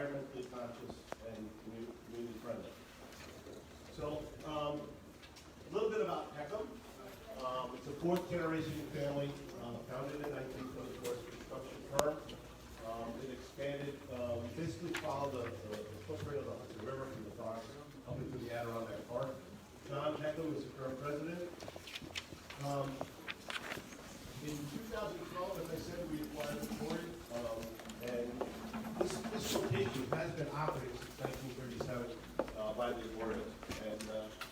environmentally conscious and community friendly. So, a little bit about Peckham. It's a fourth generation family, founded in 1924 construction firm. It expanded, basically followed the footprint of the Hudson River from the farm up into the Adirondack Park. John Peckham is the current president. In 2012, as I said, we acquired the quarry, and this location has been operating since 1937 by the Orioles, and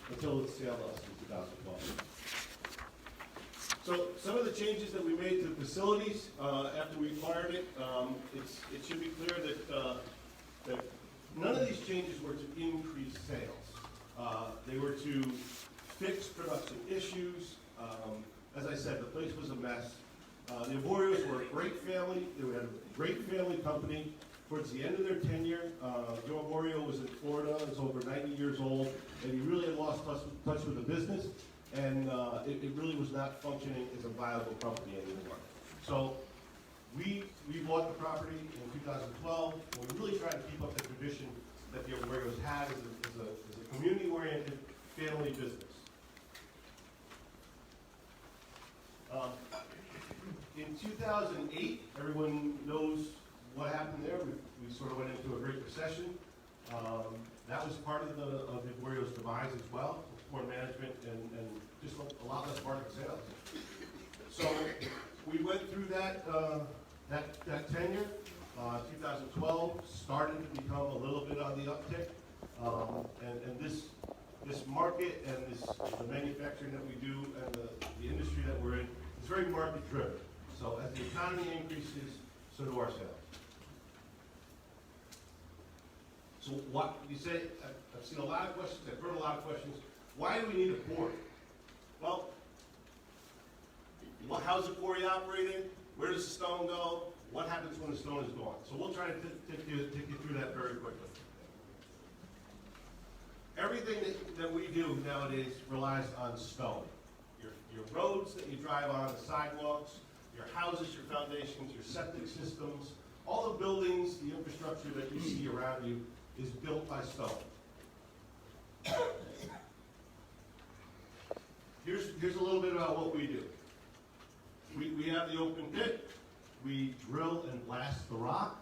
until its sale to us in 2012. So some of the changes that we made to the facilities after we acquired it, it should be clear that none of these changes were to increase sales. They were to fix production issues. As I said, the place was a mess. The Avorios were a great family. They had a great family company. Towards the end of their tenure, Joe Avorio was in Florida. He was over 90 years old, and he really had lost touch with the business, and it really was not functioning as a viable company anymore. So we bought the property in 2012, and we really tried to keep up the tradition that the Avorios had as a community-oriented family business. In 2008, everyone knows what happened there. We sort of went into a Great Recession. That was part of the Avorios' demise as well, poor management and just a lot less market sales. So we went through that tenure. 2012 started to become a little bit on the uptick, and this market and the manufacturing that we do and the industry that we're in is very market driven. So as the economy increases, so do our sales. So what you say, I've seen a lot of questions, I've heard a lot of questions. Why do we need a quarry? Well, how's the quarry operated? Where does the stone go? What happens when the stone is gone? So we'll try to take you through that very quickly. Everything that we do nowadays relies on stone. Your roads that you drive on, the sidewalks, your houses, your foundations, your septic systems, all the buildings, the infrastructure that you see around you is built by stone. Here's a little bit about what we do. We have the open pit. We drill and blast the rock.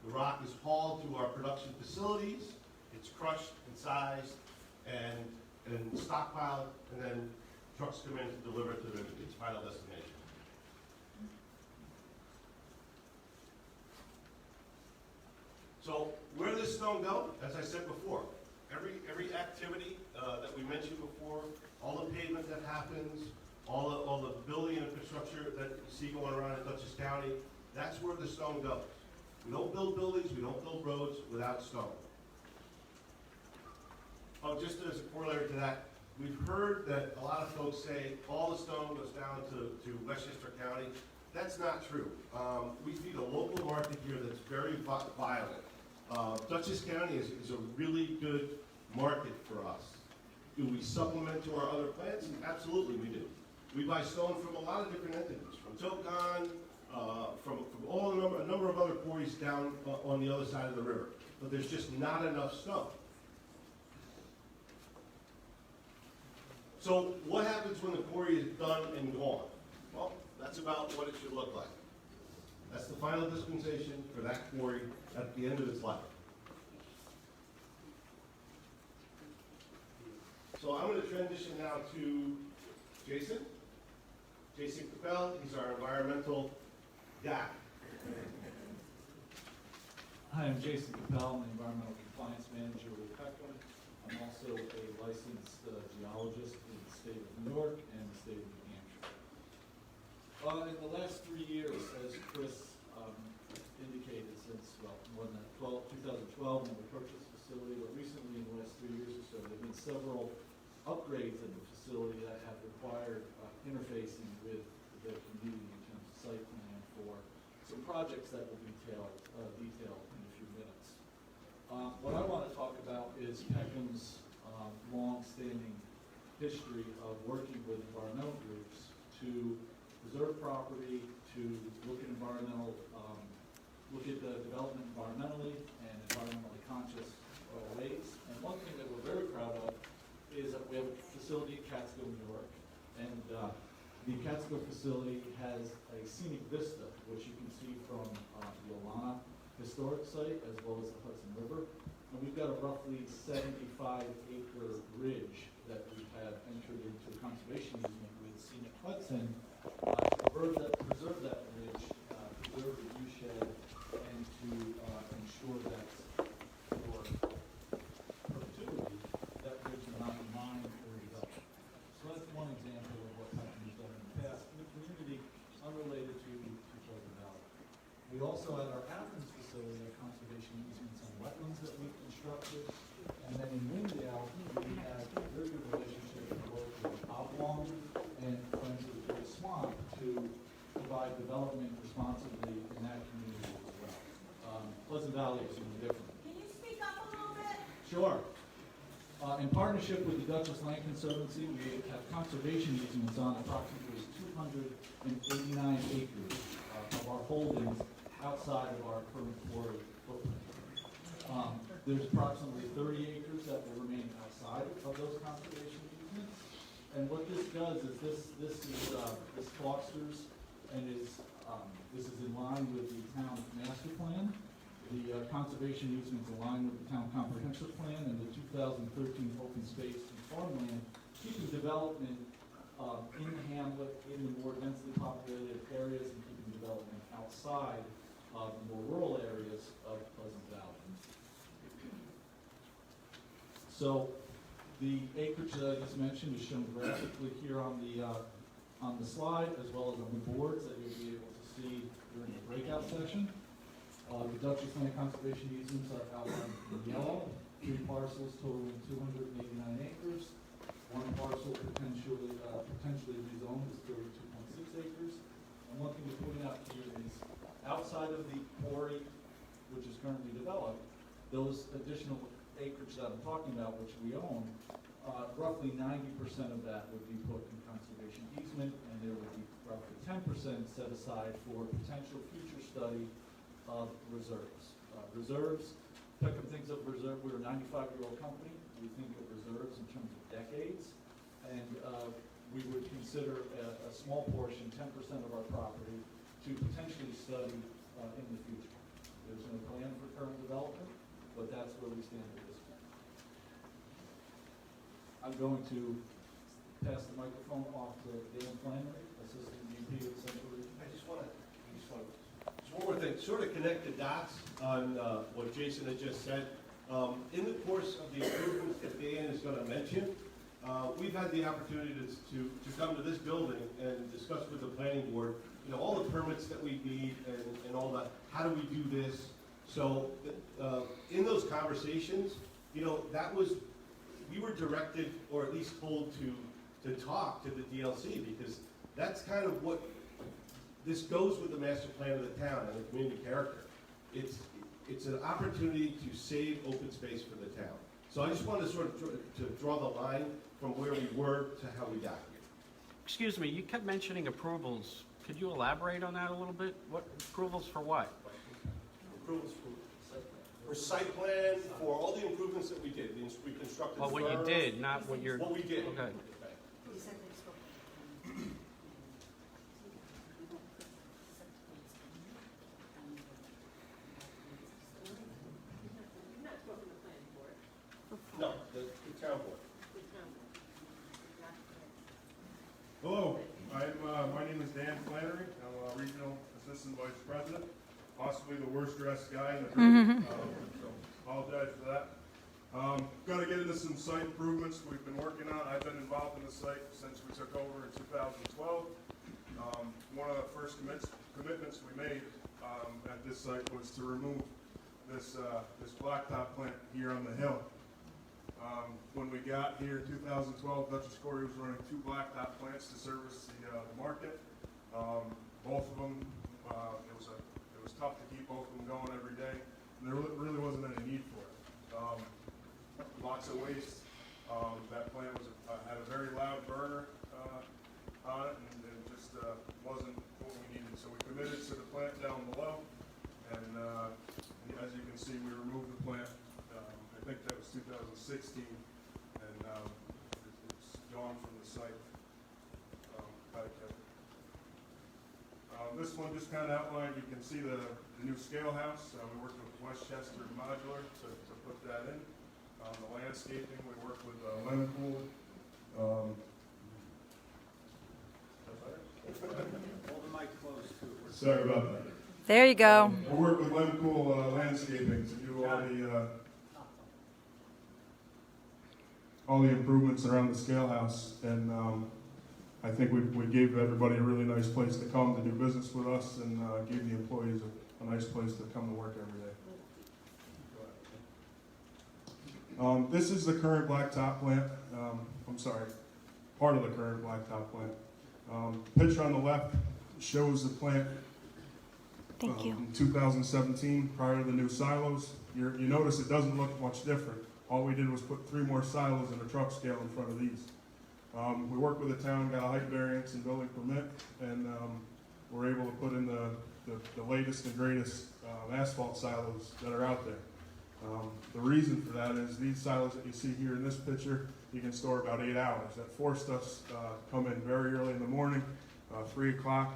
The rock is hauled to our production facilities. It's crushed and sized and stockpiled, and then trucks come in to deliver it to its final destination. So where does this stone go? As I said before, every activity that we mentioned before, all the pavement that happens, all the building infrastructure that you see going around in Dutchess County, that's where the stone goes. We don't build buildings, we don't build roads without stone. Oh, just as a corollary to that, we've heard that a lot of folks say all the stone goes down to Westchester County. That's not true. We feed a local market here that's very violent. Dutchess County is a really good market for us. Do we supplement to our other plants? Absolutely we do. We buy stone from a lot of different entities, from Tocon, from a number of other quarries down on the other side of the river. But there's just not enough stone. So what happens when the quarry is done and gone? Well, that's about what it should look like. That's the final dispensation for that quarry at the end of its life. So I'm going to transition now to Jason Capel. He's our environmental guy. Hi, I'm Jason Capel. I'm the Environmental Compliance Manager with Peckham. I'm also a licensed geologist in the state of New York and the state of New Hampshire. In the last 3 years, as Chris indicated, since more than 2012 when we purchased the facility, but recently in the last 3 years or so, there have been several upgrades in the facility that have required interfacing with the community in terms of site plan for some projects that will detail in a few minutes. What I want to talk about is Peckham's long-standing history of working with environmental groups to preserve property, to look at the development environmentally, and The Catskill facility has a scenic vista, which you can see from the Alana Historic Site as well as the Hudson River. And we've got a roughly 75-acre ridge that we have entered into a conservation easement with Scenic Hudson to preserve that ridge, preserve the viewshed, and to ensure that for perpetuity, that ridge will not be mined or developed. So that's one example of what Peckham has done in the past in the community unrelated to Pleasant Valley. We also, at our Athens facility, have conservation easements on wetlands that we've constructed. And then in Windale, we have a very good relationship with local Oblong and Friends of the Great Swamp to provide development responsibly in that community as well. Pleasant Valley is no different. Can you speak up a little bit? Sure. In partnership with the Dutchess Land Conservancy, we have conservation easements on approximately 289 acres of our holdings outside of our current quarry footprint. There's approximately 30 acres that will remain outside of those conservation easements. And what this does is this fosters and this is in line with the town master plan. The conservation easements align with the town comprehensive plan and the 2013 open space and farmland, keeping development in the hamlet, in the more densely populated areas, and keeping development outside of the more rural areas of Pleasant Valley. So the acreage that I just mentioned is shown graphically here on the slide, as well as on the boards that you'll be able to see during the breakout session. The Dutchess Land Conservation easements are outlined in yellow, 3 parcels totaling 289 acres. One parcel potentially rezoned is 32.6 acres. And one thing to point out here is outside of the quarry, which is currently developed, those additional acreage that I'm talking about, which we own, roughly 90% of that would be put in conservation easement, and there would be roughly 10% set aside for potential future study of reserves. Reserves, Peckham thinks of reserve, we're a 95-year-old company. We think of reserves in terms of decades, and we would consider a small portion, 10% of our property, to potentially study in the future. There's no plan for current development, but that's where we stand at this point. I'm going to pass the microphone off to Dan Flannery, Assistant VP of Central Region. One more thing, sort of connect the dots on what Jason had just said. In the course of the improvements that Dan is going to mention, we've had the opportunity to come to this building and discuss with the planning board, all the permits that we need and all that. How do we do this? So in those conversations, we were directed, or at least told to talk to the DLC, because that's kind of what this goes with the master plan of the town and the community character. It's an opportunity to save open space for the town. So I just wanted to sort of to draw the line from where we were to how we got here. Excuse me, you kept mentioning approvals. Could you elaborate on that a little bit? What approvals for what? Approvals for site plan, for all the improvements that we did. We constructed. Well, what you did, not what you're. What we did. Okay. No, the town board. Hello, my name is Dan Flannery. I'm a Regional Assistant Vice President, possibly the worst dressed guy in the group, so apologize for that. Got to get into some site improvements we've been working on. I've been involved in the site since we took over in 2012. One of the first commitments we made at this site was to remove this blacktop plant here on the hill. When we got here in 2012, Dutchess Quarry was running 2 blacktop plants to service the market. Both of them, it was tough to keep both of them going every day, and there really wasn't any need for it. Lots of waste. That plant had a very loud burner on it, and it just wasn't what we needed. So we committed to the plant down below, and as you can see, we removed the plant. I think that was 2016, and it's gone from the site. This one just kind of outlined, you can see the new scale house. We worked with Westchester Modular to put that in. The landscaping, we worked with Lempool. Hold the mic close to it. Sorry about that. There you go. We worked with Lempool Landscaping to do all the improvements around the scale house, and I think we gave everybody a really nice place to come to do business with us, and gave the employees a nice place to come to work every day. This is the current blacktop plant. I'm sorry, part of the current blacktop plant. Picture on the left shows the plant Thank you. in 2017, prior to the new silos. You notice it doesn't look much different. All we did was put 3 more silos in a truck scale in front of these. We worked with the town, got a height variance and building permit, and we're able to put in the latest and greatest asphalt silos that are out there. The reason for that is these silos that you see here in this picture, you can store about 8 hours. That forced us to come in very early in the morning, 3 o'clock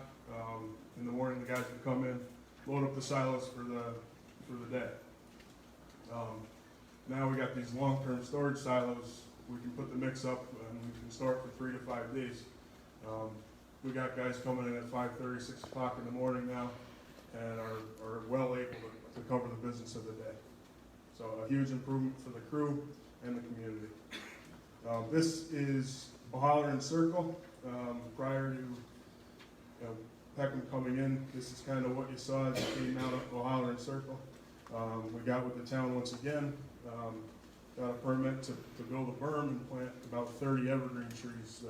in the morning. The guys would come in, load up the silos for the day. Now we got these long-term storage silos. We can put the mix up and we can store it for 3 to 5 days. We got guys coming in at 5:30, 6 o'clock in the morning now, and are well able to cover the business of the day. So a huge improvement for the crew and the community. This is O'Halloran Circle. Prior to Peckham coming in, this is kind of what you saw as it came out of O'Halloran Circle. We got with the town once again, got a permit to build a berm and plant about 30 evergreen trees,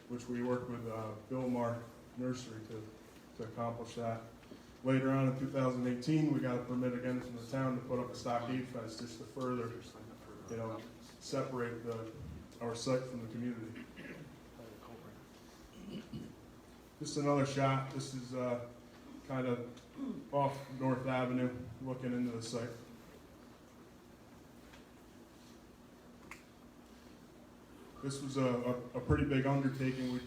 which we worked with Bill Mark Nursery to accomplish that. Later on in 2018, we got a permit again from the town to put up a stockade fence just to further, separate our site from the community. Just another shot. This is kind of off North Avenue, looking into the site. This was a pretty big undertaking we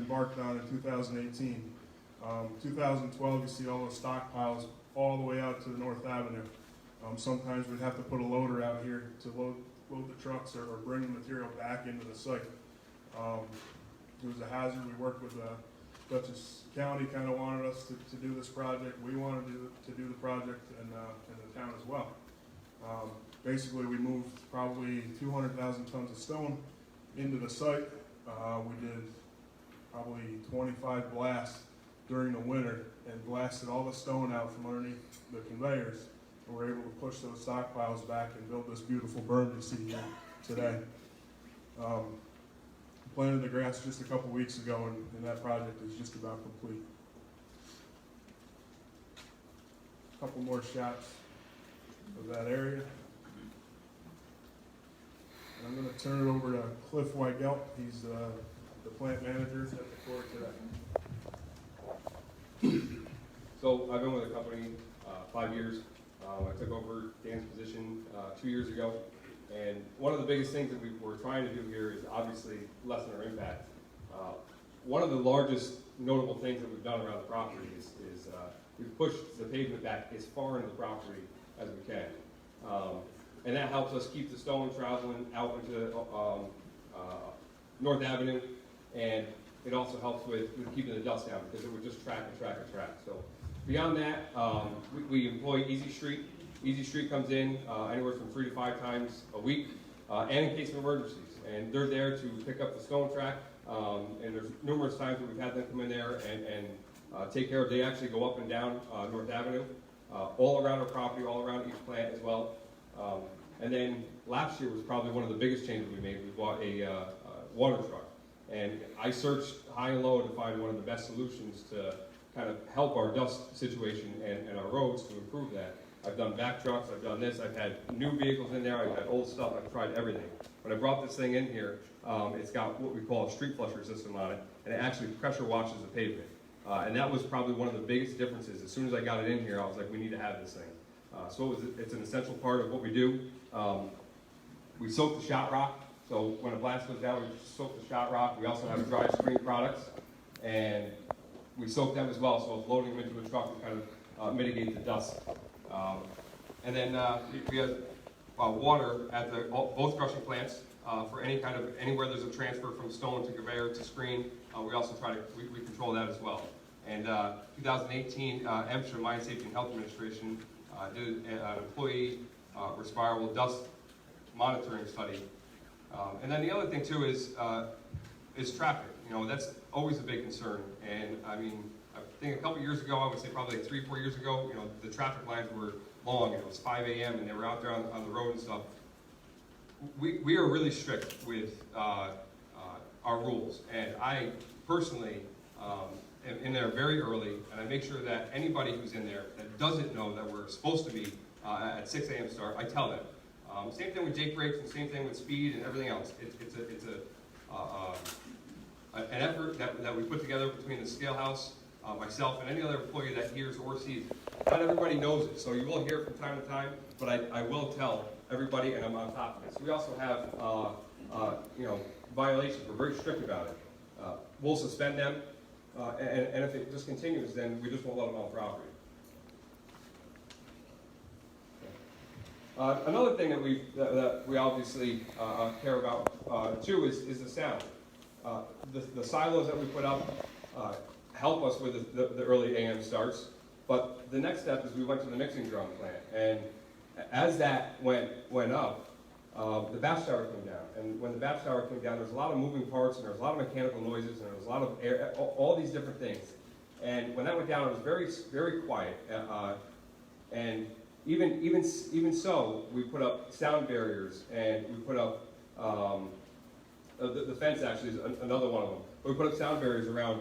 embarked on in 2018. 2012, you see all those stockpiles all the way out to the North Avenue. Sometimes we'd have to put a loader out here to load the trucks or bring the material back into the site. It was a hazard. We worked with Dutchess County, kind of wanted us to do this project. We wanted to do the project and the town as well. Basically, we moved probably 200,000 tons of stone into the site. We did probably 25 blasts during the winter and blasted all the stone out from underneath the conveyors. And we're able to push those stockpiles back and build this beautiful berm you see here today. Planted the grass just a couple weeks ago, and that project is just about complete. A couple more shots of that area. And I'm going to turn it over to Cliff Weigelt. He's the plant manager at the floor today. So I've been with the company 5 years. I took over Dan's position 2 years ago. And one of the biggest things that we're trying to do here is obviously lessen our impact. One of the largest notable things that we've done around the property is we've pushed the pavement back as far into the property as we can. And that helps us keep the stone traveling out into North Avenue, and it also helps with keeping the dust down because it would just track and track and track. So beyond that, we employ Easy Street. Easy Street comes in anywhere from 3 to 5 times a week, and in case of emergencies. And they're there to pick up the stone track, and there's numerous times that we've had them come in there and take care of. They actually go up and down North Avenue, all around our property, all around each plant as well. And then last year was probably one of the biggest changes we made. We bought a water truck, and I searched high and low to find one of the best solutions to kind of help our dust situation and our roads to improve that. I've done back trucks, I've done this, I've had new vehicles in there, I've had old stuff, I've tried everything. When I brought this thing in here, it's got what we call a street flusher system on it, and it actually pressure washes the pavement. And that was probably one of the biggest differences. As soon as I got it in here, I was like, we need to have this thing. So it's an essential part of what we do. We soak the shot rock, so when a blast goes down, we soak the shot rock. We also have dry screen products, and we soak them as well, so loading them into a truck to kind of mitigate the dust. And then we have water at both crushing plants for anywhere there's a transfer from stone to conveyor to screen. We also we control that as well. And 2018, MSHA, Mine Safety and Health Administration, did an employee respirable dust monitoring study. And then the other thing too is traffic. You know, that's always a big concern. And I mean, I think a couple years ago, I would say probably like 3-4 years ago, you know, the traffic lines were long, and it was 5 a.m. and they were out there on the road and stuff. We are really strict with our rules, and I personally am in there very early, and I make sure that anybody who's in there that doesn't know that we're supposed to be at 6 a.m. start, I tell them. Same thing with Jake breaks, and same thing with speed and everything else. It's an effort that we put together between the scale house, myself, and any other employee that hears or sees. Not everybody knows it, so you will hear from time to time, but I will tell everybody, and I'm on top of it. So we also have, you know, violations. We're very strict about it. We'll suspend them, and if it just continues, then we just won't let them on property. Another thing that we obviously care about too is the sound. The silos that we put up help us with the early AM starts, but the next step is we went to the mixing drum plant, and as that went up, the batch tower came down. And when the batch tower came down, there's a lot of moving parts, and there's a lot of mechanical noises, and there's a lot of air, all these different things. And when that went down, it was very, very quiet. And even so, we put up sound barriers, and we put up the fence actually is another one of them. But we put up sound barriers around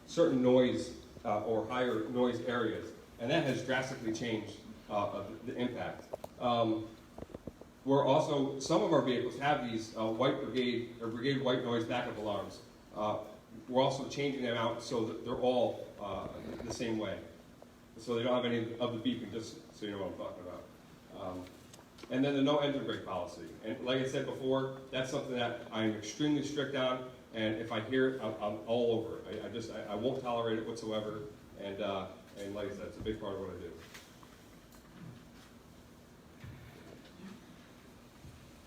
certain noise or higher noise areas, and that has drastically changed the impact. We're also, some of our vehicles have these white brigade or brigade white noise backup alarms. We're also changing them out so that they're all the same way. So they don't have any of the beeping, just so you know what I'm talking about. And then the no engine brake policy. And like I said before, that's something that I'm extremely strict on, and if I hear it, I'm all over it. I won't tolerate it whatsoever, and like I said, it's a big part of what I do.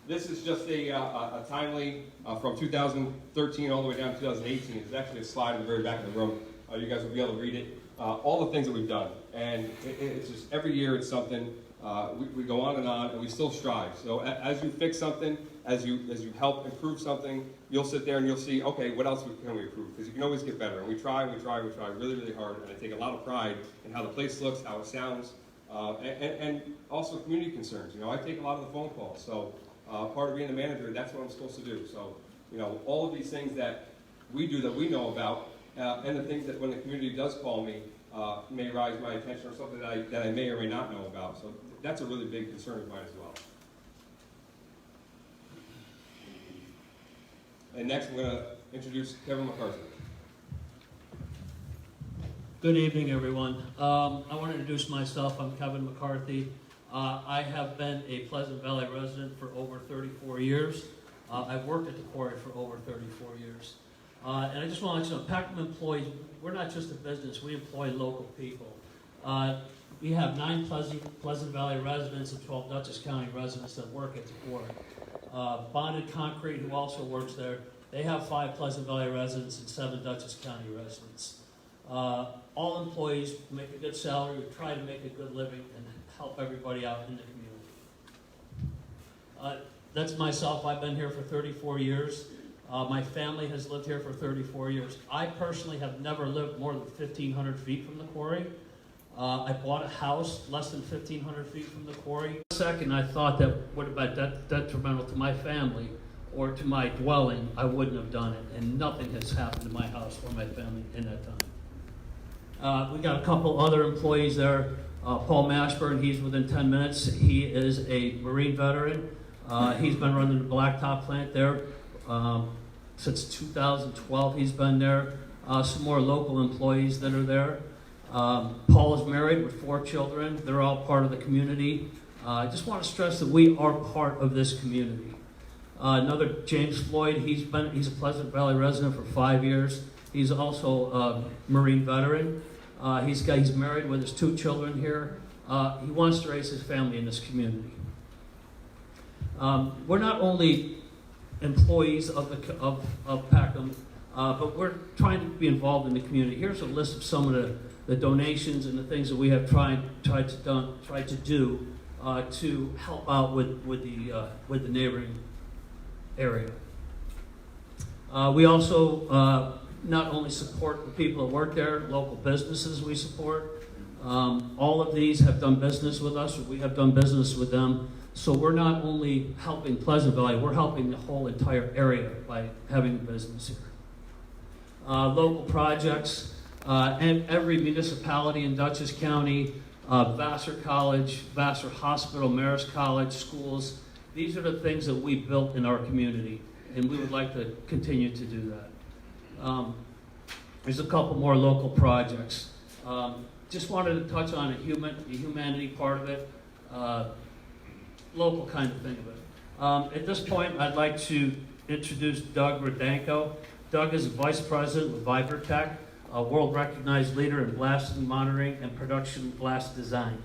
This is just a timely from 2013 all the way down to 2018. There's actually a slide in the very back of the room. You guys will be able to read it. All the things that we've done, and it's just every year it's something. We go on, and we still strive. So as you fix something, as you help improve something, you'll sit there and you'll see, okay, what else can we improve? Because you can always get better. And we try really, really hard. And I take a lot of pride in how the place looks, how it sounds, and also community concerns. You know, I take a lot of the phone calls. So part of being the manager, that's what I'm supposed to do. So, you know, all of these things that we do that we know about, and the things that when the community does call me, may rise my attention, or something that I may or may not know about. So that's a really big concern of mine as well. And next, I'm going to introduce Kevin McCarthy. Good evening, everyone. I want to introduce myself. I'm Kevin McCarthy. I have been a Pleasant Valley resident for over 34 years. I've worked at the quarry for over 34 years. And I just want to let you know, Peckham employees, we're not just a business, we employ local people. We have 9 Pleasant Valley residents and 12 Dutchess County residents that work at the quarry. Bonded Concrete, who also works there, they have 5 Pleasant Valley residents and 7 Dutchess County residents. All employees make a good salary, we try to make a good living and help everybody out in the community. That's myself. I've been here for 34 years. My family has lived here for 34 years. I personally have never lived more than 1,500 feet from the quarry. I bought a house less than 1,500 feet from the quarry. For a second, I thought that would have been detrimental to my family or to my dwelling. I wouldn't have done it, and nothing has happened to my house or my family in that time. We got a couple other employees there. Paul Mashburn, he's within 10 minutes. He is a Marine veteran. He's been running the blacktop plant there. Since 2012 he's been there. Some more local employees that are there. Paul is married with 4 children. They're all part of the community. I just want to stress that we are part of this community. Another James Floyd, he's a Pleasant Valley resident for 5 years. He's also a Marine veteran. He's married with his 2 children here. He wants to raise his family in this community. We're not only employees of Peckham, but we're trying to be involved in the community. Here's a list of some of the donations and the things that we have tried to do to help out with the neighboring area. We also not only support the people that work there, local businesses we support. All of these have done business with us, or we have done business with them. So we're not only helping Pleasant Valley, we're helping the whole entire area by having a business here. Local projects, and every municipality in Dutchess County, Vassar College, Vassar Hospital, Marist College, schools. These are the things that we built in our community, and we would like to continue to do that. There's a couple more local projects. Just wanted to touch on the humanity part of it, local kind of thing of it. At this point, I'd like to introduce Doug Rodanko. Doug is Vice President with Vibertech, a world-recognized leader in blasting monitoring and production blast design.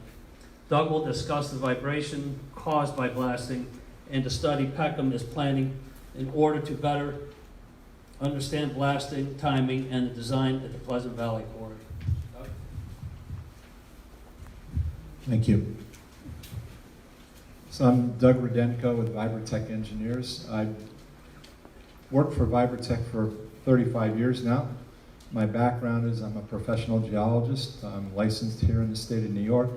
Doug will discuss the vibration caused by blasting and the study Peckham is planning in order to better understand blasting, timing, and the design at the Pleasant Valley Quarry. Doug? Thank you. So I'm Doug Rodenko with Vibertech Engineers. I've worked for Vibertech for 35 years now. My background is I'm a professional geologist. I'm licensed here in the state of New York,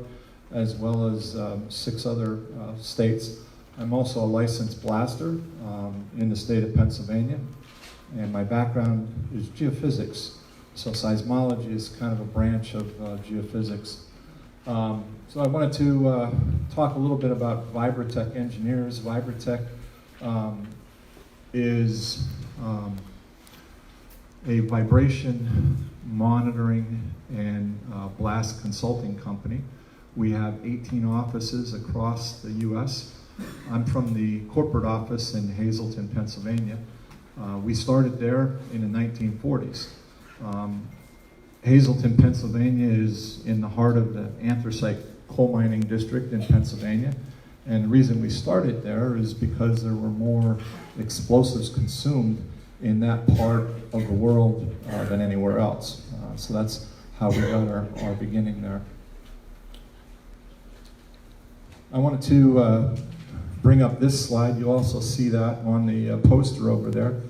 as well as 6 other states. I'm also a licensed blaster in the state of Pennsylvania. And my background is geophysics. So seismology is kind of a branch of geophysics. So I wanted to talk a little bit about Vibertech Engineers. Vibertech is a vibration monitoring and blast consulting company. We have 18 offices across the U.S. I'm from the corporate office in Hazleton, Pennsylvania. We started there in the 1940s. Hazleton, Pennsylvania is in the heart of the anthracite coal mining district in Pennsylvania. And the reason we started there is because there were more explosives consumed in that part of the world than anywhere else. So that's how we got our beginning there. I wanted to bring up this slide. You also see that on the poster over there.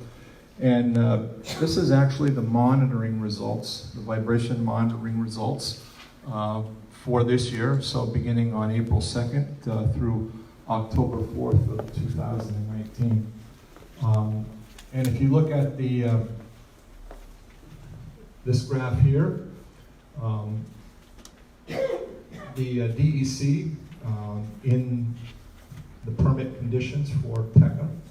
And this is actually the monitoring results, the vibration monitoring results for this year. So beginning on April 2nd through October 4th of 2019. And if you look at the this graph here, the DEC in the permit conditions for Peckham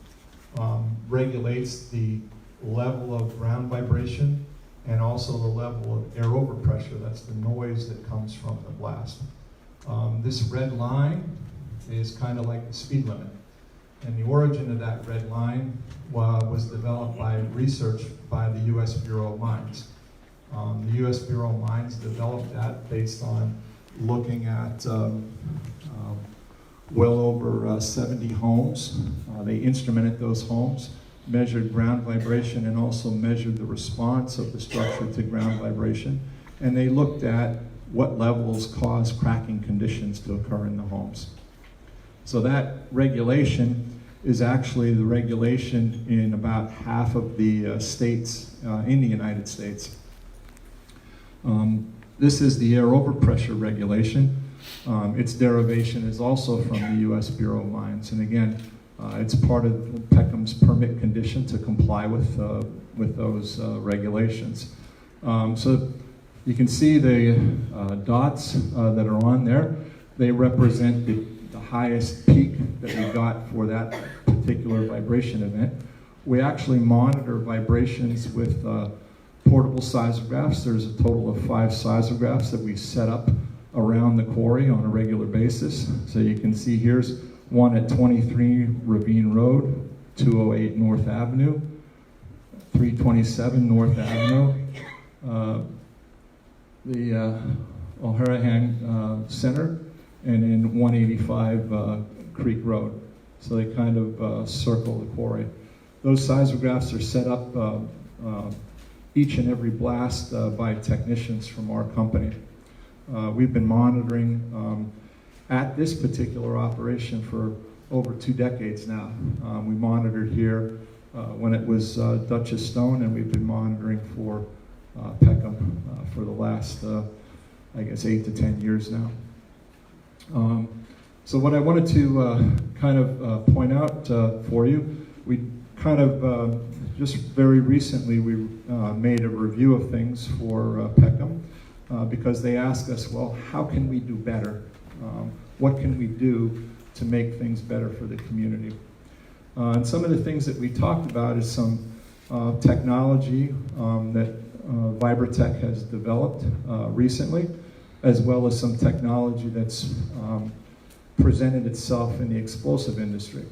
regulates the level of ground vibration and also the level of air overpressure. That's the noise that comes from the blast. This red line is kind of like the speed limit. And the origin of that red line was developed by research by the U.S. Bureau of Mines. The U.S. Bureau of Mines developed that based on looking at well over 70 homes. They instrumented those homes, measured ground vibration, and also measured the response of the structure to ground vibration. And they looked at what levels cause cracking conditions to occur in the homes. So that regulation is actually the regulation in about half of the states in the United States. This is the air overpressure regulation. Its derivation is also from the U.S. Bureau of Mines. And again, it's part of Peckham's permit condition to comply with those regulations. So you can see the dots that are on there. They represent the highest peak that we got for that particular vibration event. We actually monitor vibrations with portable seismographs. There's a total of 5 seismographs that we set up around the quarry on a regular basis. So you can see here's one at 23 Ravine Road, 208 North Avenue. 327 North Avenue, the O'Harahan Center, and in 185 Creek Road. So they kind of circle the quarry. Those seismographs are set up each and every blast by technicians from our company. We've been monitoring at this particular operation for over 2 decades now. We monitored here when it was Dutchess Stone, and we've been monitoring for Peckham for the last, I guess, 8 to 10 years now. So what I wanted to kind of point out for you, we kind of just very recently we made a review of things for Peckham because they asked us, well, how can we do better? What can we do to make things better for the community? And some of the things that we talked about is some technology that Vibratech has developed recently, as well as some technology that's presented itself in the explosive industry.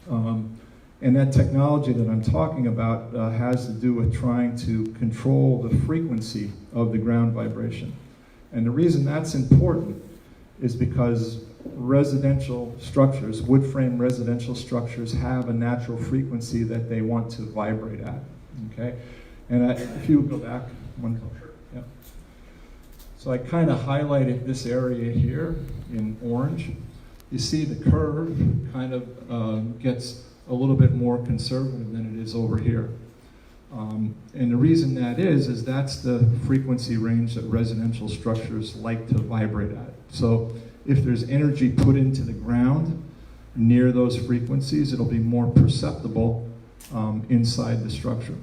And that technology that I'm talking about has to do with trying to control the frequency of the ground vibration. And the reason that's important is because residential structures, wood frame residential structures, have a natural frequency that they want to vibrate at, okay? And if you go back one, yeah. So I kind of highlighted this area here in orange. You see the curve kind of gets a little bit more conservative than it is over here. And the reason that is that's the frequency range that residential structures like to vibrate at. So if there's energy put into the ground near those frequencies, it'll be more perceptible inside the structure.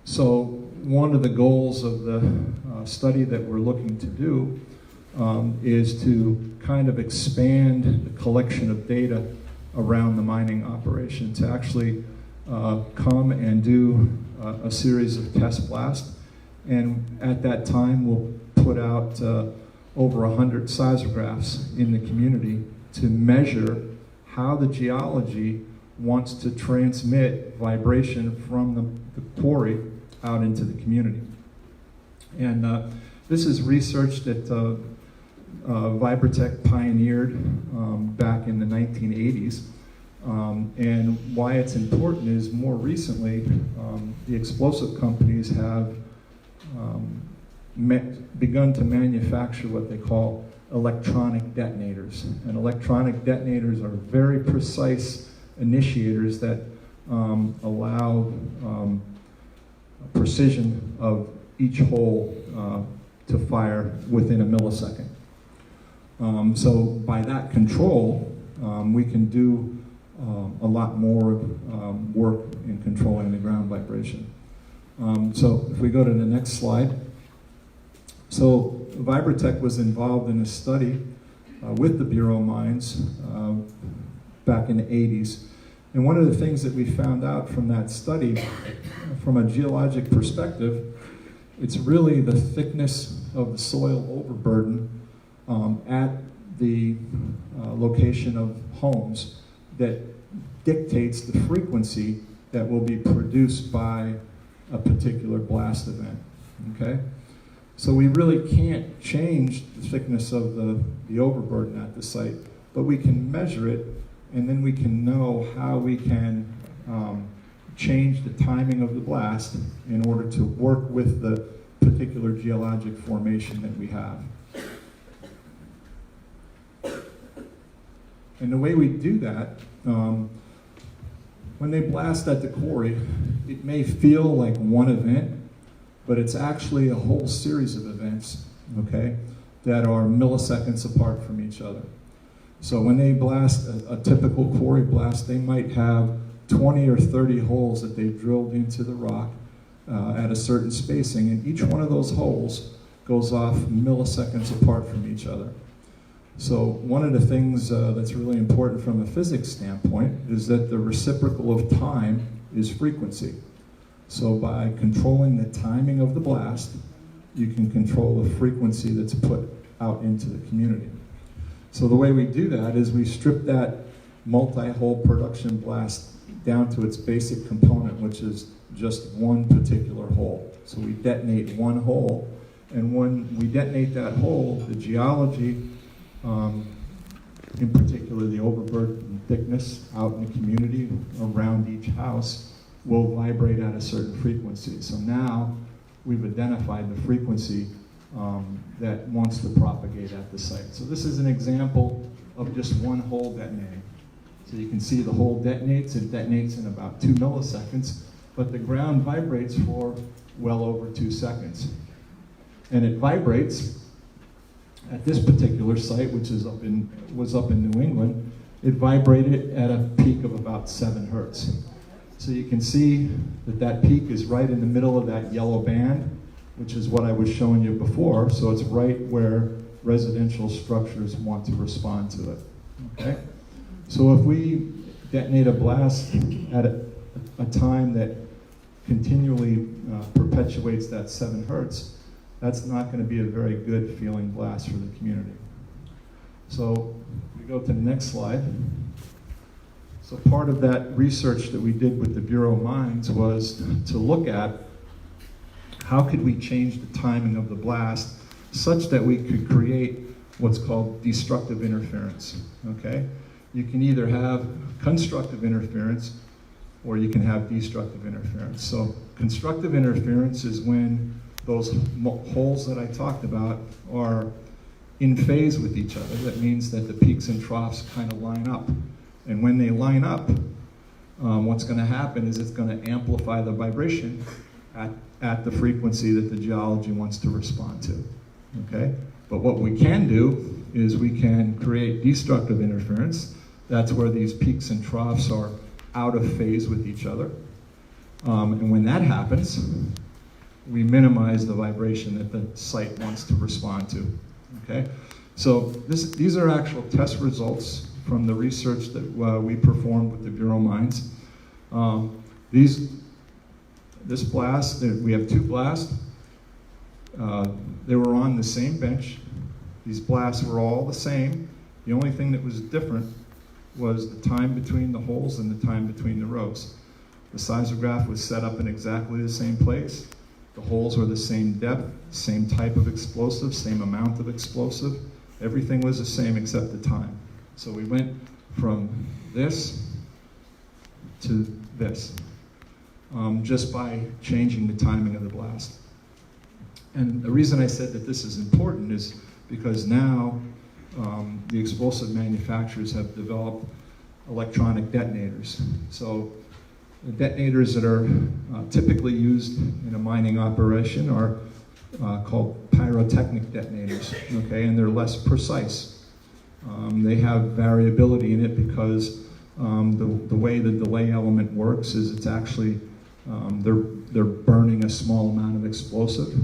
So one of the goals of the study that we're looking to do is to kind of expand the collection of data around the mining operation to actually come and do a series of test blasts. And at that time, we'll put out over 100 seismographs in the community to measure how the geology wants to transmit vibration from the quarry out into the community. And this is research that Vibratech pioneered back in the 1980s. And why it's important is more recently, the explosive companies have begun to manufacture what they call electronic detonators. And electronic detonators are very precise initiators that allow precision of each hole to fire within a millisecond. So by that control, we can do a lot more work in controlling the ground vibration. So if we go to the next slide. So Vibratech was involved in a study with the Bureau of Mines back in the 80s. And one of the things that we found out from that study, from a geologic perspective, it's really the thickness of the soil overburden at the location of homes that dictates the frequency that will be produced by a particular blast event, okay? So we really can't change the thickness of the overburden at the site, but we can measure it, and then we can know how we can change the timing of the blast in order to work with the particular geologic formation that we have. And the way we do that, when they blast at the quarry, it may feel like one event, but it's actually a whole series of events, okay, that are milliseconds apart from each other. So when they blast a typical quarry blast, they might have 20 or 30 holes that they've drilled into the rock at a certain spacing, and each one of those holes goes off milliseconds apart from each other. So one of the things that's really important from a physics standpoint is that the reciprocal of time is frequency. So by controlling the timing of the blast, you can control the frequency that's put out into the community. So the way we do that is we strip that multi-hole production blast down to its basic component, which is just one particular hole. So we detonate one hole, and when we detonate that hole, the geology, in particular the overburden thickness out in the community around each house, will vibrate at a certain frequency. So now we've identified the frequency that wants to propagate at the site. So this is an example of just one hole detonating. So you can see the hole detonates. It detonates in about 2 milliseconds, but the ground vibrates for well over 2 seconds. And it vibrates at this particular site, which is was up in New England. It vibrated at a peak of about 7 hertz. So you can see that that peak is right in the middle of that yellow band, which is what I was showing you before. So it's right where residential structures want to respond to it. Okay? So if we detonate a blast at a time that continually perpetuates that 7 hertz, that's not going to be a very good feeling blast for the community. So we go to the next slide. So part of that research that we did with the Bureau of Mines was to look at how could we change the timing of the blast such that we could create what's called destructive interference, okay? You can either have constructive interference or you can have destructive interference. So constructive interference is when those holes that I talked about are in phase with each other. That means that the peaks and troughs kind of line up. And when they line up, what's going to happen is it's going to amplify the vibration at the frequency that the geology wants to respond to, okay? But what we can do is we can create destructive interference. That's where these peaks and troughs are out of phase with each other. And when that happens, we minimize the vibration that the site wants to respond to, okay? So these are actual test results from the research that we performed with the Bureau of Mines. This blast, we have 2 blasts. They were on the same bench. These blasts were all the same. The only thing that was different was the time between the holes and the time between the rows. The seismograph was set up in exactly the same place. The holes were the same depth, same type of explosive, same amount of explosive. Everything was the same except the time. So we went from this to this, just by changing the timing of the blast. And the reason I said that this is important is because now the explosive manufacturers have developed electronic detonators. So the detonators that are typically used in a mining operation are called pyrotechnic detonators, okay, and they're less precise. They have variability in it because the way the delay element works is it's actually, they're burning a small amount of explosive,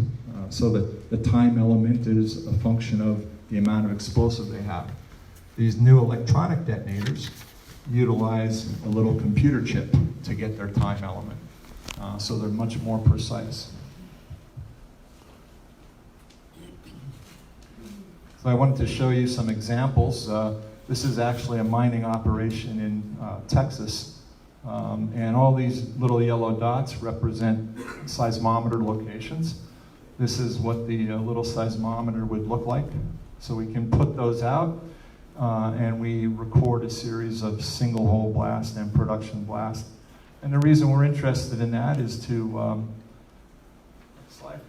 so that the time element is a function of the amount of explosive they have. These new electronic detonators utilize a little computer chip to get their time element, so they're much more precise. So I wanted to show you some examples. This is actually a mining operation in Texas, and all these little yellow dots represent seismometer locations. This is what the little seismometer would look like. So we can put those out, and we record a series of single hole blast and production blast. And the reason we're interested in that is to, next slide.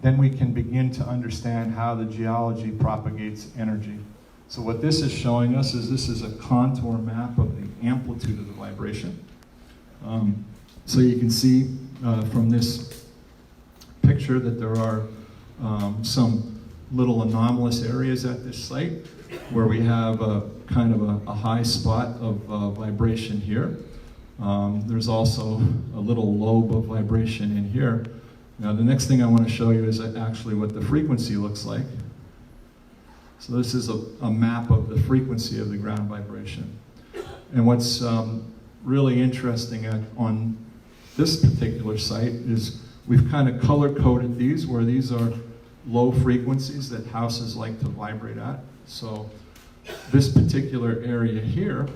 Then we can begin to understand how the geology propagates energy. So what this is showing us is this is a contour map of the amplitude of the vibration. So you can see from this picture that there are some little anomalous areas at this site where we have a kind of a high spot of vibration here. There's also a little lobe of vibration in here. Now the next thing I want to show you is actually what the frequency looks like. So this is a map of the frequency of the ground vibration. And what's really interesting on this particular site is we've kind of color-coded these, where these are low frequencies that houses like to vibrate at. So this particular area here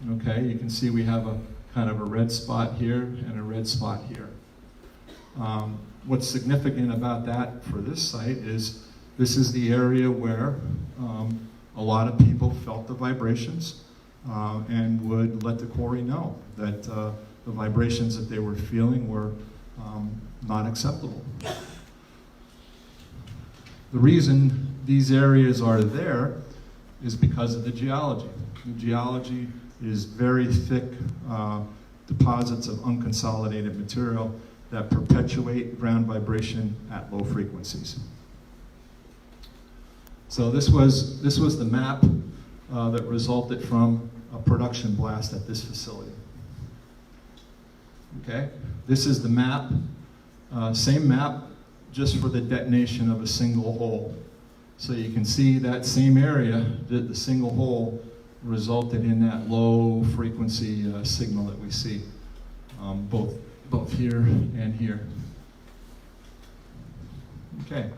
Okay, you can see we have a kind of a red spot here and a red spot here. What's significant about that for this site is this is the area where a lot of people felt the vibrations and would let the quarry know that the vibrations that they were feeling were not acceptable. The reason these areas are there is because of the geology. The geology is very thick deposits of unconsolidated material that perpetuate ground vibration at low frequencies. So this was the map that resulted from a production blast at this facility. Okay, this is the map, same map, just for the detonation of a single hole. So you can see that same area, the single hole, resulted in that low frequency signal that we see, both here and here. Okay.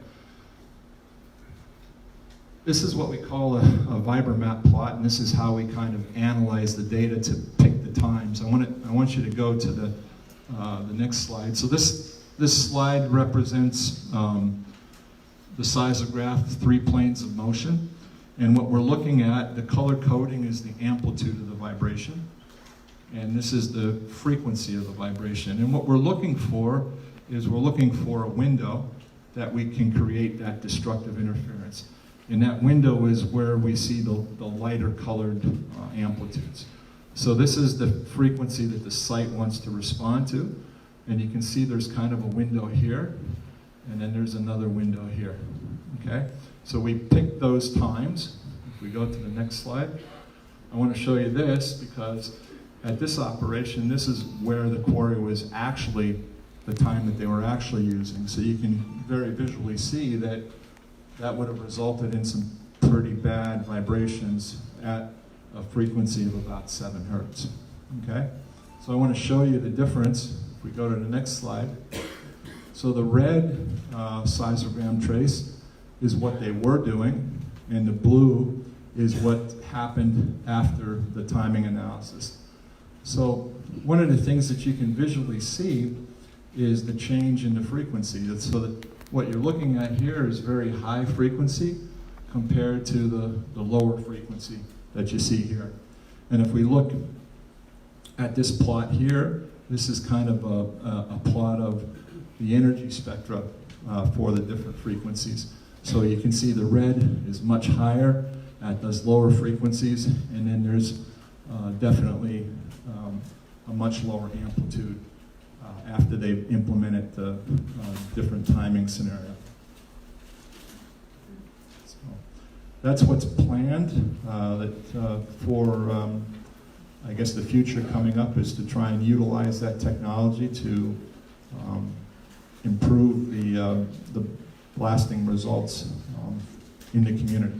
This is what we call a ViberMap plot, and this is how we kind of analyze the data to pick the times. I want you to go to the next slide. So this slide represents the seismograph, 3 planes of motion. And what we're looking at, the color coding is the amplitude of the vibration. And this is the frequency of the vibration. And what we're looking for is we're looking for a window that we can create that destructive interference. And that window is where we see the lighter colored amplitudes. So this is the frequency that the site wants to respond to. And you can see there's kind of a window here, and then there's another window here, okay? So we picked those times. If we go to the next slide, I want to show you this because at this operation, this is where the quarry was actually, the time that they were actually using. So you can very visually see that that would have resulted in some pretty bad vibrations at a frequency of about 7 hertz, okay? So I want to show you the difference. If we go to the next slide. So the red seismogram trace is what they were doing, and the blue is what happened after the timing analysis. So one of the things that you can visually see is the change in the frequency. So that what you're looking at here is very high frequency compared to the lower frequency that you see here. And if we look at this plot here, this is kind of a plot of the energy spectra for the different frequencies. So you can see the red is much higher at those lower frequencies, and then there's definitely a much lower amplitude after they've implemented the different timing scenario. So that's what's planned for I guess the future coming up is to try and utilize that technology to improve the blasting results in the community.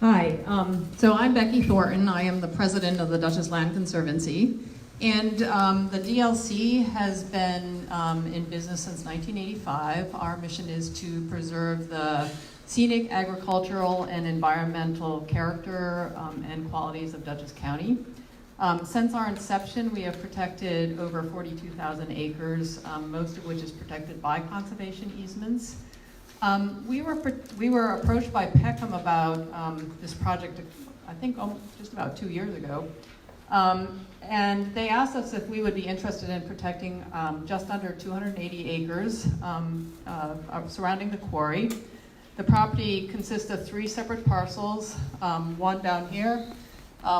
Hi, so I'm Becky Thornton. I am the president of the Dutchess Land Conservancy. And the DLC has been in business since 1985. Our mission is to preserve the scenic, agricultural, and environmental character and qualities of Dutchess County. Since our inception, we have protected over 42,000 acres, most of which is protected by conservation easements. We were approached by Peckham about this project, I think just about 2 years ago. And they asked us if we would be interested in protecting just under 280 acres surrounding the quarry. The property consists of 3 separate parcels, one down here,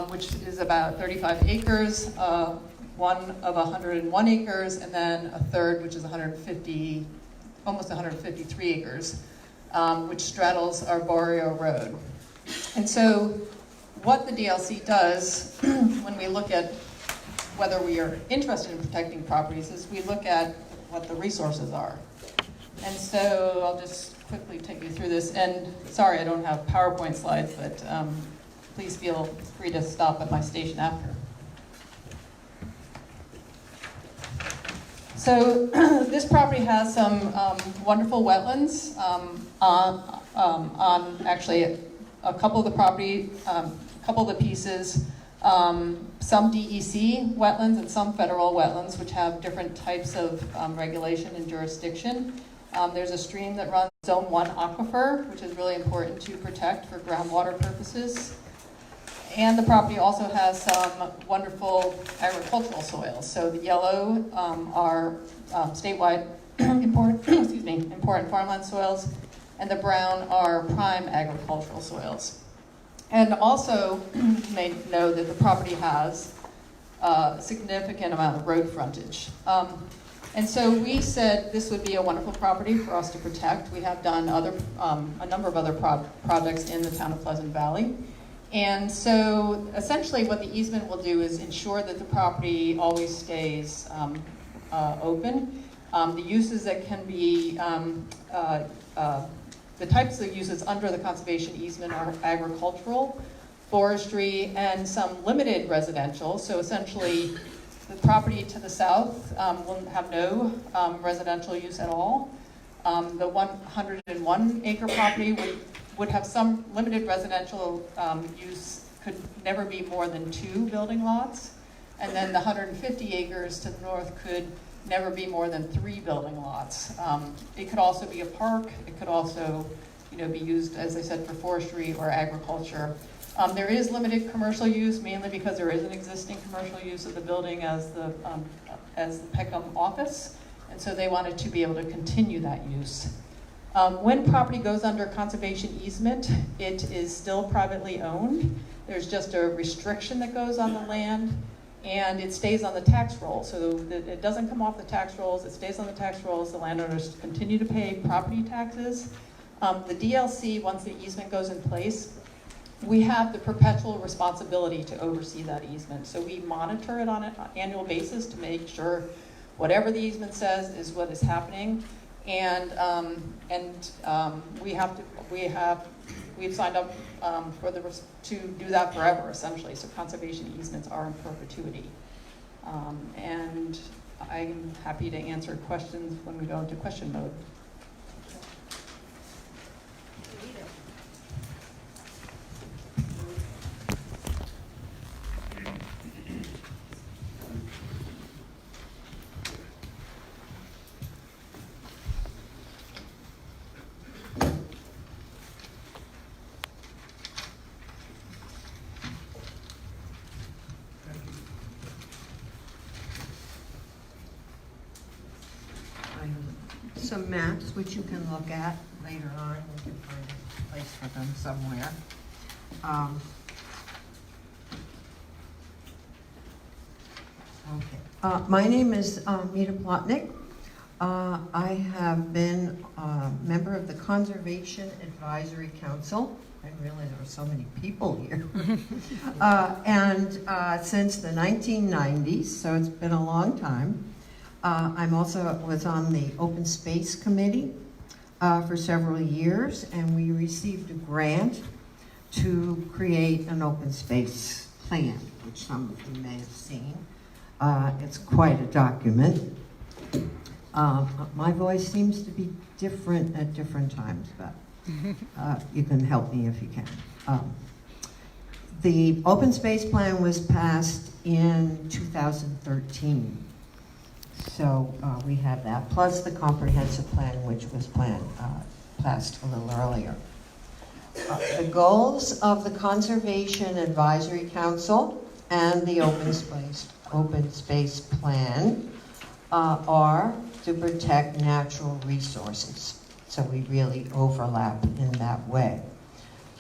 which is about 35 acres, one of 101 acres, and then a third, which is almost 153 acres, which straddles Arborio Road. And so what the DLC does when we look at whether we are interested in protecting properties is we look at what the resources are. And so I'll just quickly take you through this. And sorry, I don't have PowerPoint slides, but please feel free to stop at my station after. So this property has some wonderful wetlands on actually a couple of the property, a couple of the pieces, some DEC wetlands and some federal wetlands, which have different types of regulation and jurisdiction. There's a stream that runs Zone 1 aquifer, which is really important to protect for groundwater purposes. And the property also has some wonderful agricultural soils. So the yellow are statewide important farmland soils, and the brown are prime agricultural soils. And also, you may know that the property has a significant amount of road frontage. And so we said this would be a wonderful property for us to protect. We have done a number of other projects in the town of Pleasant Valley. And so essentially what the easement will do is ensure that the property always stays open. The uses that can be, the types of uses under the conservation easement are agricultural, forestry, and some limited residential. So essentially the property to the south will have no residential use at all. The 101 acre property would have some limited residential use, could never be more than 2 building lots. And then the 150 acres to the north could never be more than 3 building lots. It could also be a park. It could also, be used, as I said, for forestry or agriculture. There is limited commercial use, mainly because there is an existing commercial use of the building as the Peckham office. And so they wanted to be able to continue that use. When property goes under conservation easement, it is still privately owned. There's just a restriction that goes on the land, and it stays on the tax roll. So it doesn't come off the tax rolls, it stays on the tax rolls. The landowners continue to pay property taxes. The DLC, once the easement goes in place, we have the perpetual responsibility to oversee that easement. So we monitor it on an annual basis to make sure whatever the easement says is what is happening. And we've signed up to do that forever, essentially. So conservation easements are in perpetuity. And I'm happy to answer questions when we go into question mode. Some maps which you can look at later on. We can find a place for them somewhere. My name is Mita Plotnick. I have been a member of the Conservation Advisory Council. I didn't realize there were so many people here. And since the 1990s, so it's been a long time. I'm also was on the Open Space Committee for several years, and we received a grant to create an open space plan, which some of you may have seen. It's quite a document. My voice seems to be different at different times, but you can help me if you can. The open space plan was passed in 2013. So we have that, plus the comprehensive plan, which was passed a little earlier. The goals of the Conservation Advisory Council and the Open Space Plan are to protect natural resources. So we really overlap in that way.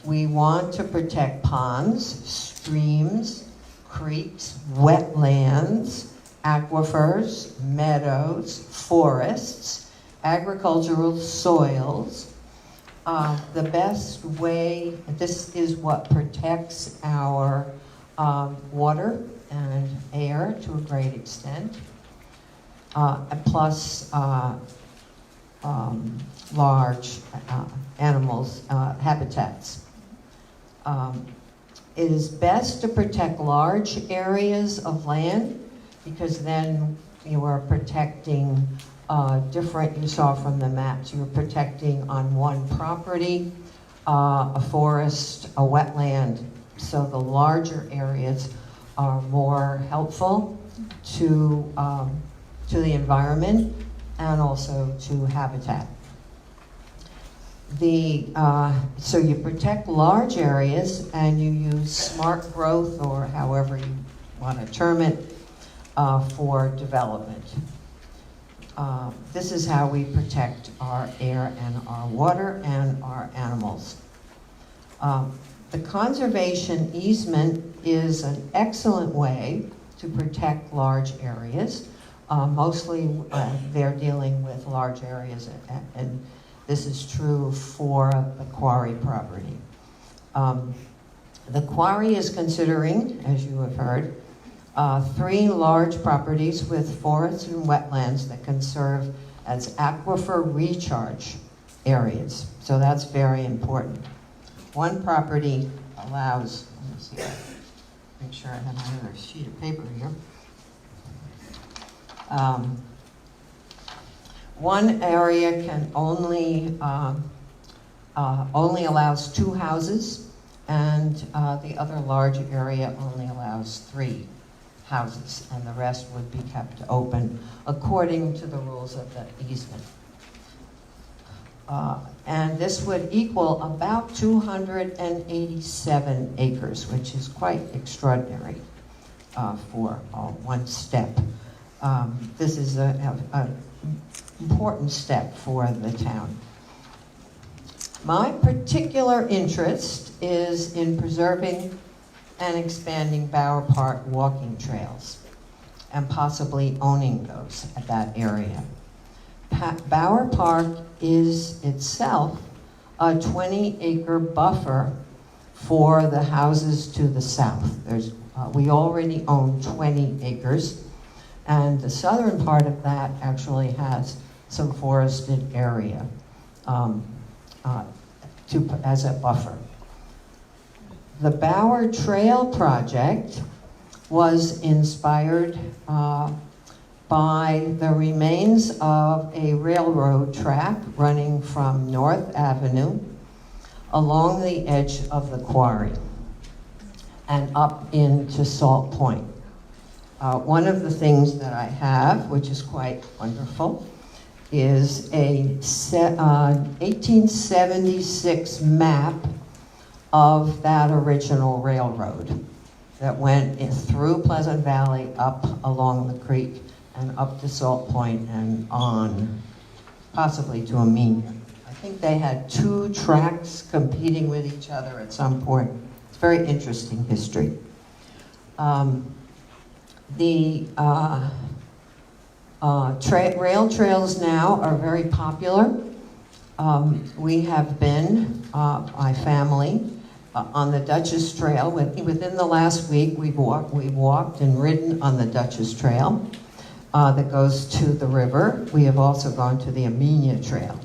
We want to protect ponds, streams, creeks, wetlands, aquifers, meadows, forests, agricultural soils. The best way, this is what protects our water and air to a great extent. Plus, large animals, habitats. It is best to protect large areas of land because then you are protecting different, you saw from the maps, you're protecting on one property, a forest, a wetland. So the larger areas are more helpful to the environment and also to habitat. So you protect large areas and you use smart growth, or however you want to term it, for development. This is how we protect our air and our water and our animals. The conservation easement is an excellent way to protect large areas. Mostly they're dealing with large areas, and this is true for the quarry property. The quarry is considering, as you have heard, 3 large properties with forests and wetlands that can serve as aquifer recharge areas. So that's very important. One property allows, let me see, make sure I have another sheet of paper here. One area can only allows 2 houses, and the other large area only allows 3 houses, and the rest would be kept open according to the rules of the easement. And this would equal about 287 acres, which is quite extraordinary for one step. This is an important step for the town. My particular interest is in preserving and expanding Bower Park walking trails and possibly owning those at that area. Bower Park is itself a 20-acre buffer for the houses to the south. We already own 20 acres, and the southern part of that actually has some forested area as a buffer. The Bower Trail project was inspired by the remains of a railroad track running from North Avenue along the edge of the quarry and up into Salt Point. One of the things that I have, which is quite wonderful, is a 1876 map of that original railroad that went through Pleasant Valley, up along the creek, and up to Salt Point and on, possibly to Amenia. I think they had 2 tracks competing with each other at some point. It's very interesting history. Rail trails now are very popular. We have been, my family, on the Dutchess Trail. Within the last week, we've walked and ridden on the Dutchess Trail that goes to the river. We have also gone to the Amenia Trail.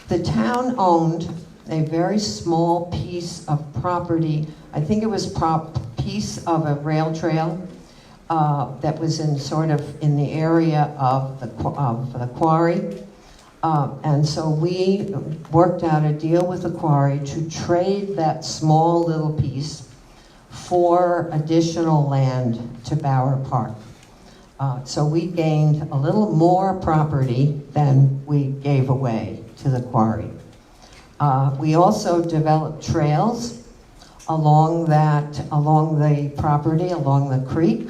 The town owned a very small piece of property. I think it was piece of a rail trail that was in the area of the quarry. And so we worked out a deal with the quarry to trade that small little piece for additional land to Bower Park. So we gained a little more property than we gave away to the quarry. We also developed trails along the property, along the creek.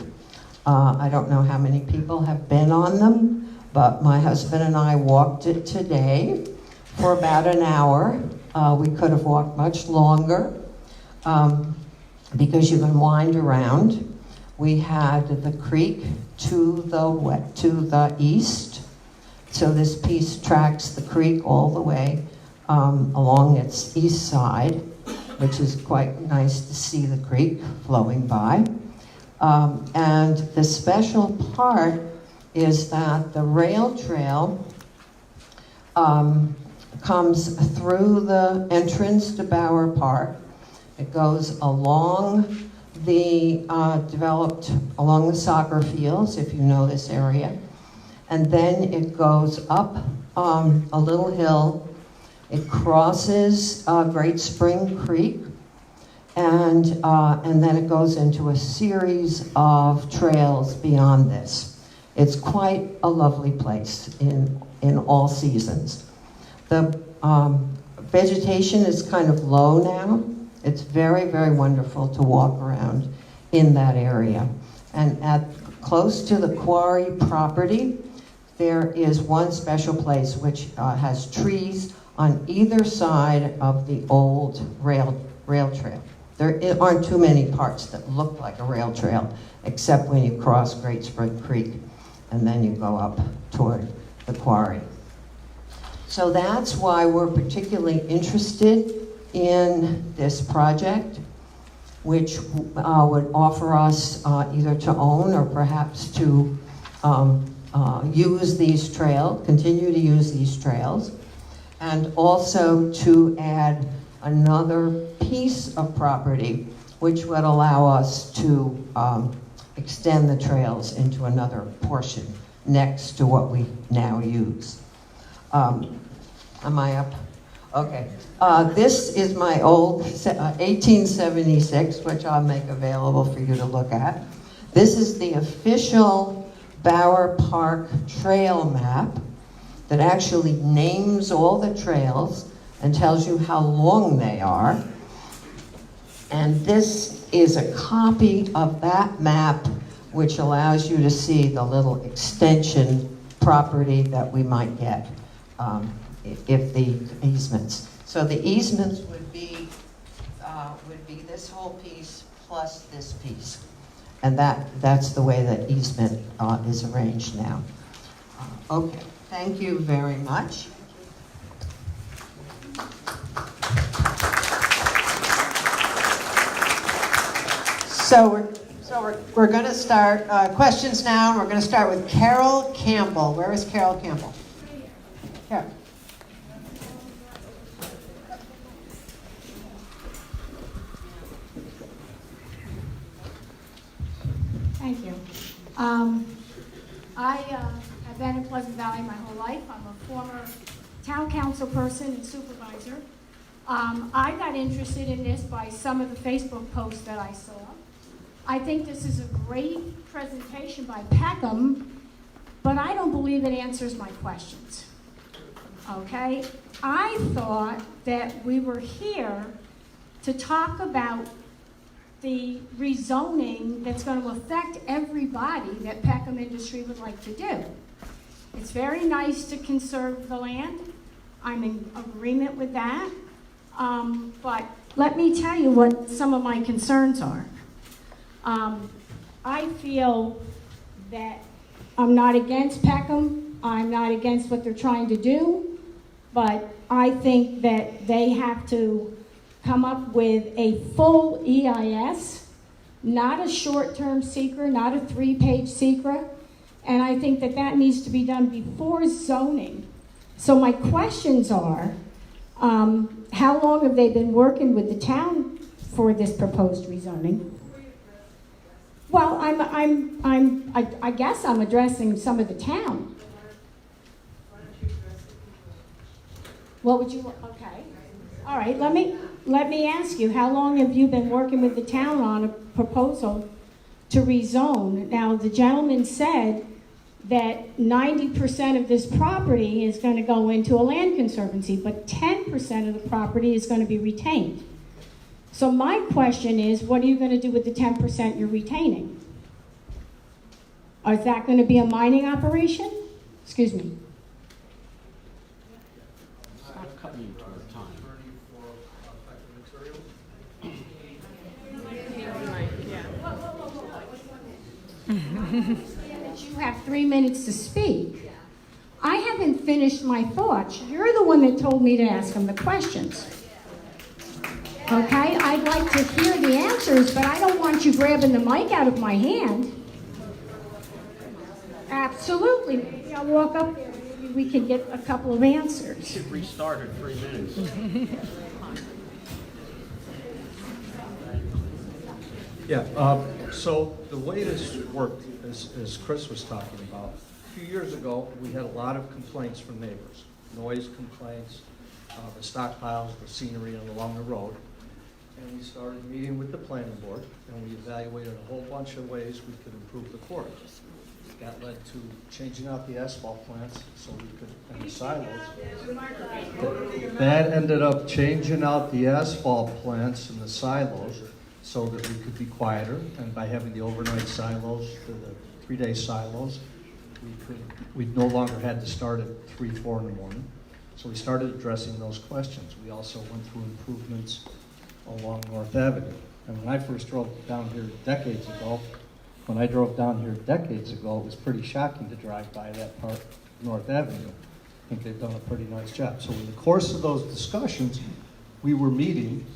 I don't know how many people have been on them, but my husband and I walked it today for about an hour. We could have walked much longer because you can wind around. We had the creek to the east, so this piece tracks the creek all the way along its east side. which is quite nice to see the creek flowing by. And the special part is that the rail trail comes through the entrance to Bower Park. It goes along the developed along the soccer fields, if you know this area, and then it goes up a little hill. It crosses Great Spring Creek, and then it goes into a series of trails beyond this. It's quite a lovely place in all seasons. The vegetation is kind of low now. It's very, very wonderful to walk around in that area. And close to the quarry property, there is one special place which has trees on either side of the old rail trail. There aren't too many parts that look like a rail trail, except when you cross Great Spring Creek and then you go up toward the quarry. So that's why we're particularly interested in this project, which would offer us either to own or perhaps to use these trails, continue to use these trails, and also to add another piece of property which would allow us to extend the trails into another portion next to what we now use. Am I up? Okay. This is my old 1876, which I'll make available for you to look at. This is the official Bower Park trail map that actually names all the trails and tells you how long they are. And this is a copy of that map, which allows you to see the little extension property that we might get if the easements. So the easements would be this whole piece plus this piece. And that's the way that easement is arranged now. Okay, thank you very much. So we're going to start questions now, and we're going to start with Carol Campbell. Where is Carol Campbell? Here. Thank you. I have been in Pleasant Valley my whole life. I'm a former town council person and supervisor. I got interested in this by some of the Facebook posts that I saw. I think this is a great presentation by Peckham, but I don't believe it answers my questions. Okay? I thought that we were here to talk about the rezoning that's going to affect everybody that Peckham Industry would like to do. It's very nice to conserve the land. I'm in agreement with that. But let me tell you what some of my concerns are. I feel that I'm not against Peckham. I'm not against what they're trying to do. But I think that they have to come up with a full EIS, not a short-term secret, not a 3-page secret. And I think that that needs to be done before zoning. So my questions are, how long have they been working with the town for this proposed rezoning? Well, I guess I'm addressing some of the town. What would you, okay. All right, let me ask you, how long have you been working with the town on a proposal to rezone? Now, the gentleman said that 90% of this property is going to go into a land conservancy, but 10% of the property is going to be retained. So my question is, what are you going to do with the 10% you're retaining? Is that going to be a mining operation? Excuse me. Stop cutting you toward time. You have 3 minutes to speak. I haven't finished my thoughts. You're the one that told me to ask him the questions. Okay, I'd like to hear the answers, but I don't want you grabbing the mic out of my hand. Absolutely. Maybe I'll walk up there. Maybe we can get a couple of answers. Should restart in 3 minutes. Yeah, so the way this worked, as Chris was talking about, a few years ago, we had a lot of complaints from neighbors. Noise complaints, the stockpiles, the scenery along the road. And we started meeting with the planning board, and we evaluated a whole bunch of ways we could improve the quarry. That led to changing out the asphalt plants so we could, and the silos. That ended up changing out the asphalt plants and the silos so that we could be quieter, and by having the overnight silos, the 3-day silos, we no longer had to start at 3, 4 in the morning. So we started addressing those questions. We also went through improvements along North Avenue. And when I first drove down here decades ago, it was pretty shocking to drive by that part of North Avenue. I think they've done a pretty nice job. So in the course of those discussions, we were meeting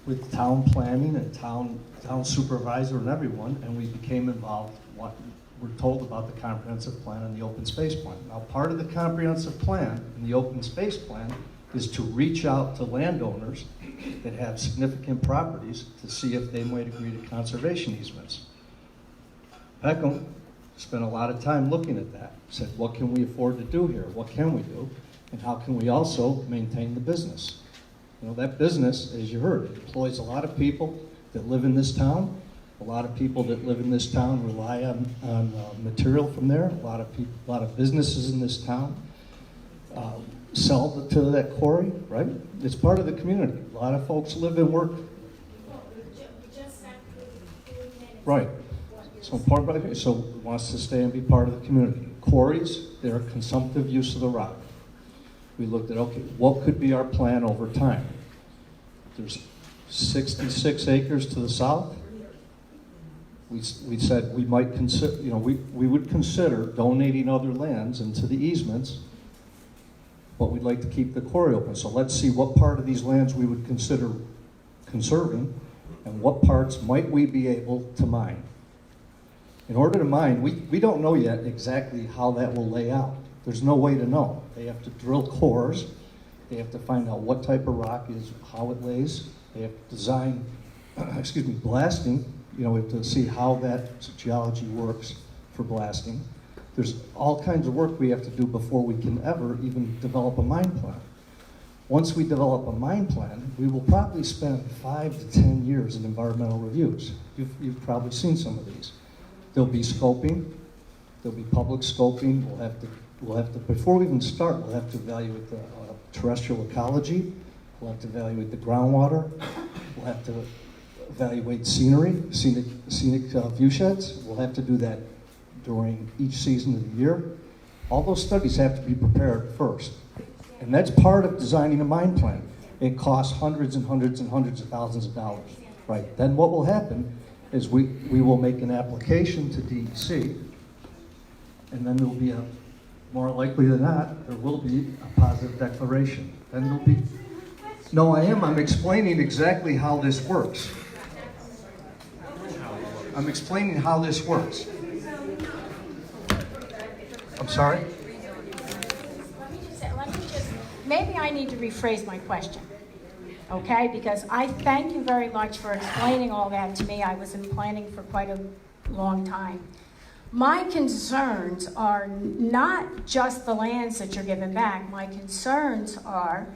with town planning and town supervisor and everyone, and we became involved. We're told about the comprehensive plan and the open space plan. Now, part of the comprehensive plan and the open space plan is to reach out to landowners that have significant properties to see if they might agree to conservation easements. Peckham spent a lot of time looking at that, said, what can we afford to do here? What can we do? And how can we also maintain the business? You know, that business, as you heard, employs a lot of people that live in this town. A lot of people that live in this town rely on material from there. A lot of businesses in this town sell to that quarry, right? It's part of the community. A lot of folks live and work. Right. So it wants to stay and be part of the community. Quarries, they're a consumptive use of the rock. We looked at, okay, what could be our plan over time? There's 66 acres to the south. We said we might consider, we would consider donating other lands into the easements, but we'd like to keep the quarry open. So let's see what part of these lands we would consider conserving and what parts might we be able to mine. In order to mine, we don't know yet exactly how that will lay out. There's no way to know. They have to drill cores. They have to find out what type of rock is, how it lays. They have to design, blasting. We have to see how that geology works for blasting. There's all kinds of work we have to do before we can ever even develop a mine plan. Once we develop a mine plan, we will probably spend 5 to 10 years in environmental reviews. You've probably seen some of these. There'll be scoping. There'll be public scoping. We'll have to, before we even start, we'll have to evaluate the terrestrial ecology. We'll have to evaluate the groundwater. We'll have to evaluate scenery, scenic view sheds. We'll have to do that during each season of the year. All those studies have to be prepared first. And that's part of designing a mine plan. It costs hundreds and hundreds and hundreds of thousands of dollars. Right. Then what will happen is we will make an application to DEC, and then there'll be more likely than not, there will be a positive declaration. Then there'll be, no, I'm explaining exactly how this works. I'm explaining how this works. I'm sorry? Maybe I need to rephrase my question, okay? Because I thank you very much for explaining all that to me. I was in planning for quite a long time. My concerns are not just the lands that you're giving back. My concerns are,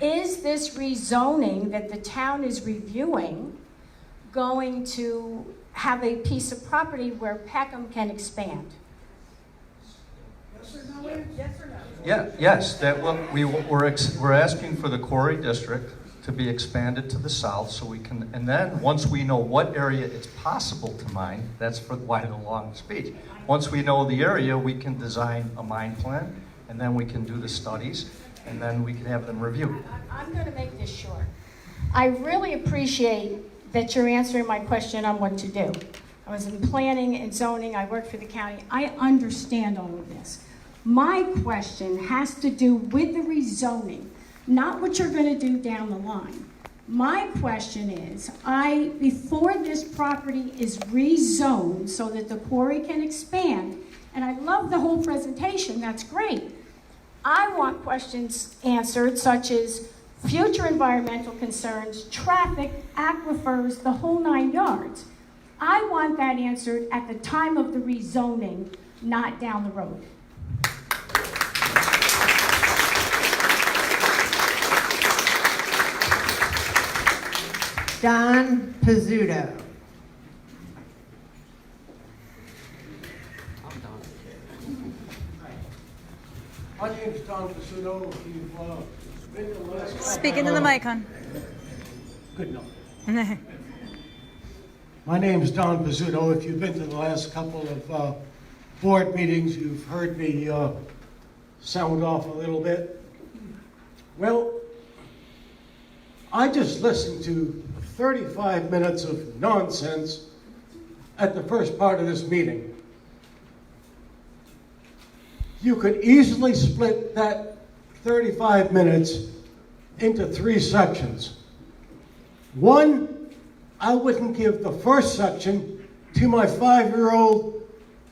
is this rezoning that the town is reviewing going to have a piece of property where Peckham can expand? Yes or no? Yes or no? Yeah, yes. We're asking for the quarry district to be expanded to the south, so we can. And then once we know what area it's possible to mine, that's why the long speech. Once we know the area, we can design a mine plan, and then we can do the studies, and then we can have them reviewed. I'm going to make this short. I really appreciate that you're answering my question on what to do. I was in planning and zoning. I worked for the county. I understand all of this. My question has to do with the rezoning, not what you're going to do down the line. My question is, before this property is rezoned so that the quarry can expand, and I love the whole presentation, that's great. I want questions answered such as future environmental concerns, traffic, aquifers, the whole 9 yards. I want that answered at the time of the rezoning, not down the road. Don Pizzuto. My name's Don Pizzuto. If you've been to the last Speak into the mic, hon. Good enough. My name's Don Pizzuto. If you've been to the last couple of board meetings, you've heard me sound off a little bit. Well, I just listened to 35 minutes of nonsense at the first part of this meeting. You could easily split that 35 minutes into 3 sections. One, I wouldn't give the first section to my 5-year-old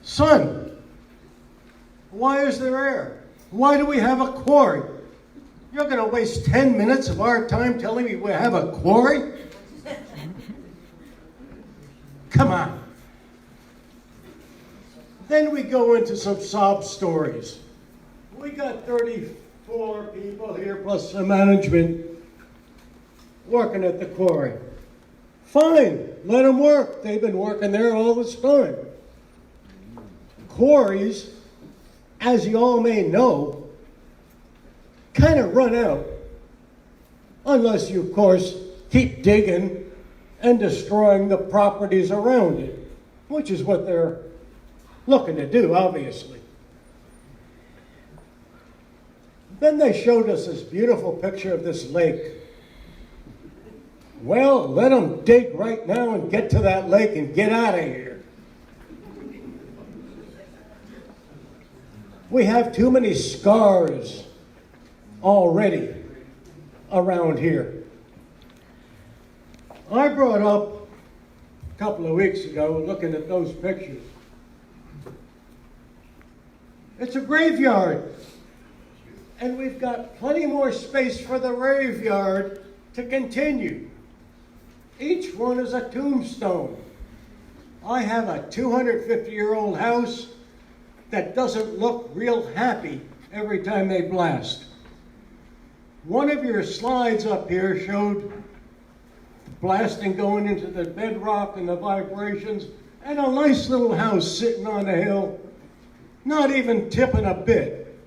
son. Why is there air? Why do we have a quarry? You're going to waste 10 minutes of our time telling me we have a quarry? Come on. Then we go into some sob stories. We got 34 people here plus some management working at the quarry. Fine, let them work. They've been working there all this time. Quarries, as you all may know, kind of run out. Unless you, of course, keep digging and destroying the properties around it, which is what they're looking to do, obviously. Then they showed us this beautiful picture of this lake. Well, let them dig right now and get to that lake and get out of here. We have too many scars already around here. I brought up a couple of weeks ago, looking at those pictures. It's a graveyard. And we've got plenty more space for the graveyard to continue. Each one is a tombstone. I have a 250-year-old house that doesn't look real happy every time they blast. One of your slides up here showed blasting going into the bedrock and the vibrations, and a nice little house sitting on a hill, not even tipping a bit.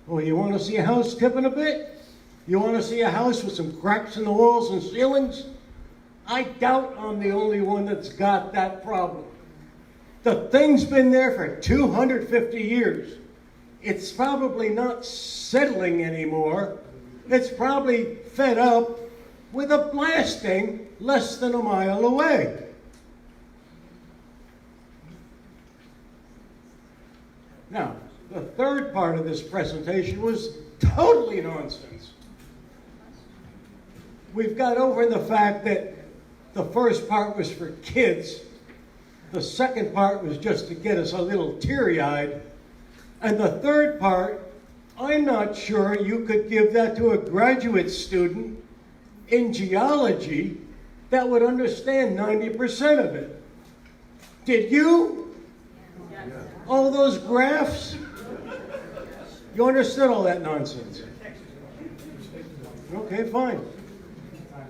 Oh, you want to see a house tipping a bit? You want to see a house with some cracks in the walls and ceilings? I doubt I'm the only one that's got that problem. The thing's been there for 250 years. It's probably not settling anymore. It's probably fed up with a blasting less than a mile away. Now, the third part of this presentation was totally nonsense. We've got over the fact that the first part was for kids. The second part was just to get us a little teary-eyed. And the third part, I'm not sure you could give that to a graduate student in geology that would understand 90% of it. Did you? Yes. All those graphs? You understood all that nonsense? Okay, fine.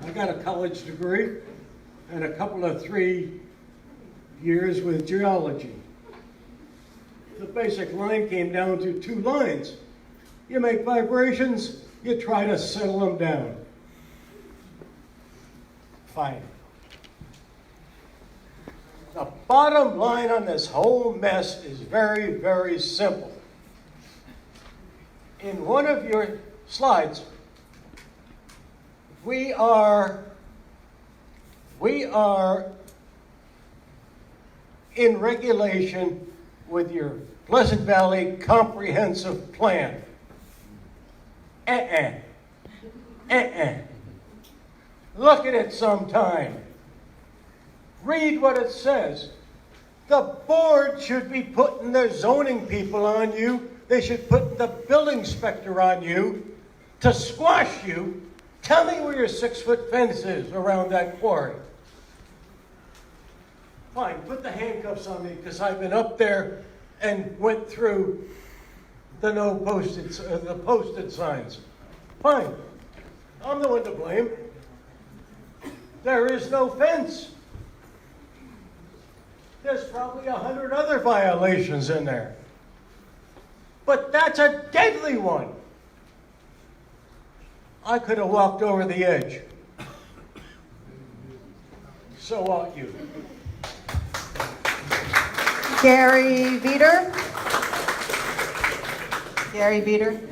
I got a college degree and a couple of 3 years with geology. The basic line came down to 2 lines. You make vibrations, you try to settle them down. Fine. The bottom line on this whole mess is very, very simple. In one of your slides, we are in regulation with your Pleasant Valley Comprehensive Plan. Look at it sometime. Read what it says. The board should be putting their zoning people on you. They should put the building inspector on you to squash you. Tell me where your 6-foot fence is around that quarry. Fine, put the handcuffs on me because I've been up there and went through the posted signs. Fine, I'm the one to blame. There is no fence. There's probably 100 other violations in there. But that's a deadly one. I could have walked over the edge. So ought you. Gary Veeder? Gary Veeder?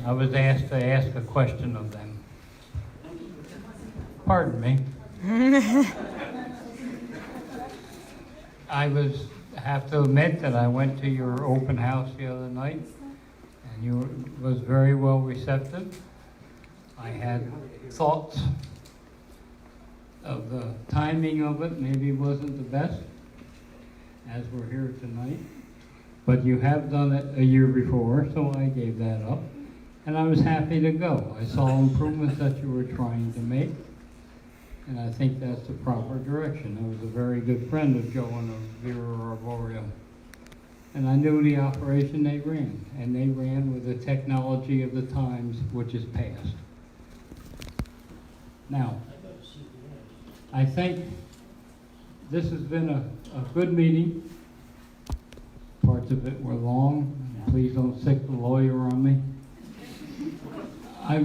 I was asked to ask a question of them. Pardon me. Have to admit that I went to your open house the other night, and you was very well receptive. I had thoughts of the timing of it, maybe wasn't the best, as we're here tonight. But you have done it a year before, so I gave that up. And I was happy to go. I saw improvements that you were trying to make, and I think that's the proper direction. I was a very good friend of Joe and of Vera Arboreal. And I knew the operation they ran, and they ran with the technology of the times, which is past. Now, I think this has been a good meeting. Parts of it were long. Please don't sick the lawyer on me. I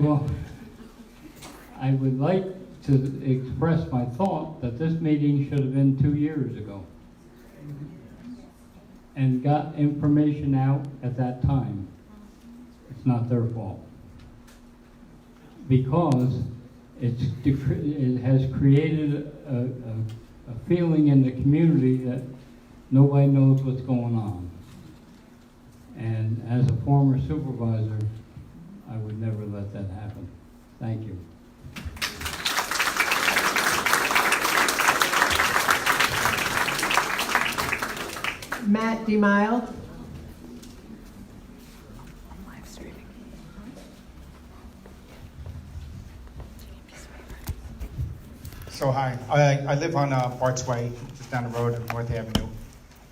would like to express my thought that this meeting should have been 2 years ago and got information out at that time. It's not their fault. Because it has created a feeling in the community that nobody knows what's going on. And as a former supervisor, I would never let that happen. Thank you. Matt DeMille. So hi, I live on Bart's Way, just down the road on North Avenue.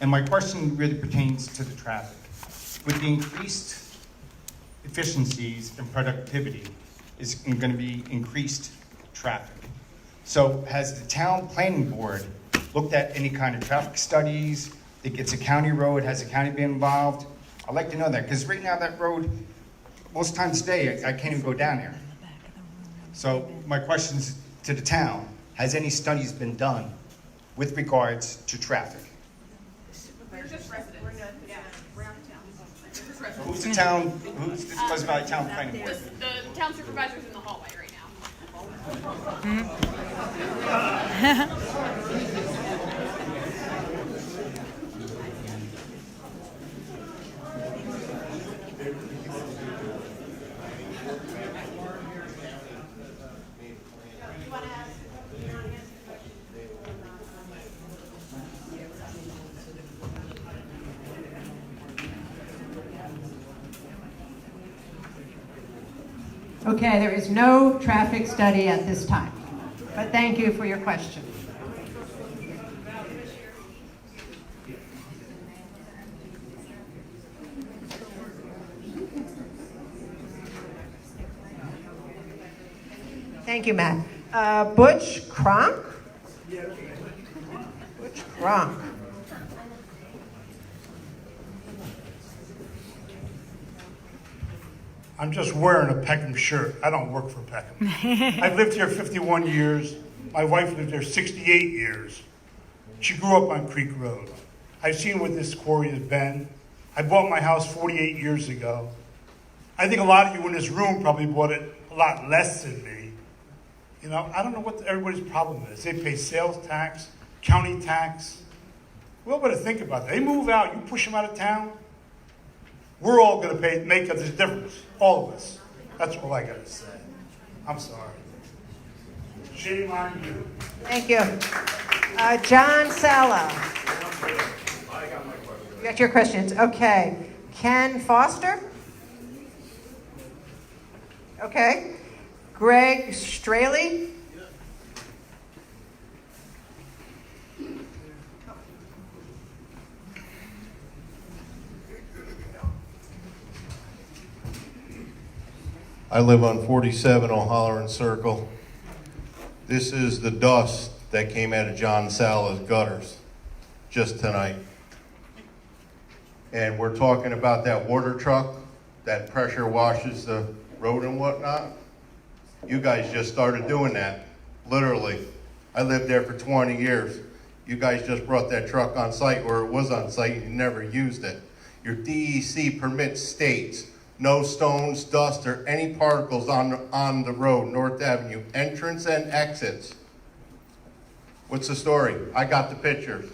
And my question really pertains to the traffic. With the increased efficiencies and productivity is going to be increased traffic. So has the town planning board looked at any kind of traffic studies? Think it's a county road? Has the county been involved? I'd like to know that, because right now that road, most times today, I can't even go down there. So my question is to the town, has any studies been done with regards to traffic? We're just residents. We're out of town. We're just residents. Who's the town, who's the Pleasant Valley Town Planning Board? The town supervisor's in the hallway right Okay, there is no traffic study at this time, but thank you for your question. Thank you, Matt. Butch Cronk? Butch Cronk. I'm just wearing a Peckham shirt. I don't work for Peckham. I've lived here 51 years. My wife lived there 68 years. She grew up on Creek Road. I've seen what this quarry has been. I bought my house 48 years ago. I think a lot of you in this room probably bought it a lot less than me. You know, I don't know what everybody's problem is. They pay sales tax, county tax. We all better think about that. They move out, you push them out of town, we're all going to make a difference. All of us. That's all I got to say. I'm sorry. Shame on you. Thank you. John Sala. You got your questions. Okay. Ken Foster? Okay. Greg Straley? I live on 47 O'Halloran Circle. This is the dust that came out of John Sala's gutters just tonight. And we're talking about that water truck that pressure washes the road and whatnot. You guys just started doing that, literally. I lived there for 20 years. You guys just brought that truck on site, or it was on site, and you never used it. Your DEC permit states no stones, dust, or any particles on the road, North Avenue, entrance and exits. What's the story? I got the pictures.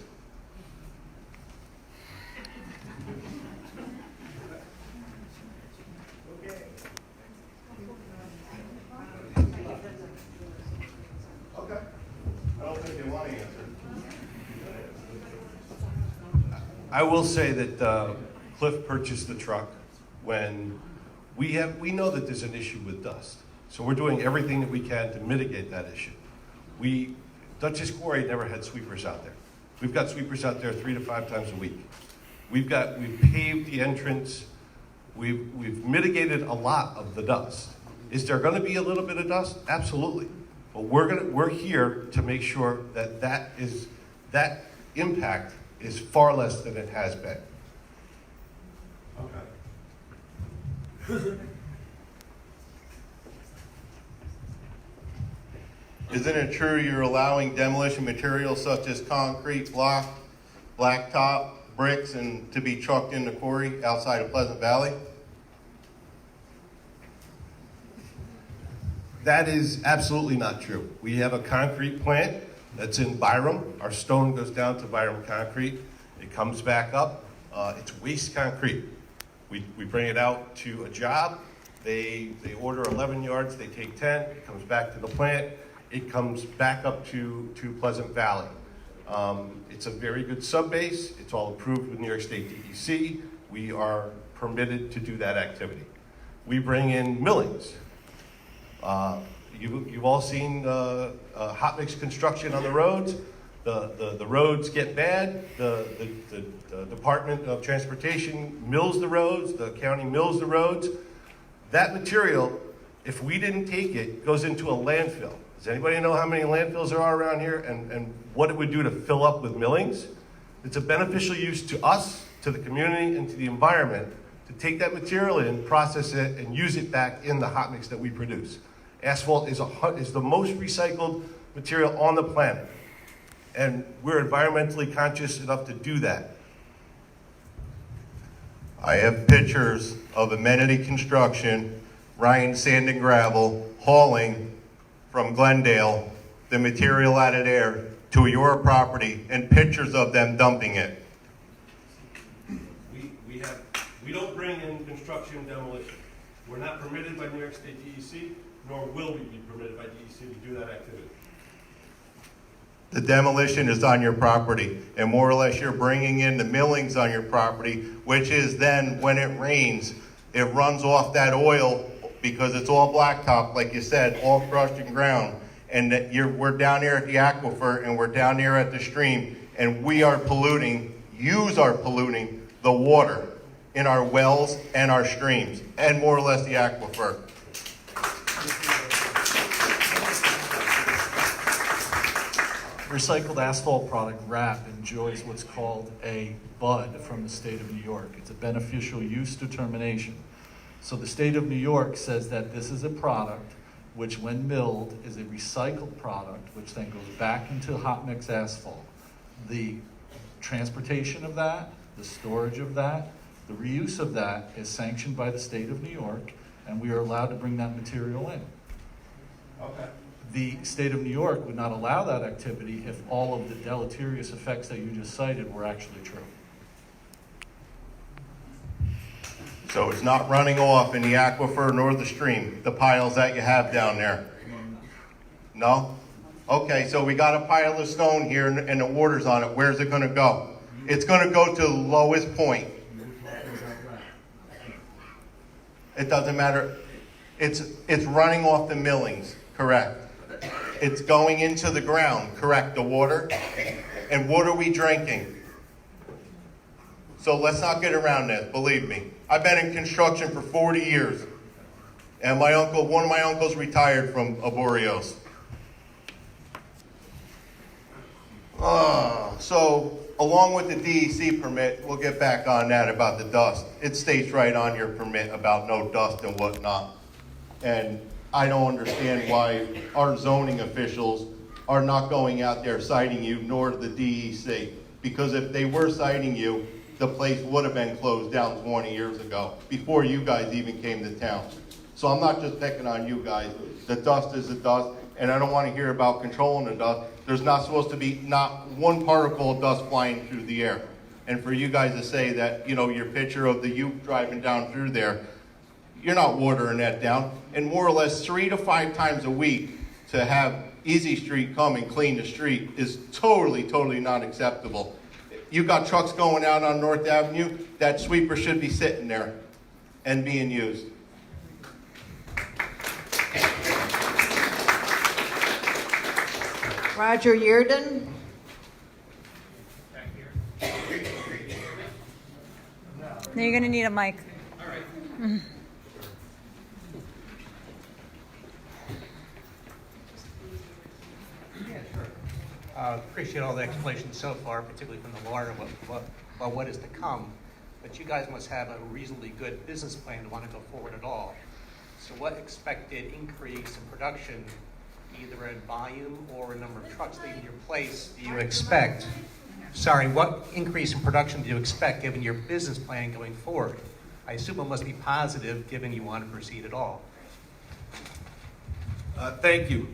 Okay. I don't think they want to answer. I will say that Cliff purchased the truck when we know that there's an issue with dust. So we're doing everything that we can to mitigate that issue. Dutchess Quarry never had sweepers out there. We've got sweepers out there 3 to 5 times a week. We've paved the entrance. We've mitigated a lot of the dust. Is there going to be a little bit of dust? Absolutely. But we're here to make sure that that impact is far less than it has been. Okay. Isn't it true you're allowing demolition materials such as concrete, block, blacktop, bricks, and to be trucked in the quarry outside of Pleasant Valley? That is absolutely not true. We have a concrete plant that's in Byram. Our stone goes down to Byram Concrete. It comes back up. It's waste concrete. We bring it out to a job. They order 11 yards. They take 10. It comes back to the plant. It comes back up to Pleasant Valley. It's a very good subbase. It's all approved with New York State DEC. We are permitted to do that activity. We bring in millings. You've all seen hot mix construction on the roads. The roads get bad. The Department of Transportation mills the roads. The county mills the roads. That material, if we didn't take it, goes into a landfill. Does anybody know how many landfills there are around here and what it would do to fill up with millings? It's a beneficial use to us, to the community, and to the environment to take that material in, process it, and use it back in the hot mix that we produce. Asphalt is the most recycled material on the planet. And we're environmentally conscious enough to do that. I have pictures of Amenity Construction, Ryan Sand and Gravel, hauling from Glendale the material out of there to your property, and pictures of them dumping it. We don't bring in construction demolition. We're not permitted by New York State DEC, nor will we be permitted by DEC to do that activity. The demolition is on your property, and more or less you're bringing in the millings on your property, which is then, when it rains, it runs off that oil because it's all blacktop, like you said, all crushed and ground. And we're down there at the aquifer, and we're down there at the stream, and we are polluting, yous are polluting the water in our wells and our streams, and more or less the aquifer. Recycled asphalt product, RAP, enjoys what's called a BUD from the state of New York. It's a beneficial use determination. So the state of New York says that this is a product which, when milled, is a recycled product, which then goes back into hot mix asphalt. The transportation of that, the storage of that, the reuse of that is sanctioned by the state of New York, and we are allowed to bring that material in. Okay. the state of New York would not allow that activity if all of the deleterious effects that you just cited were actually true. So it's not running off in the aquifer nor the stream, the piles that you have down there? No? Okay, so we got a pile of stone here and the water's on it. Where's it going to go? It's going to go to the lowest point. It doesn't matter. It's running off the millings, correct? It's going into the ground, correct, the water? And what are we drinking? So let's not get around this, believe me. I've been in construction for 40 years. And one of my uncles retired from Arboreos. So along with the DEC permit, we'll get back on that about the dust. It states right on your permit about no dust and whatnot. And I don't understand why our zoning officials are not going out there citing you, nor the DEC. Because if they were citing you, the place would have been closed down 20 years ago, before you guys even came to town. So I'm not just picking on you guys. The dust is the dust, and I don't want to hear about controlling the dust. There's not supposed to be not one particle of dust flying through the air. And for you guys to say that, you know, your picture of the youth driving down through there, you're not watering that down. And more or less 3 to 5 times a week to have Easy Street come and clean the street is totally, totally not acceptable. You got trucks going out on North Avenue, that sweeper should be sitting there and being used. Roger Yearden. Now you're going to need a mic. All right. Yeah, sure. Appreciate all the explanations so far, particularly from the lawyer about what is to come. But you guys must have a reasonably good business plan to want to go forward at all. So what expected increase in production, either in volume or in number of trucks leaving your place, do you expect? Sorry, what increase in production do you expect given your business plan going forward? I assume it must be positive given you want to proceed at all. Thank you.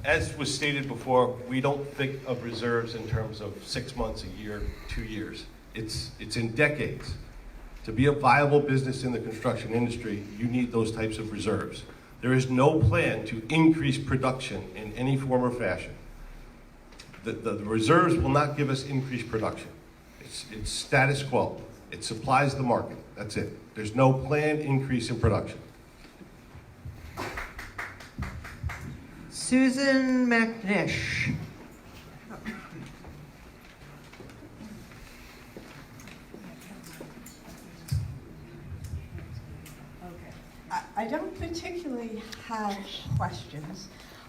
As was stated before, we don't think of reserves in terms of 6 months, a year, 2 years. It's in decades. To be a viable business in the construction industry, you need those types of reserves. There is no plan to increase production in any form or fashion. The reserves will not give us increased production. It's status quo. It supplies the market. That's it. There's no planned increase in production. Susan McNish. I don't particularly have questions.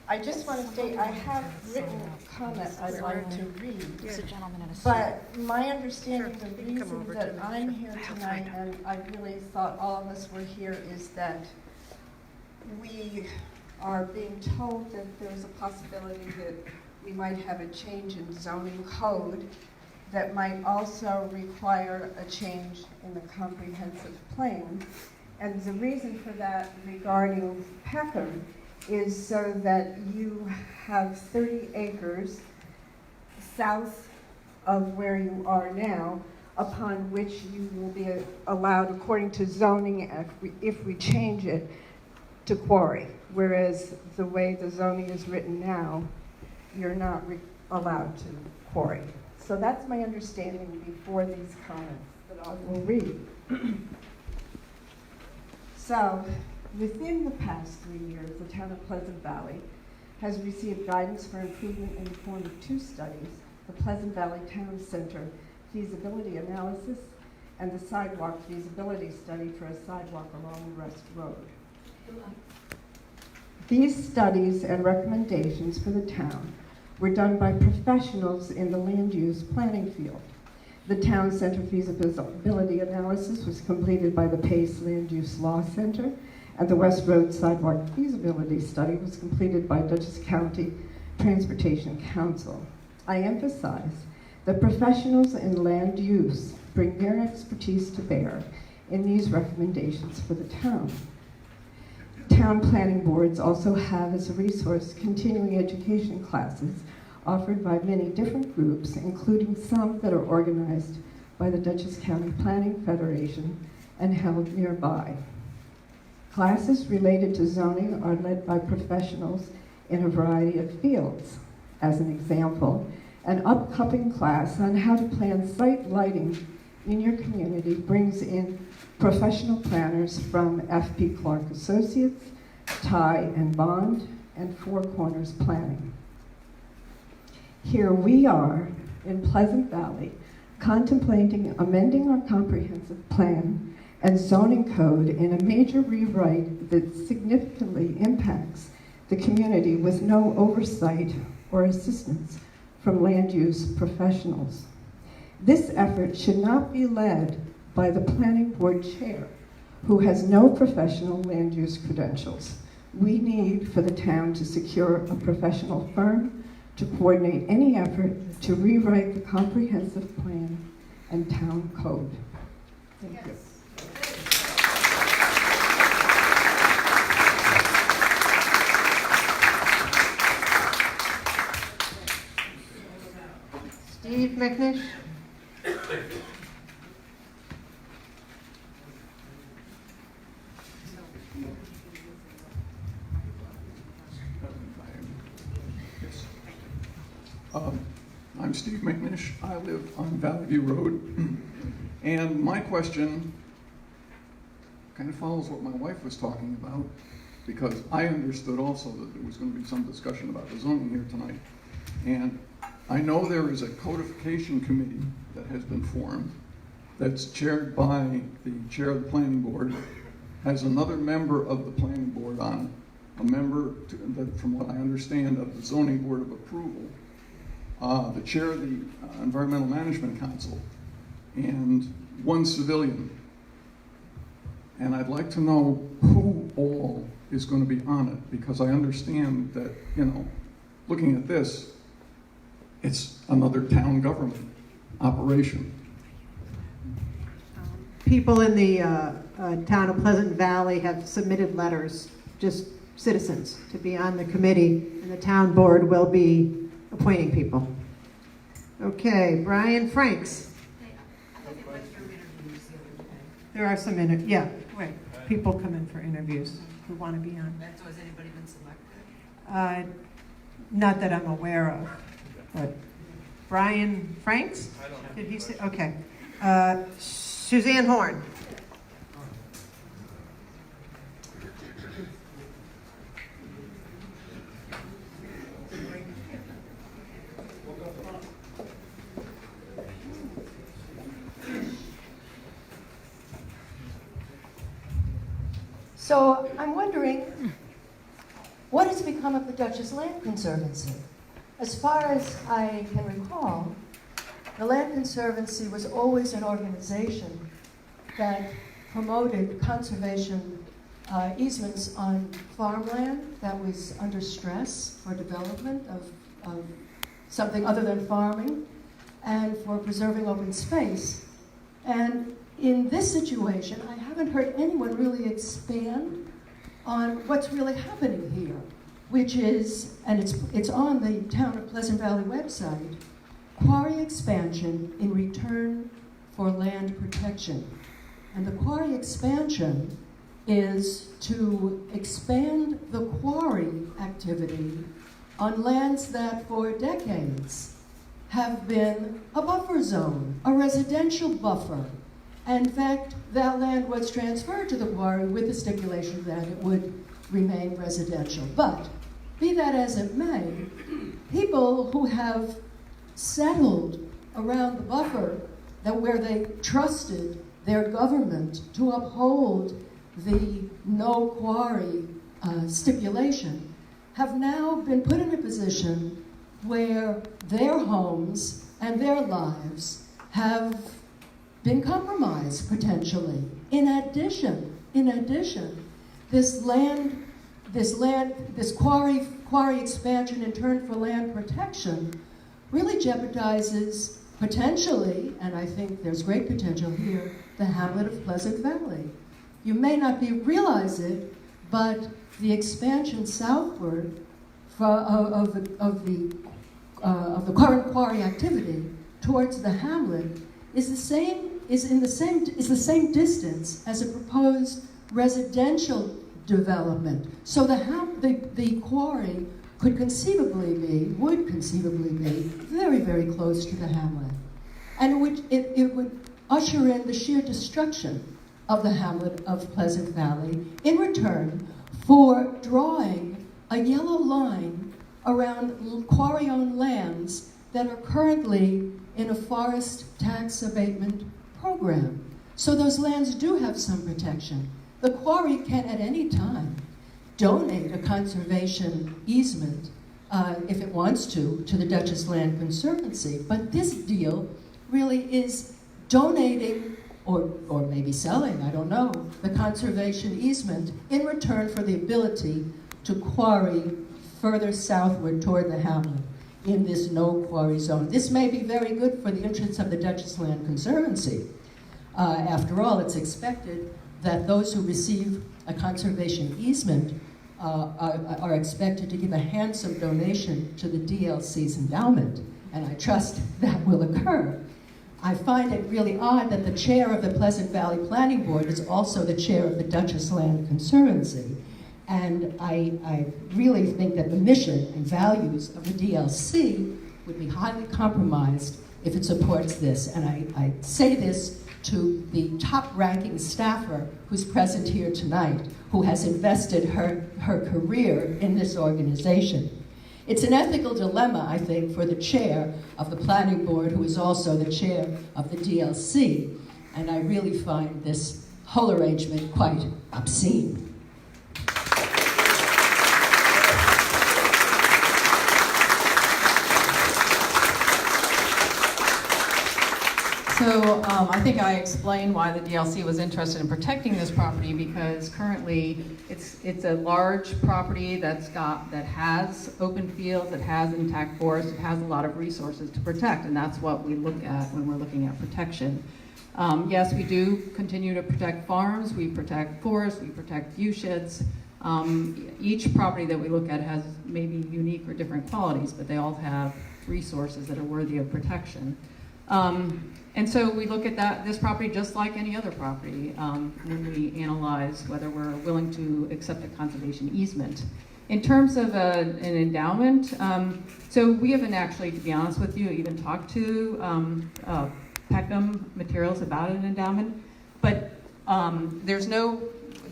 I just want to state I have written a comment I'd like to read. There's a gentleman in a suit. But my understanding, the reason that I'm here tonight, and I really thought all of us were here, is that we are being told that there's a possibility that we might have a change in zoning code that might also require a change in the comprehensive plan. And the reason for that regarding Peckham is so that you have 30 acres south of where you are now, upon which you will be allowed, according to zoning, if we change it, to quarry. Whereas the way the zoning is written now, you're not allowed to quarry. So that's my understanding before these comments that I will read. So, within the past 3 years, the town of Pleasant Valley has received guidance for improvement in the form of 2 studies, the Pleasant Valley Town Center feasibility analysis and the sidewalk feasibility study for a sidewalk along West Road. These studies and recommendations for the town were done by professionals in the land use planning field. The town center feasibility analysis was completed by the Pace Land Use Law Center, and the West Road Sidewalk feasibility study was completed by Dutchess County Transportation Council. I emphasize that professionals in land use bring their expertise to bear in these recommendations for the town. town planning boards also have as a resource continuing education classes offered by many different groups, including some that are organized by the Dutchess County Planning Federation and held nearby. Classes related to zoning are led by professionals in a variety of fields. As an example, an upcoming class on how to plan site lighting in your community brings in professional planners from F.P. Clark Associates, Ty and Bond, and Four Corners Planning. Here we are in Pleasant Valley, contemplating amending our comprehensive plan and zoning code in a major rewrite that significantly impacts the community with no oversight or assistance from land use professionals. This effort should not be led by the planning board chair, who has no professional land use credentials. We need for the town to secure a professional firm to coordinate any effort to rewrite the comprehensive plan and town code. Thank you. Steve McNish? I'm Steve McNish. I live on Valley View Road. And my question kind of follows what my wife was talking about, because I understood also that there was going to be some discussion about the zoning here tonight. And I know there is a codification committee that has been formed that's chaired by the chair of the planning board, has another member of the planning board on it, a member, from what I understand, of the zoning board of approval, the chair of the Environmental Management Council, and one civilian. And I'd like to know who all is going to be on it, because I understand that, you know, looking at this, it's another town government operation. People in the town of Pleasant Valley have submitted letters, just citizens, to be on the committee, and the town board will be appointing people. Okay, Brian Franks. There are some people come in for interviews who want to be on. So has anybody been selected? Not that I'm aware of, but Brian Franks? Did he say? Okay. Suzanne Horn. So I'm wondering, what has become of the Dutchess Land Conservancy? As far as I can recall, the Land Conservancy was always an organization that promoted conservation easements on farmland that was under stress for development of something other than farming, and for preserving open space. And in this situation, I haven't heard anyone really expand on what's really happening here, which is, and it's on the Town of Pleasant Valley website, quarry expansion in return for land protection. And the quarry expansion is to expand the quarry activity on lands that for decades have been a buffer zone, a residential buffer. In fact, that land was transferred to the quarry with the stipulation that it would remain residential. But be that as it may, people who have settled around the buffer, that where they trusted their government to uphold the no quarry stipulation, have now been put in a position where their homes and their lives have been compromised potentially. In addition, this quarry expansion in turn for land protection really jeopardizes potentially, and I think there's great potential here, the hamlet of Pleasant Valley. You may not realize it, but the expansion southward of the current quarry activity towards the hamlet is the same distance as a proposed residential development. So the quarry would conceivably be very, very close to the hamlet. And it would usher in the sheer destruction of the hamlet of Pleasant Valley in return for drawing a yellow line around quarry-owned lands that are currently in a forest tax abatement program. So those lands do have some protection. The quarry can at any time donate a conservation easement, if it wants to the Dutchess Land Conservancy. But this deal really is donating, or maybe selling, I don't know, the conservation easement in return for the ability to quarry further southward toward the hamlet in this no quarry zone. This may be very good for the interests of the Dutchess Land Conservancy. After all, it's expected that those who receive a conservation easement are expected to give a handsome donation to the DLC's endowment, and I trust that will occur. I find it really odd that the chair of the Pleasant Valley Planning Board is also the chair of the Dutchess Land Conservancy, and I really think that the mission and values of the DLC would be highly compromised if it supports this. And I say this to the top-ranking staffer who's present here tonight, who has invested her career in this organization. It's an ethical dilemma, I think, for the chair of the planning board, who is also the chair of the DLC, and I really find this whole arrangement quite obscene. So I think I explained why the DLC was interested in protecting this property, because currently it's a large property that has open fields, that has intact forest, it has a lot of resources to protect, and that's what we look at when we're looking at protection. Yes, we do continue to protect farms, we protect forests, we protect view sheds. Each property that we look at has maybe unique or different qualities, but they all have resources that are worthy of protection. And so we look at this property just like any other property when we analyze whether we're willing to accept a conservation easement. In terms of an endowment, so we haven't actually, to be honest with you, even talked to Peckham Materials about an endowment, but there's no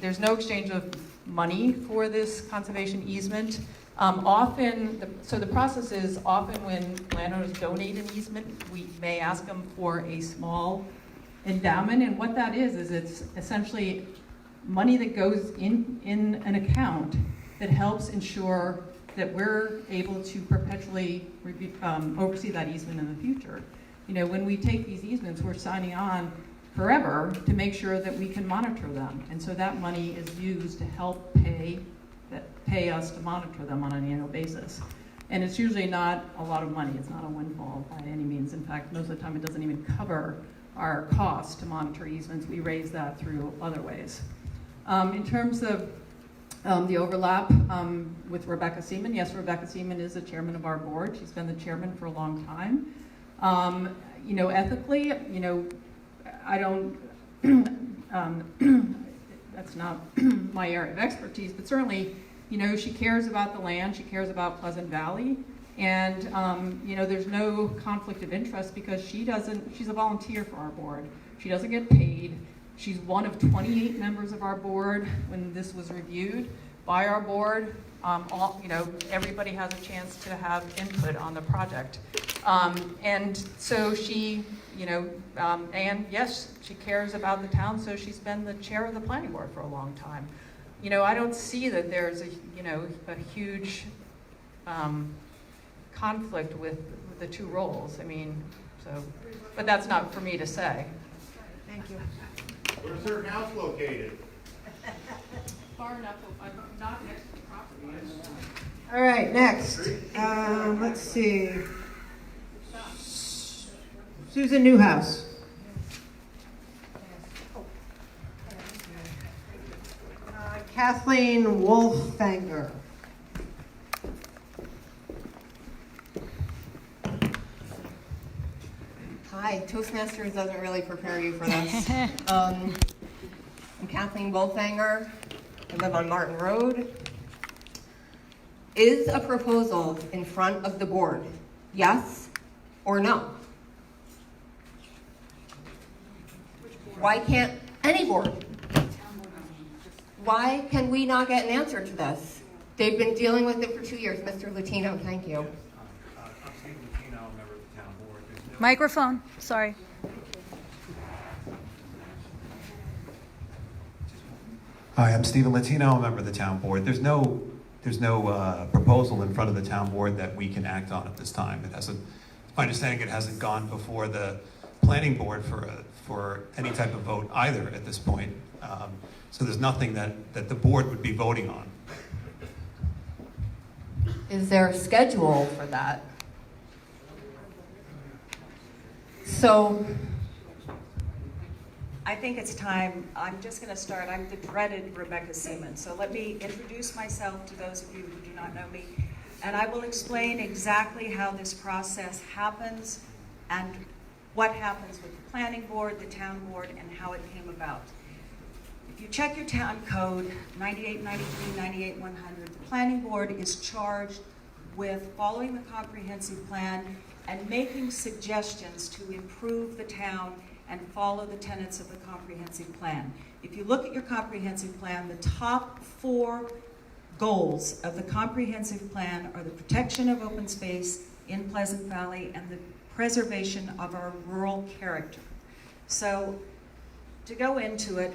exchange of money for this conservation easement. So the process is often when landowners donate an easement, we may ask them for a small endowment, and what that is it's essentially money that goes in an account that helps ensure that we're able to perpetually oversee that easement in the future. You know, when we take these easements, we're signing on forever to make sure that we can monitor them, and so that money is used to help pay us to monitor them on an annual basis. And it's usually not a lot of money. It's not a windfall by any means. In fact, most of the time it doesn't even cover our costs to monitor easements. We raise that through other ways. In terms of the overlap with Rebecca Seaman, yes, Rebecca Seaman is the chairman of our board. She's been the chairman for a long time. You know, ethically, you know, I don't, that's not my area of expertise, but certainly, you know, she cares about the land, she cares about Pleasant Valley, and, you know, there's no conflict of interest because she's a volunteer for our board. She doesn't get paid. She's one of 28 members of our board when this was reviewed by our board. You know, everybody has a chance to have input on the project. And so she, you know, and yes, she cares about the town, so she's been the chair of the planning board for a long time. You know, I don't see that there's a huge conflict with the two roles. I mean, so, but that's not for me to say. Thank you. Where's her house located? Far enough, not next to the property. All right, next. Let's see. Susan Newhouse. Kathleen Wolfanger. Hi, Toastmasters doesn't really prepare you for this. I'm Kathleen Wolfanger. I live on Martin Road. Is a proposal in front of the board? Yes or no? Why can't any board? Why can we not get an answer to this? They've been dealing with it for 2 years. Mr. Latino, thank you. I'm Steve Latino, a member of the town board. Microphone, sorry. Hi, I'm Stephen Latino, a member of the town board. There's no proposal in front of the town board that we can act on at this time. It hasn't. My understanding, it hasn't gone before the planning board for any type of vote either at this point. So there's nothing that the board would be voting on. Is there a schedule for that? So, I think it's time. I'm just going to start. I'm the dreaded Rebecca Seaman. So let me introduce myself to those of you who do not know me. And I will explain exactly how this process happens and what happens with the planning board, the town board, and how it came about. If you check your town code, 98, 93, 98, 100, the planning board is charged with following the comprehensive plan and making suggestions to improve the town and follow the tenets of the comprehensive plan. If you look at your comprehensive plan, the top 4 goals of the comprehensive plan are the protection of open space in Pleasant Valley and the preservation of our rural character. So to go into it,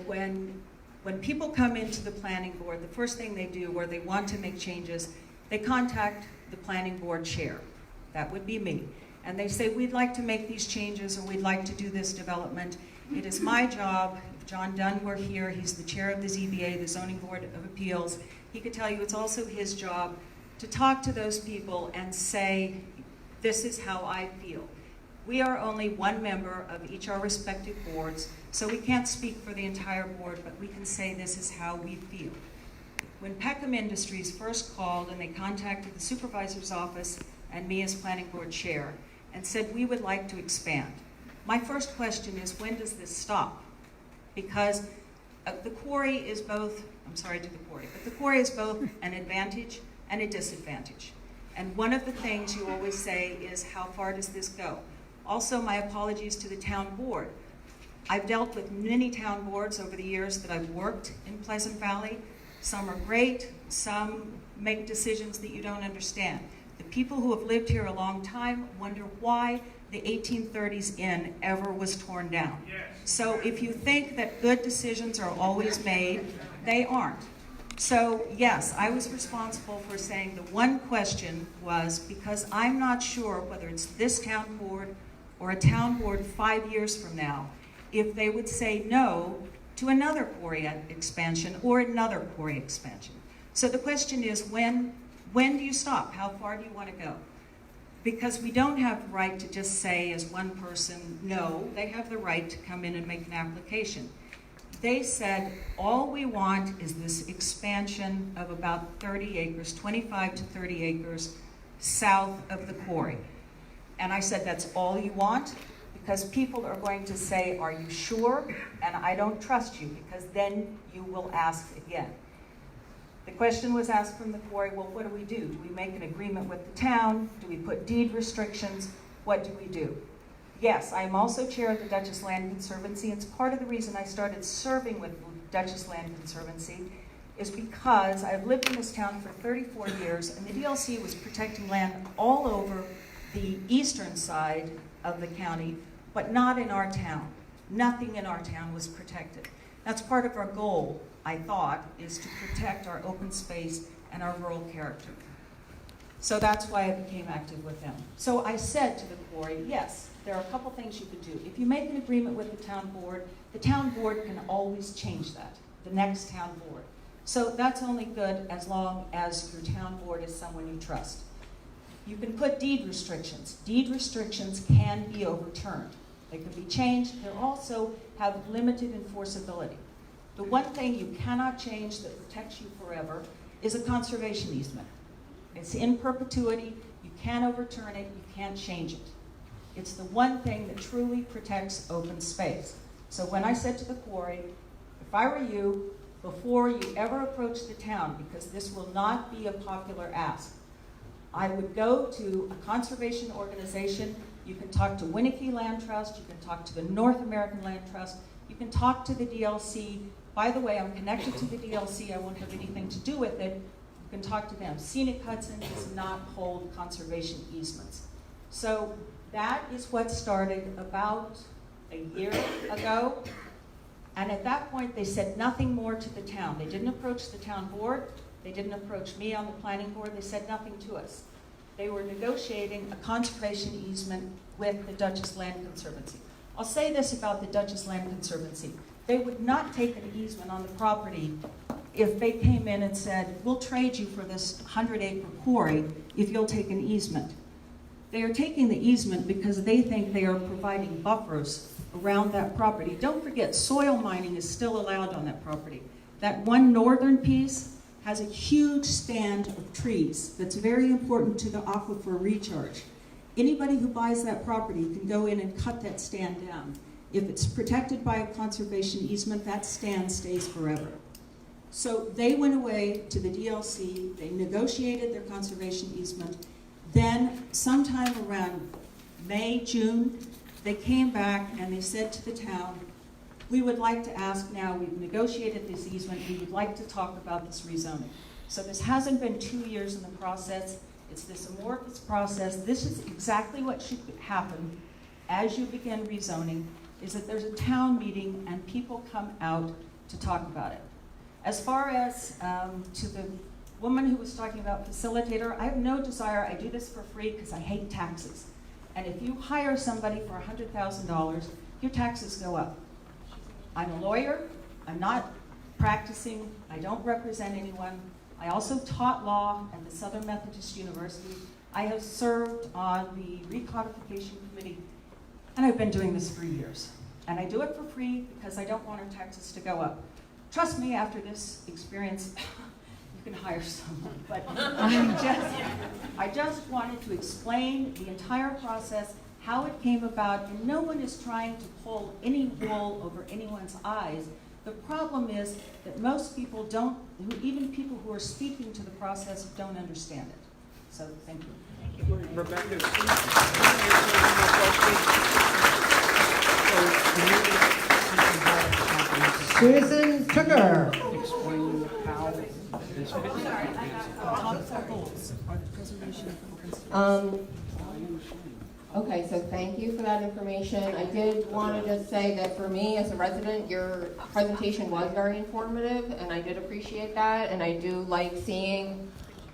when people come into the planning board, the first thing they do where they want to make changes, they contact the planning board chair. That would be me. And they say, we'd like to make these changes or we'd like to do this development. It is my job, if John Dunn were here, he's the chair of the ZBA, the Zoning Board of Appeals, he could tell you it's also his job to talk to those people and say, this is how I feel. We are only one member of each our respective boards, so we can't speak for the entire board, but we can say this is how we feel. When Peckham Industries first called and they contacted the supervisor's office and me as planning board chair and said we would like to expand, my first question is, when does this stop? Because the quarry is both, I'm sorry to the quarry, but the quarry is both an advantage and a disadvantage. And one of the things you always say is, how far does this go? Also, my apologies to the town board. I've dealt with many town boards over the years that I've worked in Pleasant Valley. Some are great, some make decisions that you don't understand. The people who have lived here a long time wonder why the 1830s Inn ever was torn down. So if you think that good decisions are always made, they aren't. So yes, I was responsible for saying the one question was, because I'm not sure whether it's this town board or a town board 5 years from now, if they would say no to another quarry expansion or another quarry expansion. So the question is, when do you stop? How far do you want to go? Because we don't have the right to just say as one person, no. They have the right to come in and make an application. They said, all we want is this expansion of about 30 acres, 25 to 30 acres south of the quarry. And I said, that's all you want? Because people are going to say, are you sure? And I don't trust you, because then you will ask again. The question was asked from the quarry, well, what do we do? Do we make an agreement with the town? Do we put deed restrictions? What do we do? Yes, I am also chair of the Dutchess Land Conservancy, and it's part of the reason I started serving with Dutchess Land Conservancy is because I've lived in this town for 34 years, and the DLC was protecting land all over the eastern side of the county, but not in our town. Nothing in our town was protected. That's part of our goal, I thought, is to protect our open space and our rural character. So that's why I became active with them. So I said to the quarry, yes, there are a couple things you could do. If you make an agreement with the town board can always change that, the next town board. So that's only good as long as your town board is someone you trust. You can put deed restrictions. Deed restrictions can be overturned. They can be changed. They also have limited enforceability. The one thing you cannot change that protects you forever is a conservation easement. It's in perpetuity, you can't overturn it, you can't change it. It's the one thing that truly protects open space. So when I said to the quarry, if I were you, before you ever approach the town, because this will not be a popular ask, I would go to a conservation organization. You can talk to Winnicke Land Trust, you can talk to the North American Land Trust, you can talk to the DLC. By the way, I'm connected to the DLC, I won't have anything to do with it. You can talk to them. Scenic Hudson does not hold conservation easements. So that is what started about a year ago. And at that point, they said nothing more to the town. They didn't approach the town board. They didn't approach me on the planning board. They said nothing to us. They were negotiating a conservation easement with the Dutchess Land Conservancy. I'll say this about the Dutchess Land Conservancy. They would not take an easement on the property if they came in and said, we'll trade you for this 100-acre quarry if you'll take an easement. They are taking the easement because they think they are providing buffers around that property. Don't forget, soil mining is still allowed on that property. That one northern piece has a huge stand of trees that's very important to the aquifer recharge. Anybody who buys that property can go in and cut that stand down. If it's protected by a conservation easement, that stand stays forever. So they went away to the DLC, they negotiated their conservation easement, then sometime around May, June, they came back and they said to the town, we would like to ask now, we've negotiated this easement, we would like to talk about this rezoning. So this hasn't been 2 years in the process, it's this amorphous process. This is exactly what should happen as you begin rezoning, is that there's a town meeting and people come out to talk about it. As far as to the woman who was talking about facilitator, I have no desire, I do this for free because I hate taxes. And if you hire somebody for $100,000, your taxes go up. I'm a lawyer, I'm not practicing, I don't represent anyone. I also taught law at the Southern Methodist University. I have served on the recodification committee, and I've been doing this for years. And I do it for free because I don't want our taxes to go up. Trust me, after this experience, you can hire someone. But I just wanted to explain the entire process, how it came about, and no one is trying to pull any wool over anyone's eyes. The problem is that most people don't, even people who are speaking to the process, don't understand it. So, thank you. Thank you. Rebecca, Susan Tucker. explain how this Okay, so thank you for that information. I did want to just say that for me as a resident, your presentation was very informative, and I did appreciate that, and I do like seeing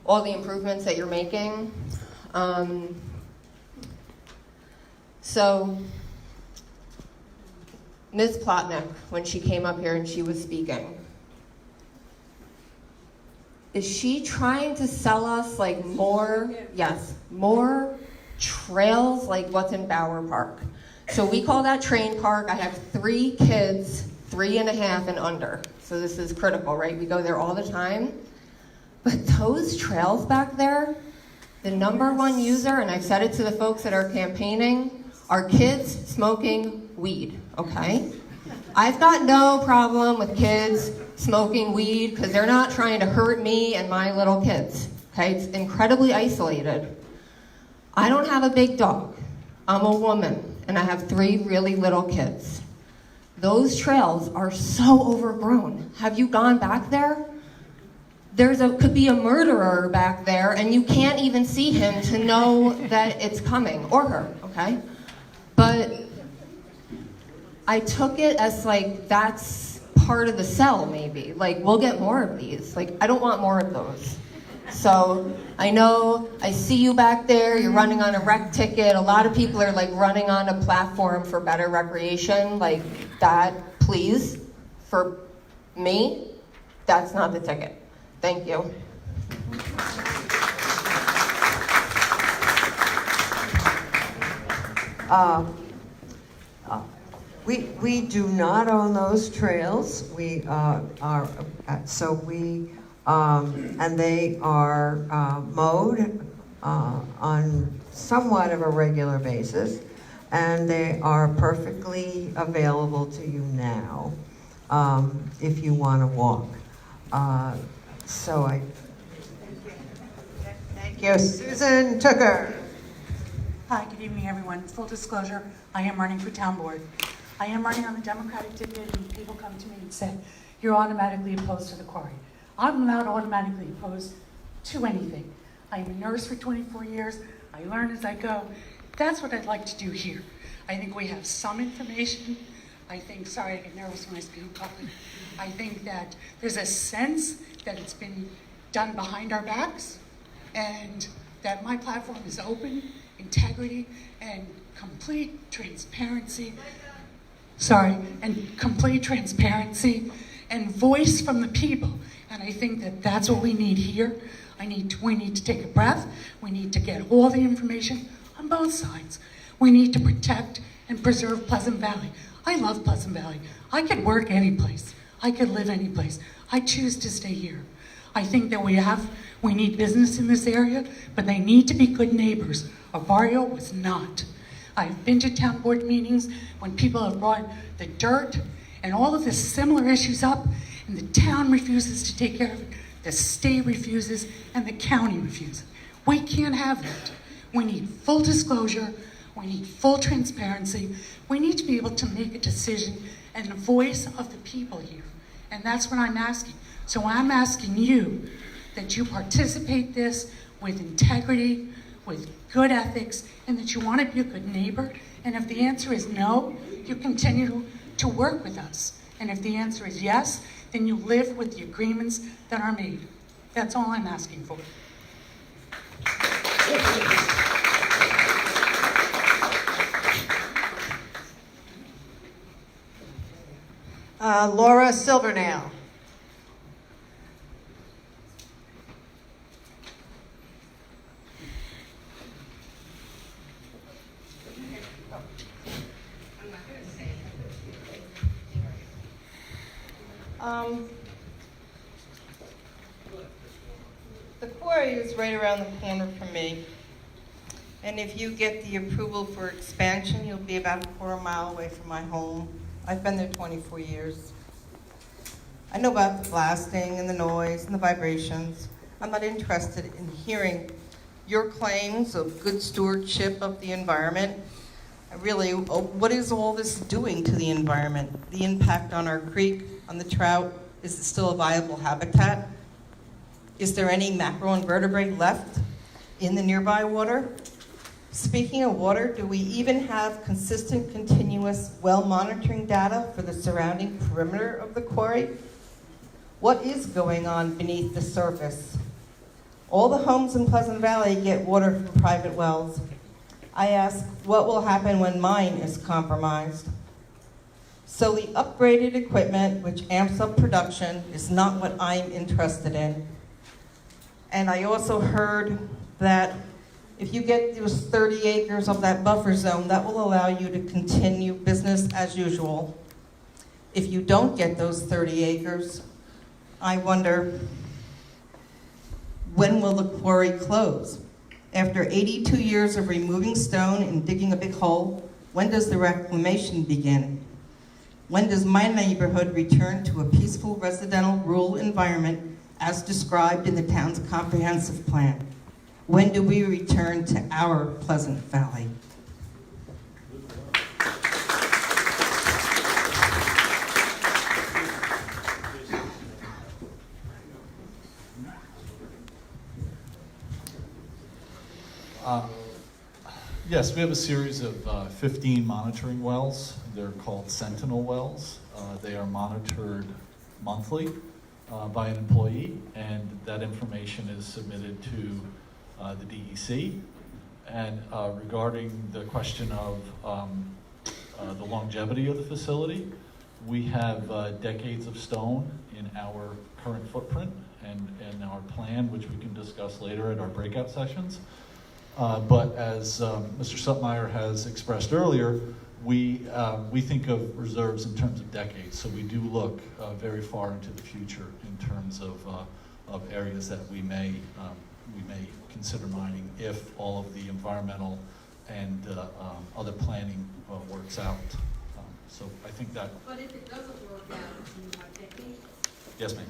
all the improvements that you're making. So, Ms. Plotnick, when she came up here and she was speaking, is she trying to sell us like more, yes, more trails like what's in Bower Park? So we call that train park. I have 3 kids, 3.5 and under. So this is critical, right? We go there all the time. But those trails back there, the #1 user, and I've said it to the folks that are campaigning, are kids smoking weed, okay? I've got no problem with kids smoking weed because they're not trying to hurt me and my little kids, okay? It's incredibly isolated. I don't have a big dog. I'm a woman, and I have 3 really little kids. Those trails are so overgrown. Have you gone back there? Could be a murderer back there, and you can't even see him to know that it's coming, or her, okay? But I took it as like, that's part of the sell, maybe. Like, we'll get more of these. Like, I don't want more of those. So I know, I see you back there, you're running on a rec ticket. A lot of people are like running on a platform for better recreation. Like that, please, for me, that's not the ticket. Thank you. We do not own those trails. We and they are mowed on somewhat of a regular basis, and they are perfectly available to you now if you want to walk. Thank you. Susan Tooker. Hi, good evening, everyone. Full disclosure, I am running for town board. I am running on the Democratic ticket, and people come to me and say, you're automatically opposed to the quarry. I'm not automatically opposed to anything. I'm a nurse for 24 years. I learn as I go. That's what I'd like to do here. I think we have some information. I think, sorry, I get nervous when I speak in public. I think that there's a sense that it's been done behind our backs, and that my platform is open, integrity, and complete transparency. And voice from the people. And I think that that's what we need here. We need to take a breath. We need to get all the information on both sides. We need to protect and preserve Pleasant Valley. I love Pleasant Valley. I could work any place. I could live any place. I choose to stay here. I think that we need business in this area, but they need to be good neighbors. Our barrio was not. I've been to town board meetings when people have brought the dirt and all of the similar issues up, and the town refuses to take care of it. The state refuses, and the county refuses. We can't have that. We need full disclosure. We need full transparency. We need to be able to make a decision and the voice of the people here. And that's what I'm asking. So I'm asking you that you participate this with integrity, with good ethics, and that you want to be a good neighbor. And if the answer is no, you continue to work with us. And if the answer is yes, then you live with the agreements that are made. That's all I'm asking for. Laura Silvernail. The quarry is right around the corner from me, and if you get the approval for expansion, you'll be about a quarter mile away from my home. I've been there 24 years. I know about the blasting and the noise and the vibrations. I'm not interested in hearing your claims of good stewardship of the environment. What is all this doing to the environment? The impact on our creek, on the trout, is it still a viable habitat? Is there any macroinvertebrate left in the nearby water? Speaking of water, do we even have consistent, continuous well monitoring data for the surrounding perimeter of the quarry? What is going on beneath the surface? All the homes in Pleasant Valley get water from private wells. I ask, what will happen when mine is compromised? So the upgraded equipment, which amps up production, is not what I'm interested in. And I also heard that if you get those 30 acres of that buffer zone, that will allow you to continue business as usual. If you don't get those 30 acres, I wonder, when will the quarry close? After 82 years of removing stone and digging a big hole, when does the reclamation begin? When does my neighborhood return to a peaceful residential rural environment as described in the town's comprehensive plan? When do we return to our Pleasant Valley? Yes, we have a series of 15 monitoring wells. They're called Sentinel wells. They are monitored monthly by an employee, and that information is submitted to the DEC. And regarding the question of the longevity of the facility, we have decades of stone in our current footprint and in our plan, which we can discuss later at our breakout sessions. But as Mr. Suttmeyer has expressed earlier, we think of reserves in terms of decades, so we do look very far into the future in terms of areas that we may consider mining if all of the environmental and other planning works out. So I think that. But if it doesn't work out, do you have techniques? Yes, ma'am.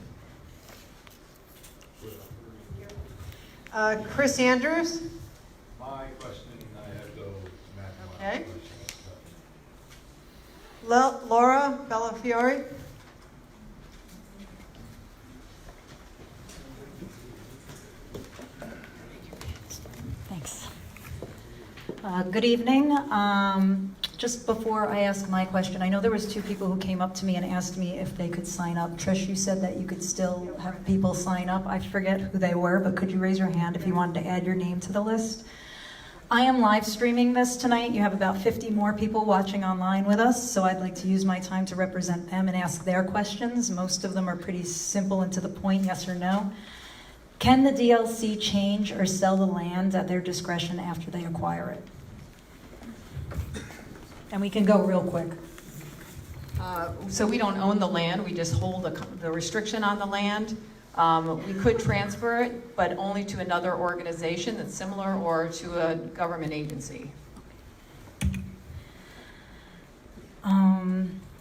Chris Andrews? My question, I echo Matt. Okay. Laura Bellafiore? Thanks. Good evening. Just before I ask my question, I know there was two people who came up to me and asked me if they could sign up. Trish, you said that you could still have people sign up. I forget who they were, but could you raise your hand if you wanted to add your name to the list? I am live streaming this tonight. You have about 50 more people watching online with us, so I'd like to use my time to represent them and ask their questions. Most of them are pretty simple and to the point, yes or no. Can the DLC change or sell the land at their discretion after they acquire it? And we can go real quick. So we don't own the land, we just hold the restriction on the land. We could transfer it, but only to another organization that's similar or to a government agency.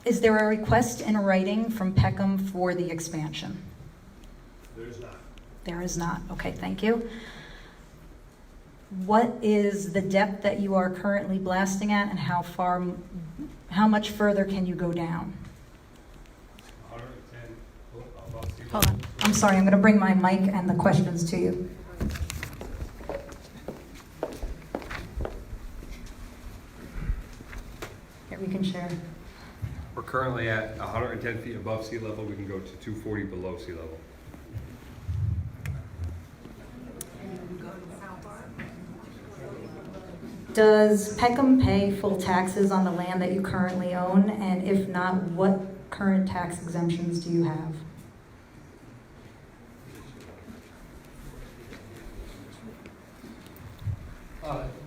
Is there a request in writing from Peckham for the expansion? There is not. There is not. Okay, thank you. What is the depth that you are currently blasting at, and how much further can you go down? 110 foot above sea level. Hold on. I'm sorry, I'm going to bring my mic and the questions to you. Here, we can share. We're currently at 110 feet above sea level. We can go to 240 below sea level. Does Peckham pay full taxes on the land that you currently own? And if not, what current tax exemptions do you have?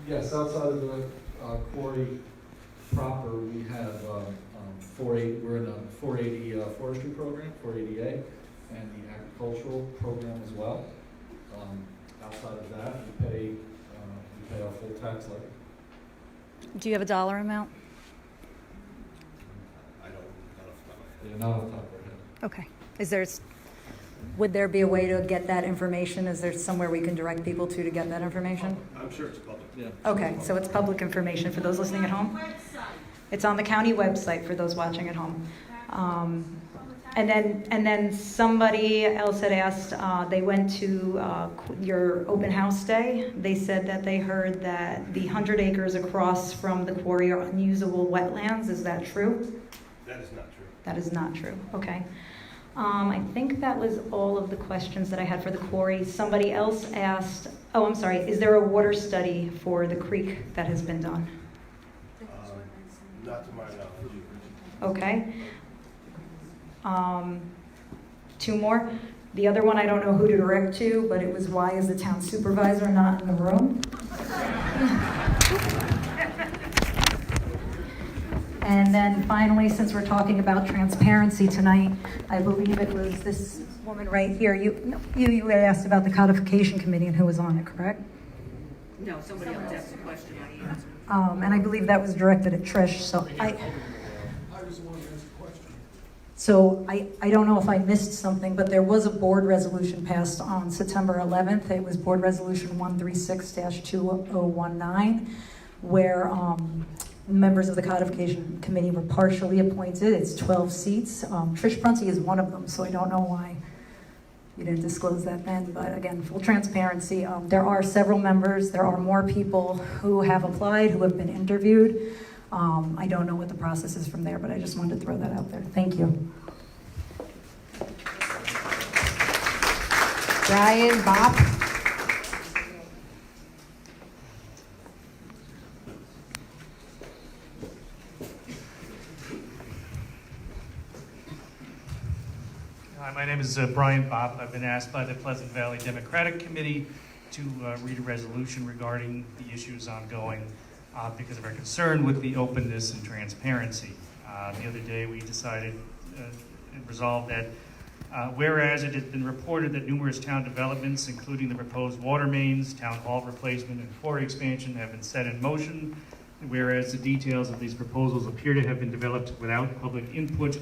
Yes, outside of the quarry proper, we have 480. We're in a 480 forestry program, 480A, and the agricultural program as well. Outside of that, we pay our full tax levy. Do you have a dollar amount? I don't, Yeah, not off the top of our head. Okay. Would there be a way to get that information? Is there somewhere we can direct people to get that information? I'm sure it's public. Yeah. Okay, so it's public information for those listening at home? It's on the county website for those watching at home. And then somebody else had asked, they went to your open house day. They said that they heard that the 100 acres across from the quarry are unusable wetlands. Is that true? That is not true. That is not true. Okay. I think that was all of the questions that I had for the quarry. Somebody else asked, oh, I'm sorry, is there a water study for the creek that has been done? Not to my knowledge. Okay. Two more. The other one, I don't know who to direct to, but it was, why is the town supervisor not in the room? And then finally, since we're talking about transparency tonight, I believe it was this woman right here. You had asked about the codification committee and who was on it, correct? No, somebody else asked a question, I answered. And I believe that was directed at Trish, so I was the one who asked the question. So I don't know if I missed something, but there was a board resolution passed on September 11th. It was Board Resolution 136-2019, where members of the Codification Committee were partially appointed. It's 12 seats. Trish Prunty is one of them, so I don't know why you didn't disclose that then. But again, full transparency, there are several members. There are more people who have applied, who have been interviewed. I don't know what the process is from there, but I just wanted to throw that out there. Thank you. Brian, Bob? Hi, my name is Brian Bopp. I've been asked by the Pleasant Valley Democratic Committee to read a resolution regarding the issues ongoing because of our concern with the openness and transparency. The other day we decided and resolved that whereas it has been reported that numerous town developments, including the proposed water mains, town hall replacement, and quarry expansion have been set in motion, whereas the details of these proposals appear to have been developed without public input,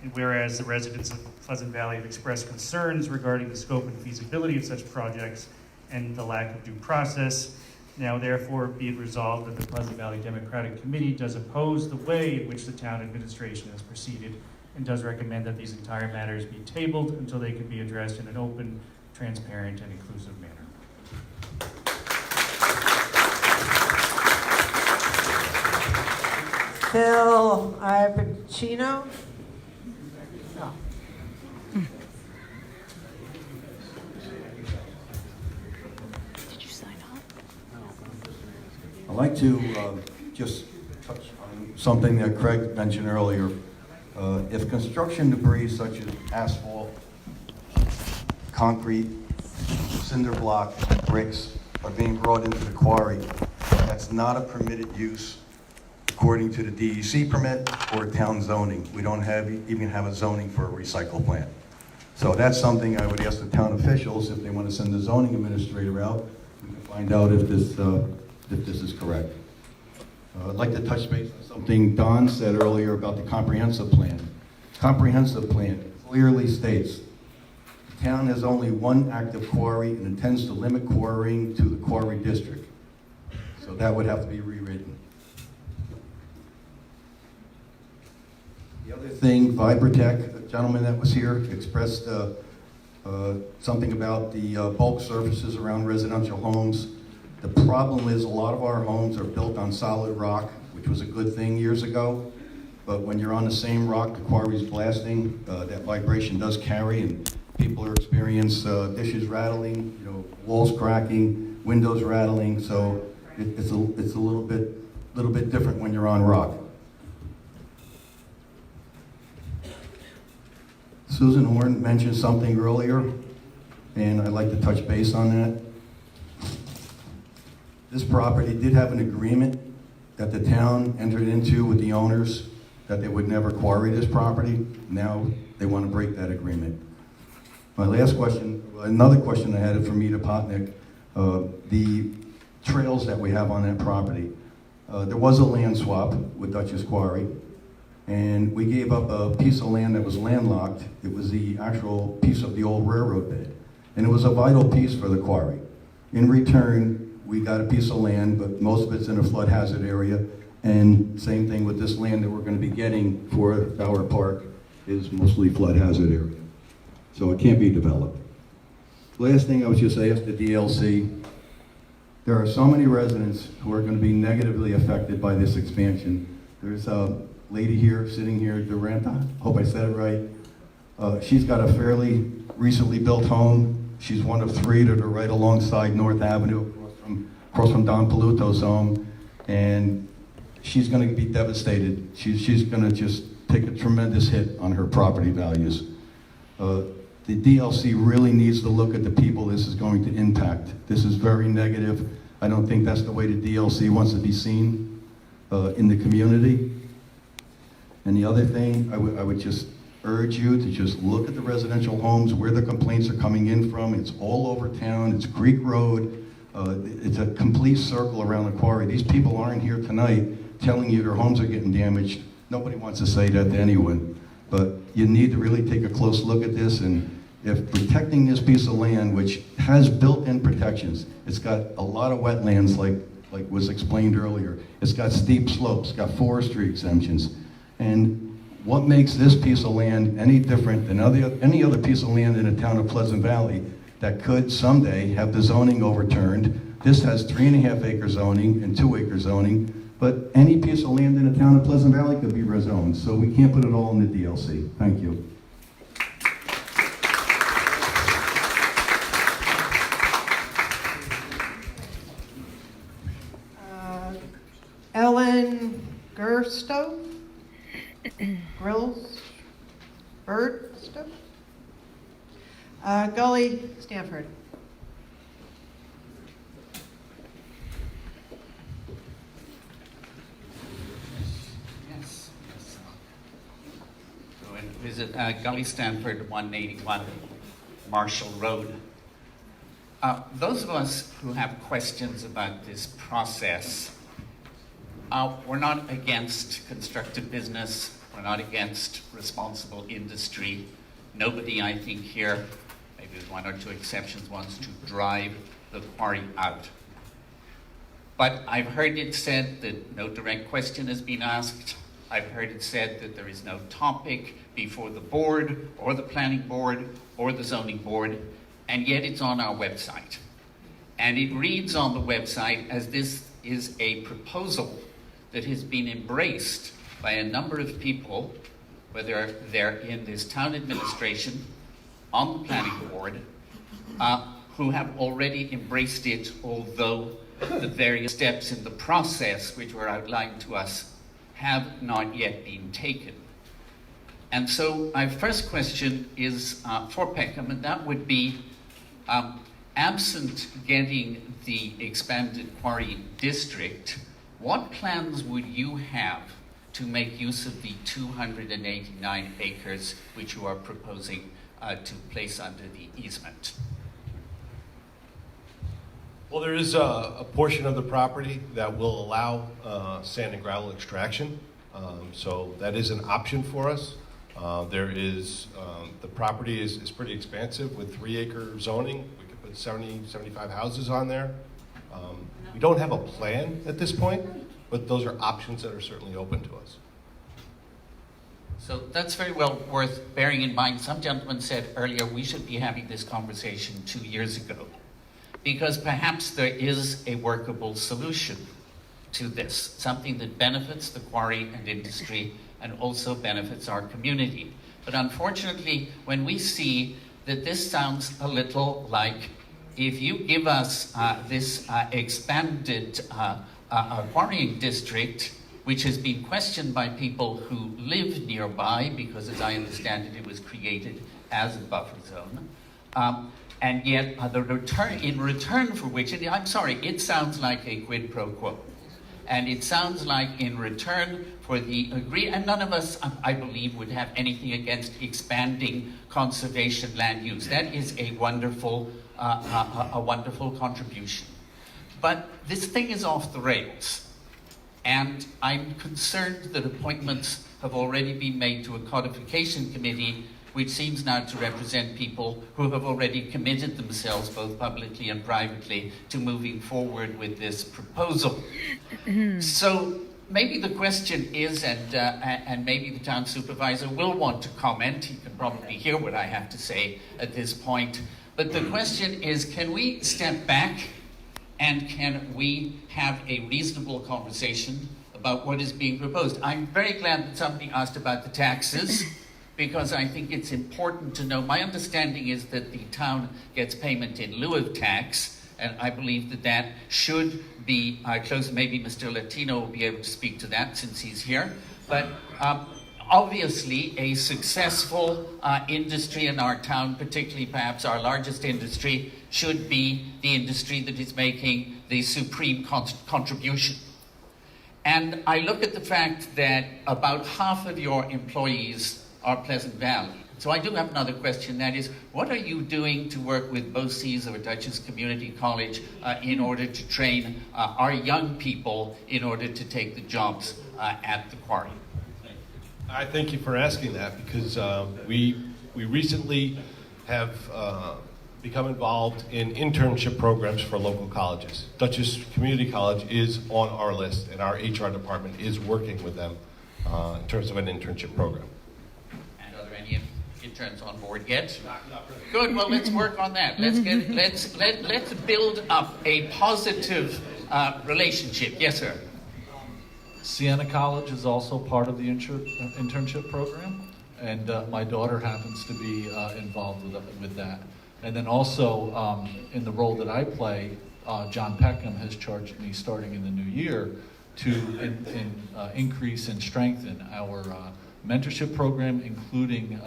and whereas the residents of Pleasant Valley have expressed concerns regarding the scope and feasibility of such projects and the lack of due process, now therefore be it resolved that the Pleasant Valley Democratic Committee does oppose the way in which the town administration has proceeded and does recommend that these entire matters be tabled until they can be addressed in an open, transparent, and inclusive manner. Phil Iapicino? No. Did you sign up? I'd like to just touch on something that Craig mentioned earlier. If construction debris such as asphalt, concrete, cinder block, bricks are being brought into the quarry, that's not a permitted use according to the DEC permit or town zoning. We don't even have a zoning for a recycle plant. So that's something I would ask the town officials, if they want to send the zoning administrator out, we can find out if this is correct. I'd like to touch base on something Don said earlier about the comprehensive plan. Comprehensive plan clearly states the town has only one active quarry and intends to limit quarrying to the quarry district. So that would have to be rewritten. The other thing, Vibrotech, the gentleman that was here, expressed something about the bulk surfaces around residential homes. The problem is a lot of our homes are built on solid rock, which was a good thing years ago. But when you're on the same rock, the quarry's blasting, that vibration does carry, and people are experiencing dishes rattling, walls cracking, windows rattling. So it's a little bit different when you're on rock. Susan Horn mentioned something earlier, and I'd like to touch base on that. This property did have an agreement that the town entered into with the owners that they would never quarry this property. Now they want to break that agreement. My last question, another question I had from Mita Potnick, the trails that we have on that property. There was a land swap with Dutchess Quarry, and we gave up a piece of land that was landlocked. It was the actual piece of the old railroad bed, and it was a vital piece for the quarry. In return, we got a piece of land, but most of it's in a flood hazard area, and same thing with this land that we're going to be getting for Bower Park is mostly flood hazard area. So it can't be developed. Last thing I was just asked the DLC, there are so many residents who are going to be negatively affected by this expansion. There's a lady here, sitting here, Duranta, hope I said it right. She's got a fairly recently built home. She's one of three that are right alongside North Avenue, across from Don Paluto's home, and she's going to be devastated. She's going to just take a tremendous hit on her property values. The DLC really needs to look at the people this is going to impact. This is very negative. I don't think that's the way the DLC wants to be seen in the community. And the other thing, I would just urge you to just look at the residential homes, where the complaints are coming in from. It's all over town. It's Creek Road. It's a complete circle around the quarry. These people aren't here tonight telling you their homes are getting damaged. Nobody wants to say that to anyone. But you need to really take a close look at this, and if protecting this piece of land, which has built-in protections, it's got a lot of wetlands like was explained earlier. It's got steep slopes, got forestry exemptions. And what makes this piece of land any different than any other piece of land in the town of Pleasant Valley that could someday have the zoning overturned? This has 3.5 acre zoning and 2 acre zoning, but any piece of land in the town of Pleasant Valley could be rezoned, so we can't put it all in the DLC. Thank you. Ellen Gerstove? Grills? Bird stuff? Gully Stanford. it Gully Stanford 181 Marshall Road. Those of us who have questions about this process, we're not against constructive business, we're not against responsible industry. Nobody, I think, here, maybe with one or two exceptions, wants to drive the quarry out. But I've heard it said that no direct question has been asked. I've heard it said that there is no topic before the board, or the planning board, or the zoning board, and yet it's on our website. And it reads on the website as this is a proposal that has been embraced by a number of people, whether they're in this town administration, on the planning board, who have already embraced it, although the various steps in the process which were outlined to us have not yet been taken. And so my first question is for Peckham, and that would be, absent getting the expanded quarry district, what plans would you have to make use of the 289 acres which you are proposing to place under the easement? Well, there is a portion of the property that will allow sand and gravel extraction. So that is an option for us. The property is pretty expansive with 3-acre zoning. We could put 70, 75 houses on there. We don't have a plan at this point, but those are options that are certainly open to us. So that's very well worth bearing in mind. Some gentleman said earlier we should be having this conversation 2 years ago, because perhaps there is a workable solution to this, something that benefits the quarry and industry and also benefits our community. But unfortunately, when we see that this sounds a little like, if you give us this expanded quarrying district, which has been questioned by people who live nearby, because as I understand it, it was created as a buffer zone, and yet in return for which, and I'm sorry, it sounds like a quid pro quo. And it sounds like in return for the and none of us, I believe, would have anything against expanding conservation land use. That is a wonderful contribution. But this thing is off the rails. And I'm concerned that appointments have already been made to a codification committee, which seems now to represent people who have already committed themselves, both publicly and privately, to moving forward with this proposal. So maybe the question is, and maybe the town supervisor will want to comment, he can probably hear what I have to say at this point, but the question is, can we step back and can we have a reasonable conversation about what is being proposed? I'm very glad that somebody asked about the taxes, because I think it's important to know. My understanding is that the town gets payment in lieu of tax, and I believe that that should be close. Maybe Mr. Latino will be able to speak to that since he's here. But obviously, a successful industry in our town, particularly perhaps our largest industry, should be the industry that is making the supreme contribution. And I look at the fact that about half of your employees are Pleasant Valley. So I do have another question, that is, what are you doing to work with BOCES or Dutchess Community College in order to train our young people in order to take the jobs at the quarry? I thank you for asking that, because we recently have become involved in internship programs for local colleges. Dutchess Community College is on our list, and our HR department is working with them in terms of an internship program. Interns on board yet? Not really. Good. Well, let's work on that. Let's build up a positive relationship. Yes, sir. Siena College is also part of the internship program, and my daughter happens to be involved with that. And then also in the role that I play, John Peckham has charged me, starting in the new year, to increase and strengthen our mentorship program, including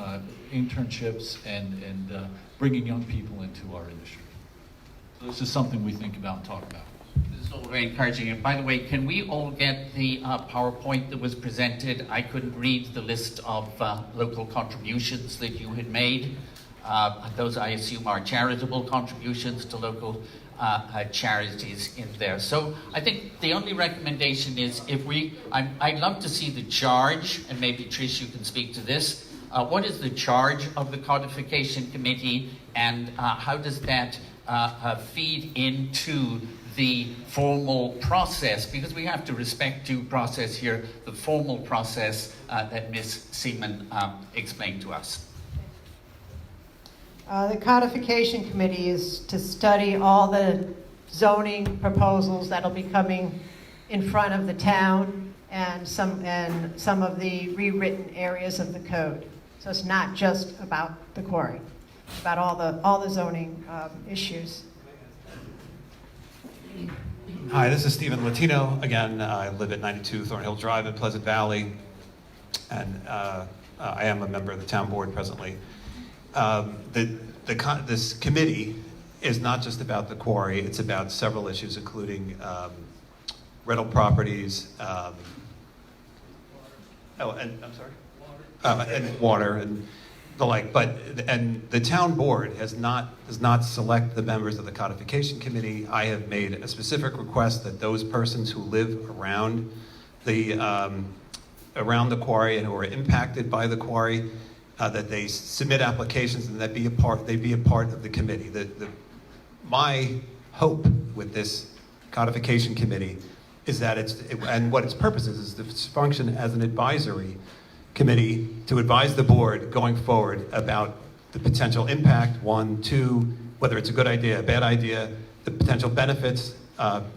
internships and bringing young people into our industry. So this is something we think about and talk about. This is all very encouraging. And by the way, can we all get the PowerPoint that was presented? I couldn't read the list of local contributions that you had made. Those, I assume, are charitable contributions to local charities in there. So I think the only recommendation is I'd love to see the charge, and maybe Trish, you can speak to this. What is the charge of the Codification Committee, and how does that feed into the formal process? Because we have to respect due process here, the formal process that Ms. Seaman explained to us. The Codification Committee is to study all the zoning proposals that'll be coming in front of the town and some of the rewritten areas of the code. So it's not just about the quarry, it's about all the zoning issues. Hi, this is Stephen Latino. Again, I live at 92 Thornhill Drive in Pleasant Valley, and I am a member of the town board presently. This committee is not just about the quarry, it's about several issues, including rental properties, and water and the like. And the town board does not select the members of the Codification Committee. I have made a specific request that those persons who live around the quarry and who are impacted by the quarry, that they submit applications and that they be a part of the committee. My hope with this Codification Committee is that and what its purpose is to function as an advisory committee to advise the board going forward about the potential impact, 1, 2, whether it's a good idea, a bad idea, the potential benefits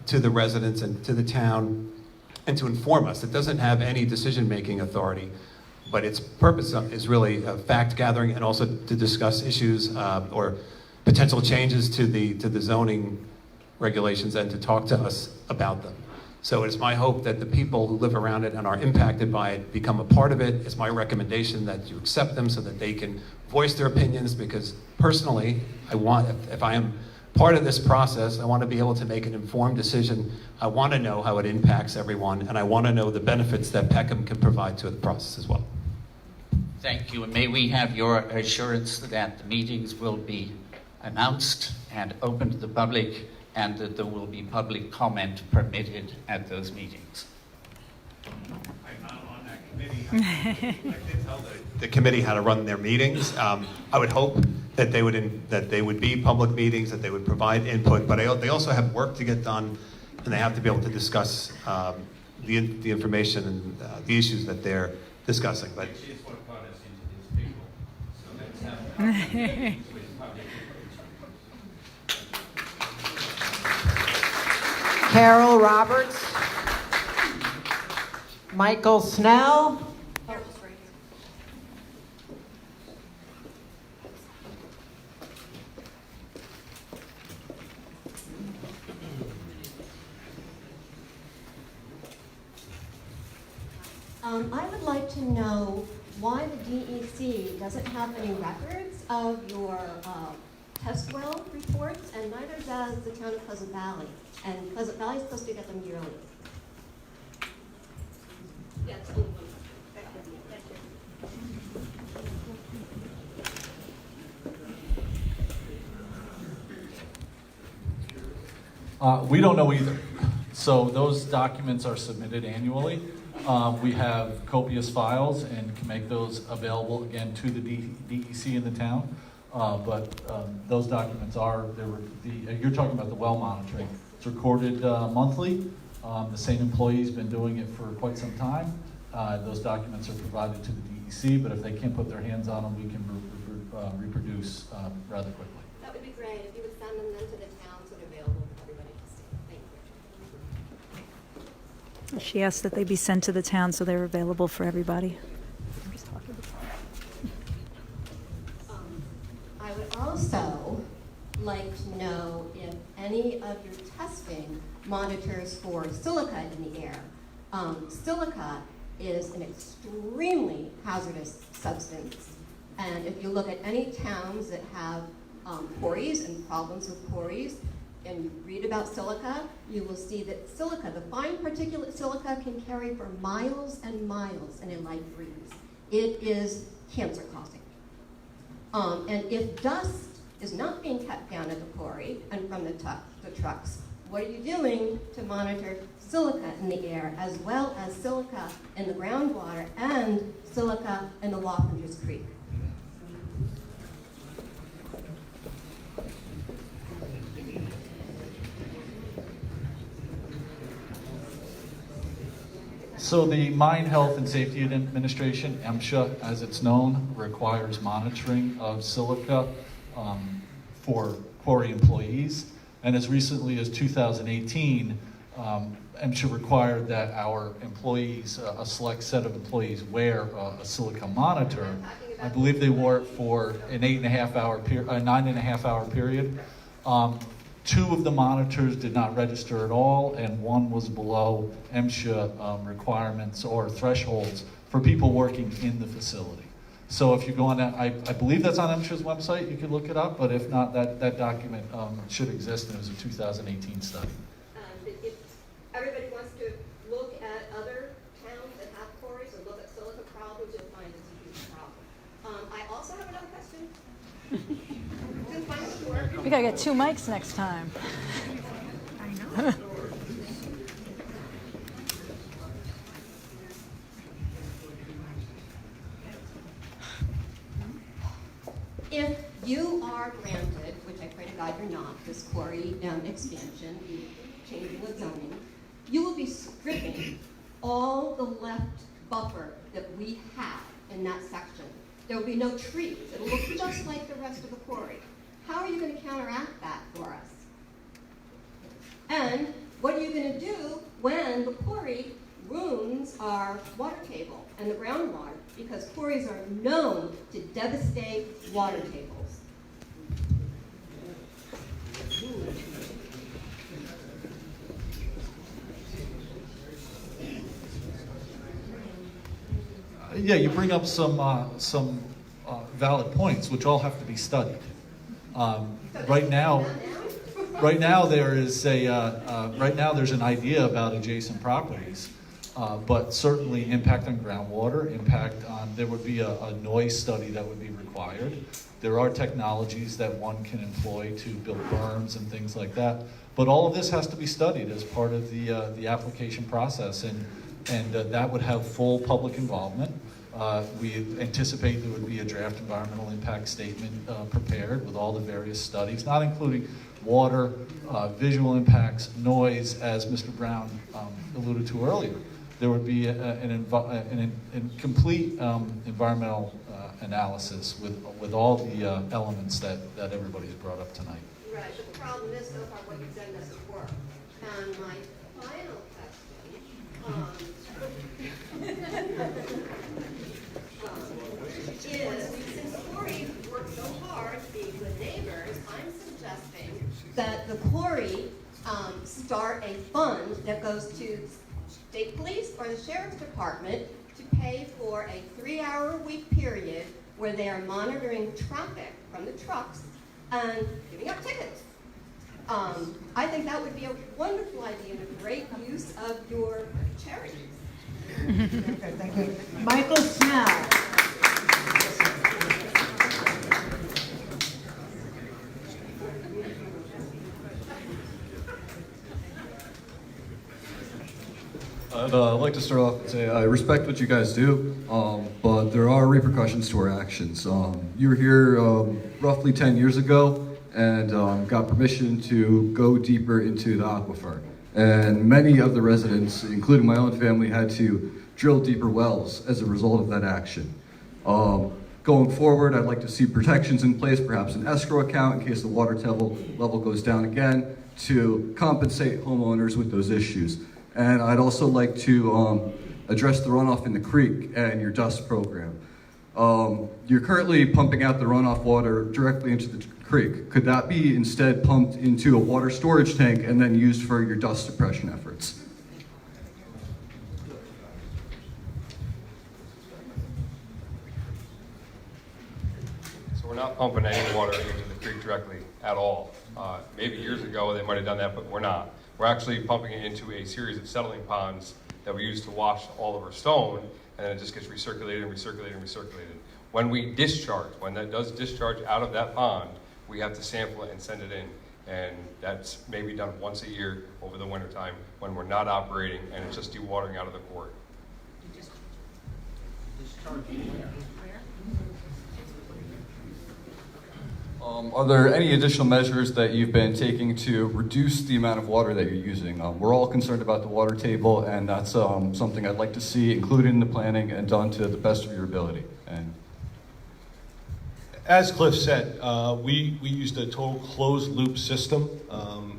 to the residents and to the town, and to inform us. It doesn't have any decision-making authority, but its purpose is really fact gathering and also to discuss issues or potential changes to the zoning regulations and to talk to us about them. So it's my hope that the people who live around it and are impacted by it become a part of it. It's my recommendation that you accept them so that they can voice their opinions, because personally, if I am part of this process, I want to be able to make an informed decision. I want to know how it impacts everyone, and I want to know the benefits that Peckham can provide to the process as well. Thank you, and may we have your assurance that the meetings will be announced and open to the public, and that there will be public comment permitted at those meetings. I'm not on that committee. I did tell the committee how to run their meetings. I would hope that they would be public meetings, that they would provide input, but they also have work to get done, and they have to be able to discuss the information and the issues that they're discussing. But It's what brought us into these people. So let's have meetings with public. Carol Roberts, Michael Snell. I would like to know why the DEC doesn't have any records of your test well reports, and neither does the town of Pleasant Valley. And Pleasant Valley is supposed to get them yearly. Yes. We don't know either. So those documents are submitted annually. We have copious files and can make those available again to the DEC in the town. But those documents you're talking about the well monitoring. It's recorded monthly. The same employee's been doing it for quite some time. Those documents are provided to the DEC, but if they can't put their hands on them, we can reproduce rather quickly. That would be great if you would send them then to the town so they're available for everybody to see. Thank you. She asked that they be sent to the town so they're available for everybody. I would also like to know if any of your testing monitors for silica in the air. Silica is an extremely hazardous substance. And if you look at any towns that have quarries and problems with quarries, and you read about silica, you will see that silica, the fine particulate silica, can carry for miles and miles in a light breeze. It is cancer causing. And if dust is not being kept down at the quarry and from the trucks, what are you doing to monitor silica in the air, as well as silica in the groundwater and silica in the Wappingers Creek? So the Mine Health and Safety Administration, MSHA as it's known, requires monitoring of silica for quarry employees. And as recently as 2018, MSHA required that our employees, a select set of employees, wear a silica monitor. I believe they wore it for an 9.5-hour period. 2 of the monitors did not register at all, and 1 was below MSHA requirements or thresholds for people working in the facility. So if you go on that, I believe that's on MSHA's website, you can look it up, but if not, that document should exist, and it was a 2018 study. If everybody wants to look at other towns that have quarries and look at silica problems, you'll find it's a huge problem. I also have another question. We gotta get 2 mics next time. I know. If you are granted, which I pray to God you're not, this quarry expansion, changing of zoning, you will be stripping all the left buffer that we have in that section. There will be no trees. It will look just like the rest of the quarry. How are you going to counteract that for us? And what are you going to do when the quarry ruins our water table and the groundwater? Because quarries are known to devastate water tables. Yeah, you bring up some valid points, which all have to be studied. Right now there's an idea about adjacent properties, but certainly impact on groundwater, there would be a noise study that would be required. There are technologies that one can employ to build berms and things like that, but all of this has to be studied as part of the application process, and that would have full public involvement. We anticipate there would be a draft environmental impact statement prepared with all the various studies, not including water, visual impacts, noise, as Mr. Brown alluded to earlier. There would be a complete environmental analysis with all the elements that everybody's brought up tonight. Right, but the problem is so far what you've done doesn't work. And my final question is, since quarries work so hard to be good neighbors, I'm suggesting that the quarry start a fund that goes to state police or the sheriff's department to pay for a 3-hour-a-week period where they are monitoring traffic from the trucks and giving out tickets. I think that would be a wonderful idea and a great use of your charities. Okay, thank you. Michael Snell. I'd like to start off and say I respect what you guys do, but there are repercussions to our actions. You were here roughly 10 years ago and got permission to go deeper into the aquifer. And many of the residents, including my own family, had to drill deeper wells as a result of that action. Going forward, I'd like to see protections in place, perhaps an escrow account in case the water level goes down again, to compensate homeowners with those issues. And I'd also like to address the runoff in the creek and your dust program. You're currently pumping out the runoff water directly into the creek. Could that be instead pumped into a water storage tank and then used for your dust suppression efforts? So we're not pumping any water into the creek directly at all. Maybe years ago they might have done that, but we're not. We're actually pumping it into a series of settling ponds that we use to wash all of our stone, and then it just gets recirculated and recirculated and recirculated. When we discharge, when that does discharge out of that pond, we have to sample it and send it in. And that's maybe done once a year over the winter time when we're not operating and it's just dewatering out of the court. Are there any additional measures that you've been taking to reduce the amount of water that you're using? We're all concerned about the water table, and that's something I'd like to see included in the planning and done to the best of your ability. And as Cliff said, we used a total closed loop system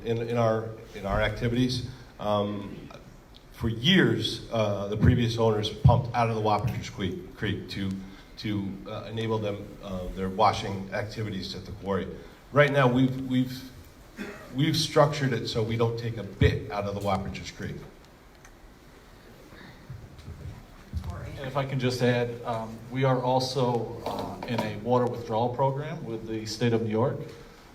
in our activities. For years, the previous owners pumped out of the Wappingers Creek to enable them their washing activities at the quarry. Right now, we've structured it so we don't take a bit out of the Wappingers Creek. And if I can just add, we are also in a water withdrawal program with the state of New York.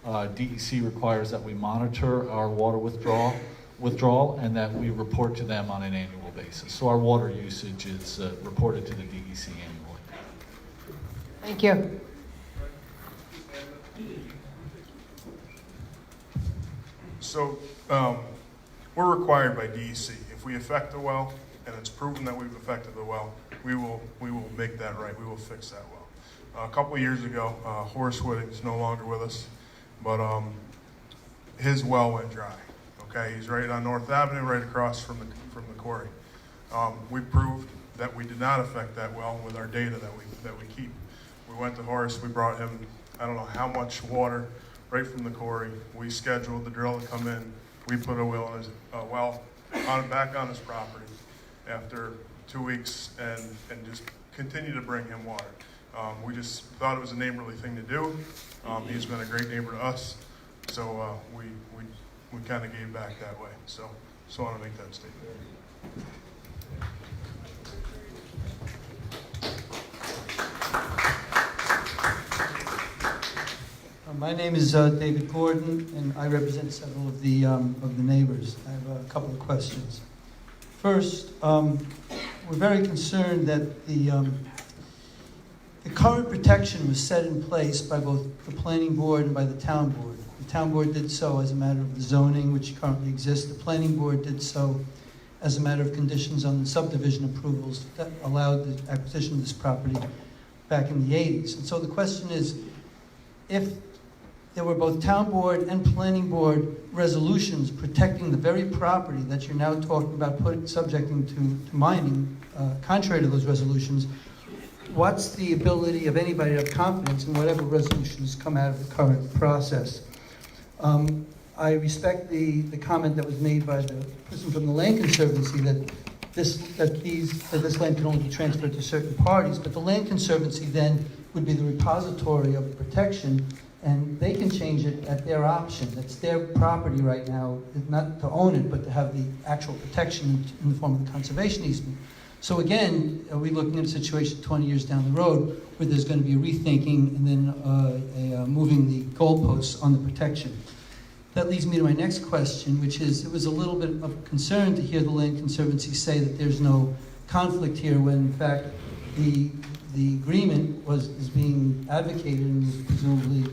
DEC requires that we monitor our water withdrawal and that we report to them on an annual basis. So our water usage is reported to the DEC annually. Thank you. So we're required by DEC. If we affect the well and it's proven that we've affected the well, we will make that right. We will fix that well. A couple of years ago, Horace Whitting is no longer with us, but his well went dry. Okay, he's right on North Avenue, right across from the quarry. We proved that we did not affect that well with our data that we keep. We went to Horace. We brought him, I don't know how much water right from the quarry. We scheduled the drill to come in. We put a well back on his property after 2 weeks and just continue to bring him water. We just thought it was a neighborly thing to do. He's been a great neighbor to us, so we kind of gave back that way. So I want to make that statement. My name is David Gordon, and I represent several of the neighbors. I have a couple of questions. First, we're very concerned that the current protection was set in place by both the planning board and by the town board. The town board did so as a matter of the zoning, which currently exists. The planning board did so as a matter of conditions on the subdivision approvals that allowed the acquisition of this property back in the 80s. And so the question is, if there were both town board and planning board resolutions protecting the very property that you're now talking about subjecting to mining, contrary to those resolutions, what's the ability of anybody to have confidence in whatever resolutions come out of the current process? I respect the comment that was made by the person from the Land Conservancy that this land can only be transferred to certain parties, but the Land Conservancy then would be the repository of the protection, and they can change it at their option. It's their property right now, not to own it, but to have the actual protection in the form of the conservation easement. So again, are we looking at a situation 20 years down the road where there's going to be a rethinking and then moving the goalposts on the protection? That leads me to my next question, which is, it was a little bit of concern to hear the Land Conservancy say that there's no conflict here when, in fact, the agreement is being advocated and is presumably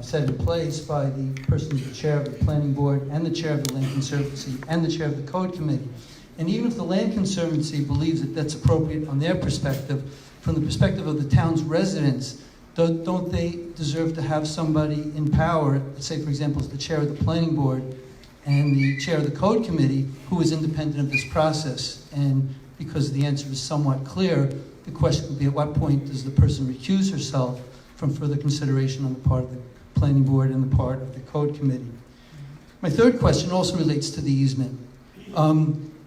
set in place by the person who's the chair of the planning board and the chair of the Land Conservancy and the chair of the code committee. And even if the Land Conservancy believes that that's appropriate on their perspective, from the perspective of the town's residents, don't they deserve to have somebody in power, let's say, for example, as the chair of the planning board and the chair of the code committee, who is independent of this process? And because the answer is somewhat clear, the question would be, at what point does the person recuse herself from further consideration on the part of the planning board and the part of the code committee? My third question also relates to the easement.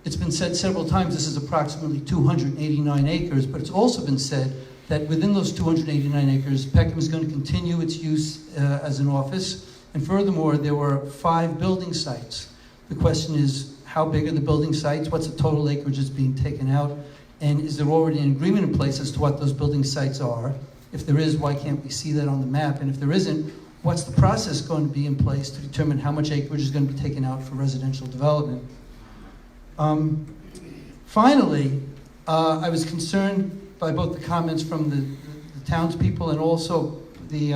It's been said several times this is approximately 289 acres, but it's also been said that within those 289 acres, Peckham is going to continue its use as an office. And furthermore, there were 5 building sites. The question is, how big are the building sites? What's the total acreage that's being taken out? And is there already an agreement in place as to what those building sites are? If there is, why can't we see that on the map? And if there isn't, what's the process going to be in place to determine how much acreage is going to be taken out for residential development? Finally, I was concerned by both the comments from the townspeople and also the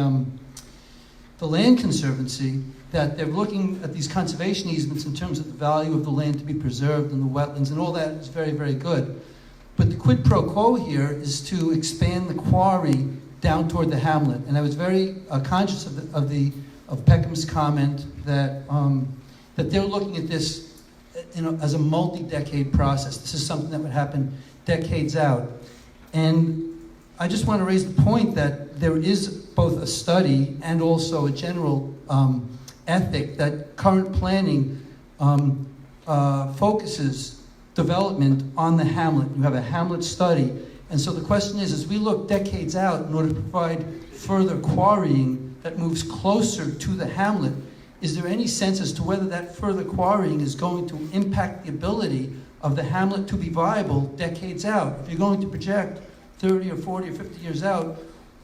Land Conservancy that they're looking at these conservation easements in terms of the value of the land to be preserved and the wetlands, and all that is very, very good. But the quid pro quo here is to expand the quarry down toward the hamlet. And I was very conscious of Peckham's comment that that they're looking at this, as a multi-decade process. This is something that would happen decades out. And I just want to raise the point that there is both a study and also a general ethic that current planning focuses development on the hamlet. You have a hamlet study. And so the question is, as we look decades out in order to provide further quarrying that moves closer to the hamlet, is there any sense as to whether that further quarrying is going to impact the ability of the hamlet to be viable decades out? If you're going to project 30 or 40 or 50 years out,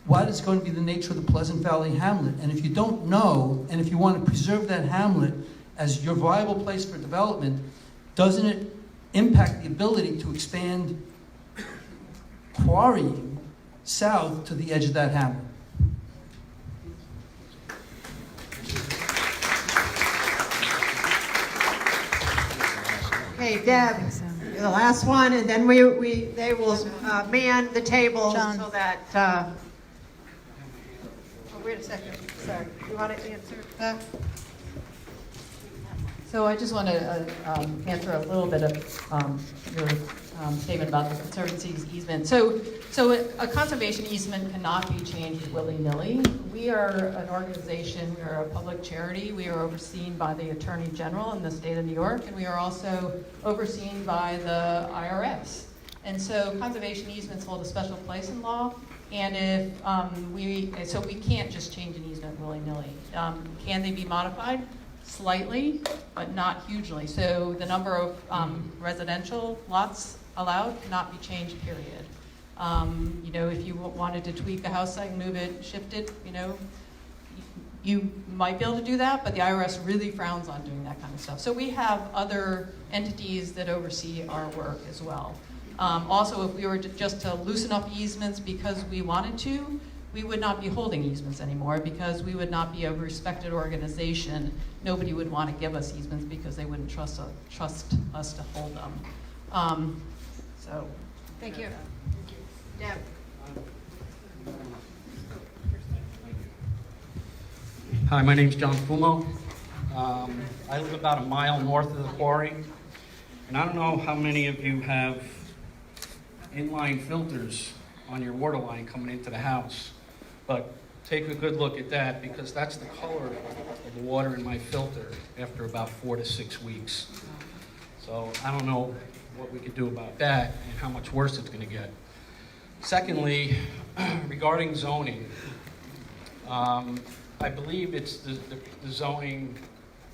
what is going to be the nature of the Pleasant Valley hamlet? And if you don't know, and if you want to preserve that hamlet as your viable place for development, doesn't it impact the ability to expand quarrying south to the edge of that hamlet? Okay, Deb, you're the last one, and then they will man the table so that. Oh, wait a second. Sorry, you want to answer that? So I just want to answer a little bit of your statement about the Conservancy's easement. So a conservation easement cannot be changed willy-nilly. We are an organization, we are a public charity. We are overseen by the Attorney General in the state of New York, and we are also overseen by the IRS. And so conservation easements hold a special place in law. And if so we can't just change an easement willy-nilly. Can they be modified? Slightly, but not hugely. So the number of residential lots allowed cannot be changed, period. If you wanted to tweak a house site and move it, shift it, you might be able to do that, but the IRS really frowns on doing that kind of stuff. So we have other entities that oversee our work as well. Also, if we were just to loosen up easements because we wanted to, we would not be holding easements anymore because we would not be a respected organization. Nobody would want to give us easements because they wouldn't trust us to hold them. Thank you. Deb. Hi, my name's John Fumo. I live about a mile north of the quarry, and I don't know how many of you have inline filters on your water line coming into the house, but take a good look at that because that's the color of the water in my filter after about 4 to 6 weeks. So I don't know what we could do about that and how much worse it's going to get. Secondly, regarding zoning, I believe it's the zoning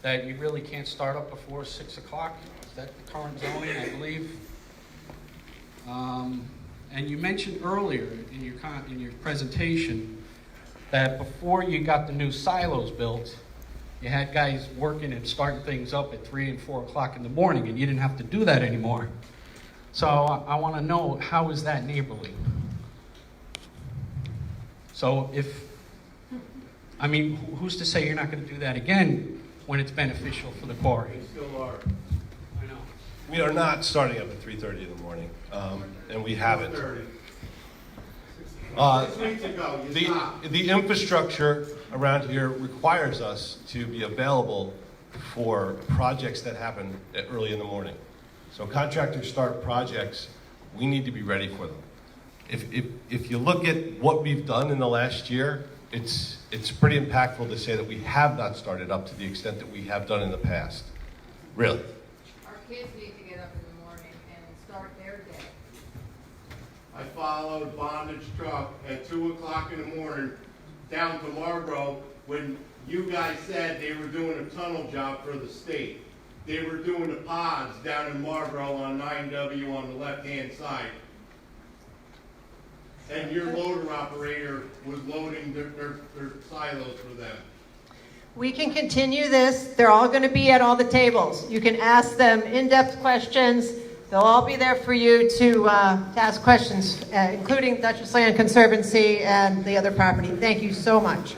that you really can't start up before 6 o'clock. Is that the current zoning, I believe? And you mentioned earlier in your presentation that before you got the new silos built, you had guys working and starting things up at 3 and 4 o'clock in the morning, and you didn't have to do that anymore. So I want to know, how is that neighborly? So who's to say you're not going to do that again when it's beneficial for the quarry? We still are. I know. We are not starting up at 3:30 in the morning, and we haven't. 6 weeks ago, you stopped. The infrastructure around here requires us to be available for projects that happen early in the morning. So contractors start projects, we need to be ready for them. If you look at what we've done in the last year, it's pretty impactful to say that we have not started up to the extent that we have done in the past. Really. Our kids need to get up in the morning and start their day. I followed bondage truck at 2 o'clock in the morning down to Marlboro when you guys said they were doing a tunnel job for the state. They were doing the pods down in Marlboro on 9W on the left-hand side. and your loader operator was loading their silos for them. We can continue this. They're all going to be at all the tables. You can ask them in-depth questions. They'll all be there for you to ask questions, including Dutchess Land Conservancy and the other property. Thank you so much.